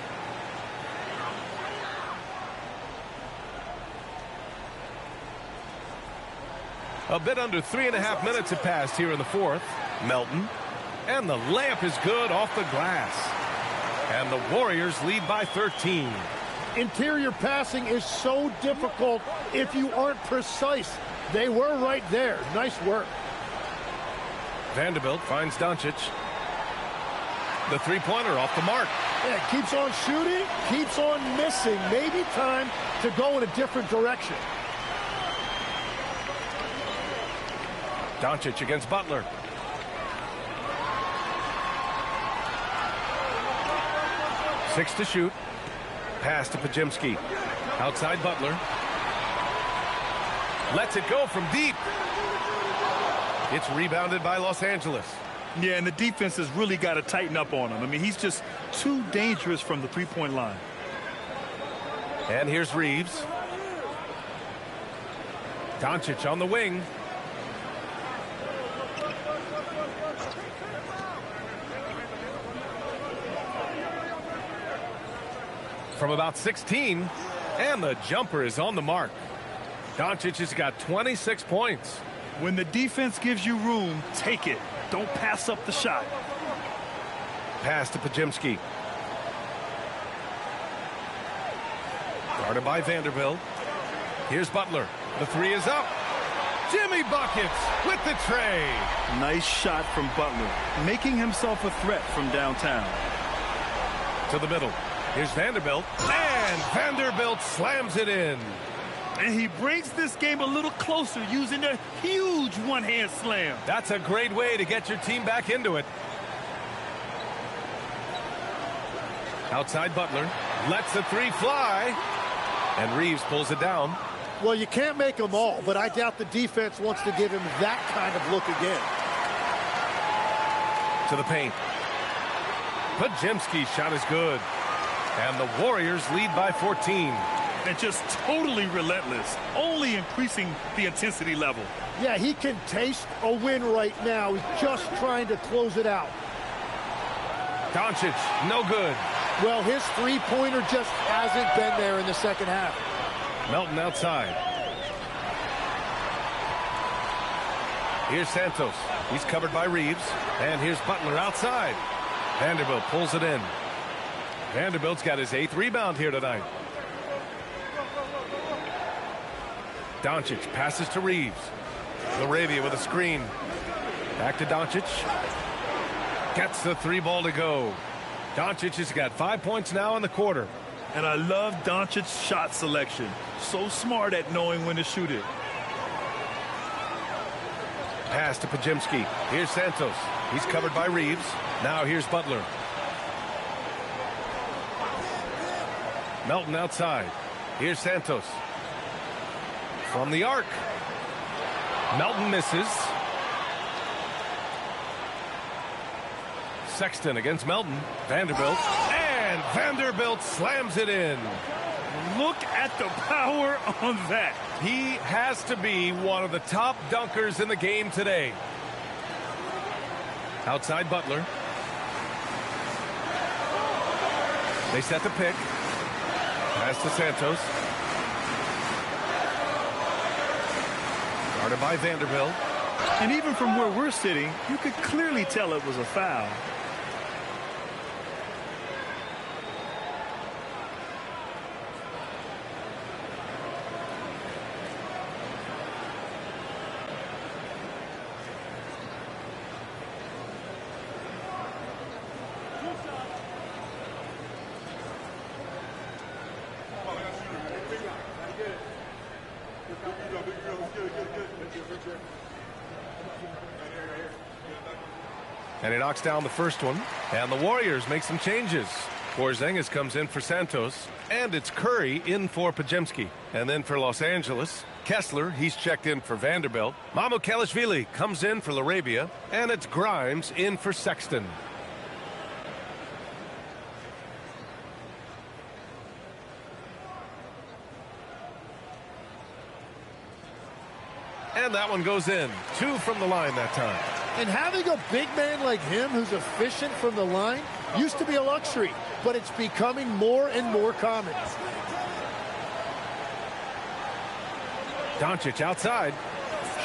I: A bit under 3.5 minutes have passed here in the fourth. Melton. And the layup is good off the glass. And the Warriors lead by 13.
K: Interior passing is so difficult if you aren't precise. They were right there. Nice work.
I: Vanderbilt finds Doncic. The three-pointer off the mark.
K: Yeah, keeps on shooting, keeps on missing. Maybe time to go in a different direction.
I: Doncic against Butler. Six to shoot. Pass to Podziemski. Outside Butler. Lets it go from deep. It's rebounded by Los Angeles.
J: Yeah, and the defense has really got to tighten up on him. I mean, he's just too dangerous from the three-point line.
I: And here's Reeves. Doncic on the wing. From about 16, and the jumper is on the mark. Doncic has got 26 points.
J: When the defense gives you room, take it. Don't pass up the shot.
I: Pass to Podziemski. Guarded by Vanderbilt. Here's Butler. The three is up. Jimmy buckets with the tray.
J: Nice shot from Butler, making himself a threat from downtown.
I: To the middle. Here's Vanderbilt. And Vanderbilt slams it in.
J: And he brings this game a little closer using a huge one-hand slam.
I: That's a great way to get your team back into it. Outside Butler. Lets the three fly. And Reeves pulls it down.
K: Well, you can't make them all, but I doubt the defense wants to give him that kind of look again.
I: To the paint. Podziemski's shot is good. And the Warriors lead by 14.
J: And just totally relentless, only increasing the intensity level.
K: Yeah, he can taste a win right now. He's just trying to close it out.
I: Doncic, no good.
K: Well, his three-pointer just hasn't been there in the second half.
I: Melton outside. Here's Santos. He's covered by Reeves. And here's Butler outside. Vanderbilt pulls it in. Vanderbilt's got his 8th rebound here tonight. Doncic passes to Reeves. LaRavia with a screen. Back to Doncic. Gets the three ball to go. Doncic has got 5 points now in the quarter.
J: And I love Doncic's shot selection. So smart at knowing when to shoot it.
I: Pass to Podziemski. Here's Santos. He's covered by Reeves. Now here's Butler. Melton outside. Here's Santos. From the arc. Melton misses. Sexton against Melton. Vanderbilt. And Vanderbilt slams it in.
J: Look at the power on that.
I: He has to be one of the top dunkers in the game today. Outside Butler. They set the pick. Pass to Santos. Guarded by Vanderbilt.
J: And even from where we're sitting, you could clearly tell it was a foul.
I: And he knocks down the first one. And the Warriors make some changes. Porzingis comes in for Santos. And it's Curry in for Podziemski. And then for Los Angeles, Kessler, he's checked in for Vanderbilt. Mamukelashvili comes in for LaRavia. And it's Grimes in for Sexton. And that one goes in. 2 from the line that time.
K: And having a big man like him who's efficient from the line used to be a luxury, but it's becoming more and more common.
I: Doncic outside.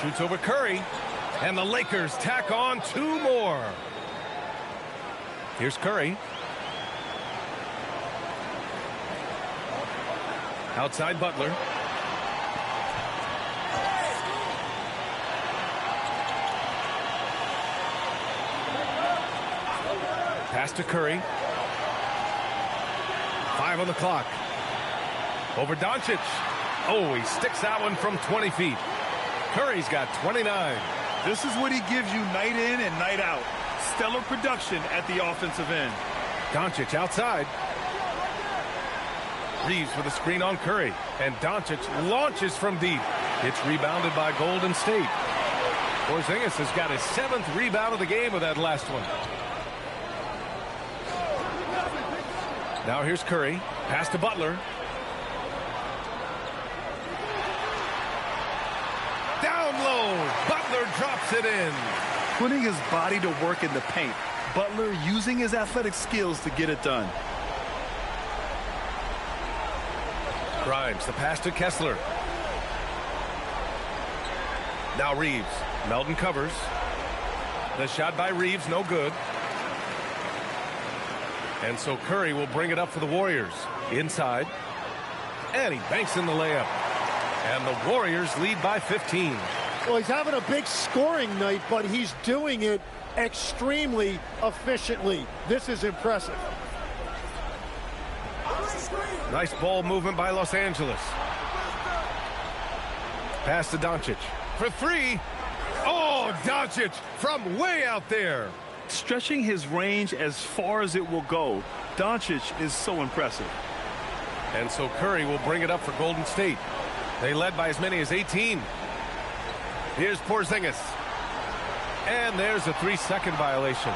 I: Shoots over Curry. And the Lakers tack on 2 more. Here's Curry. Outside Butler. Pass to Curry. 5 on the clock. Over Doncic. Oh, he sticks that one from 20 feet. Curry's got 29.
J: This is what he gives you night in and night out. Stellar production at the offensive end.
I: Doncic outside. Reeves with a screen on Curry. And Doncic launches from deep. It's rebounded by Golden State. Porzingis has got his 7th rebound of the game with that last one. Now here's Curry. Pass to Butler. Down low. Butler drops it in.
J: Putting his body to work in the paint. Butler using his athletic skills to get it done.
I: Grimes, the pass to Kessler. Now Reeves. Melton covers. The shot by Reeves, no good. And so Curry will bring it up for the Warriors. Inside. And he banks in the layup. And the Warriors lead by 15.
K: Well, he's having a big scoring night, but he's doing it extremely efficiently. This is impressive.
I: Nice ball movement by Los Angeles. Pass to Doncic. For 3. Oh, Doncic from way out there.
J: Stretching his range as far as it will go. Doncic is so impressive.
I: And so Curry will bring it up for Golden State. They led by as many as 18. Here's Porzingis. And there's a 3-second violation.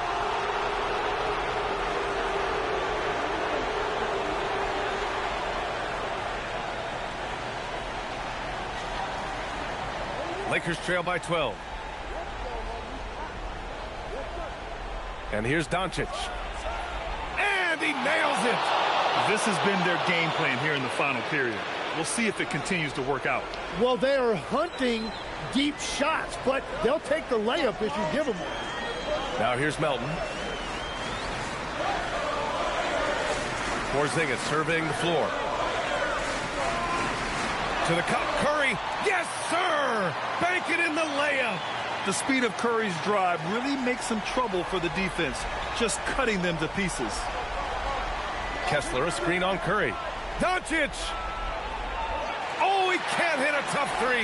I: Lakers trail by 12. And here's Doncic. And he nails it.
J: This has been their game plan here in the final period. We'll see if it continues to work out.
K: Well, they are hunting deep shots, but they'll take the layup if you give them one.
I: Now here's Melton. Porzingis surveying the floor. To the cup. Curry. Yes, sir. Bank it in the layup.
J: The speed of Curry's drive really makes some trouble for the defense, just cutting them to pieces.
I: Kessler, a screen on Curry. Doncic. Oh, he can't hit a tough 3.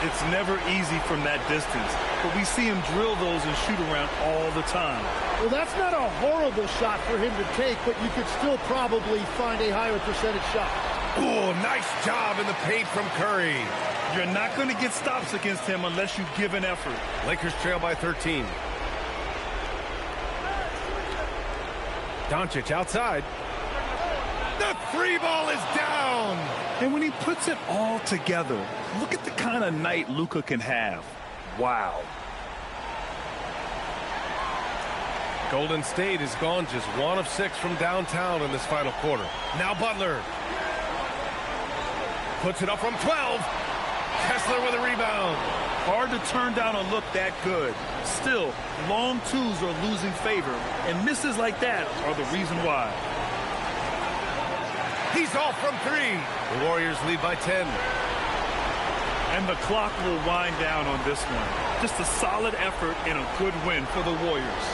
J: It's never easy from that distance, but we see him drill those and shoot around all the time.
K: Well, that's not a horrible shot for him to take, but you could still probably find a higher percentage shot.
I: Oh, nice job in the paint from Curry.
J: You're not going to get stops against him unless you give an effort.
I: Lakers trail by 13. Doncic outside. The 3 ball is down.
J: And when he puts it all together, look at the kind of night Luka can have. Wow.
I: Golden State has gone just 1 of 6 from downtown in this final quarter. Now Butler. Puts it up from 12. Kessler with a rebound.
J: Hard to turn down a look that good. Still, long twos are losing favor, and misses like that are the reason why.
I: He's off from 3. The Warriors lead by 10.
J: And the clock will wind down on this one. Just a solid effort and a good win for the Warriors.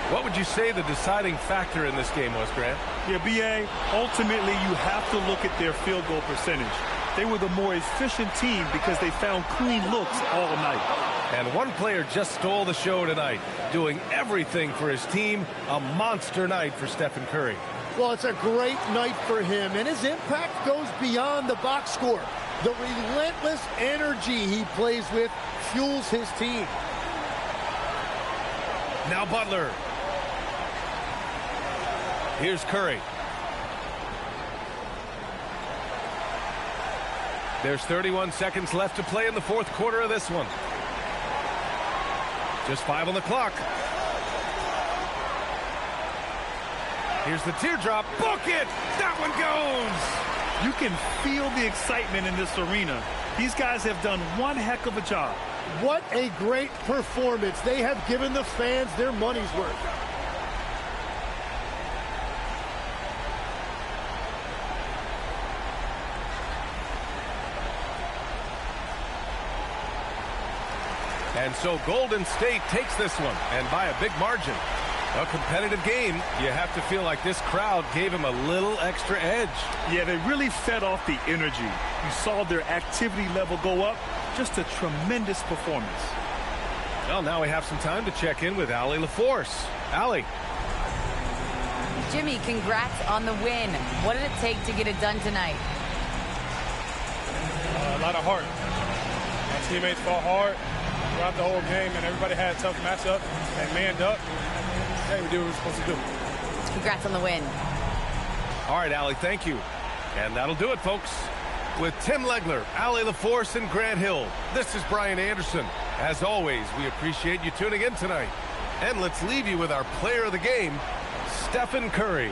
I: What would you say the deciding factor in this game was, Grant?
J: Yeah, B.A., ultimately you have to look at their field goal percentage. They were the more efficient team because they found clean looks all night.
I: And one player just stole the show tonight, doing everything for his team. A monster night for Stephen Curry.
K: Well, it's a great night for him, and his impact goes beyond the box score. The relentless energy he plays with fuels his team.
I: Now Butler. Here's Curry. There's 31 seconds left to play in the 4th quarter of this one. Just 5 on the clock. Here's the teardrop. Book it! That one goes!
J: You can feel the excitement in this arena. These guys have done one heck of a job.
K: What a great performance. They have given the fans their money's worth.
I: And so Golden State takes this one, and by a big margin. A competitive game, you have to feel like this crowd gave him a little extra edge.
J: Yeah, they really fed off the energy. You saw their activity level go up. Just a tremendous performance.
I: Well, now we have some time to check in with Allie LaForce. Allie.
E: Jimmy, congrats on the win. What did it take to get it done tonight?
M: A lot of heart. My teammates fought hard throughout the whole game, and everybody had a tough matchup and manned up. Hey, we do what we're supposed to do.
E: Congrats on the win.
I: All right, Allie, thank you. And that'll do it, folks. With Tim Legler, Allie LaForce, and Grant Hill, this is Brian Anderson. As always, we appreciate you tuning in tonight. And let's leave you with our player of the game, Stephen Curry.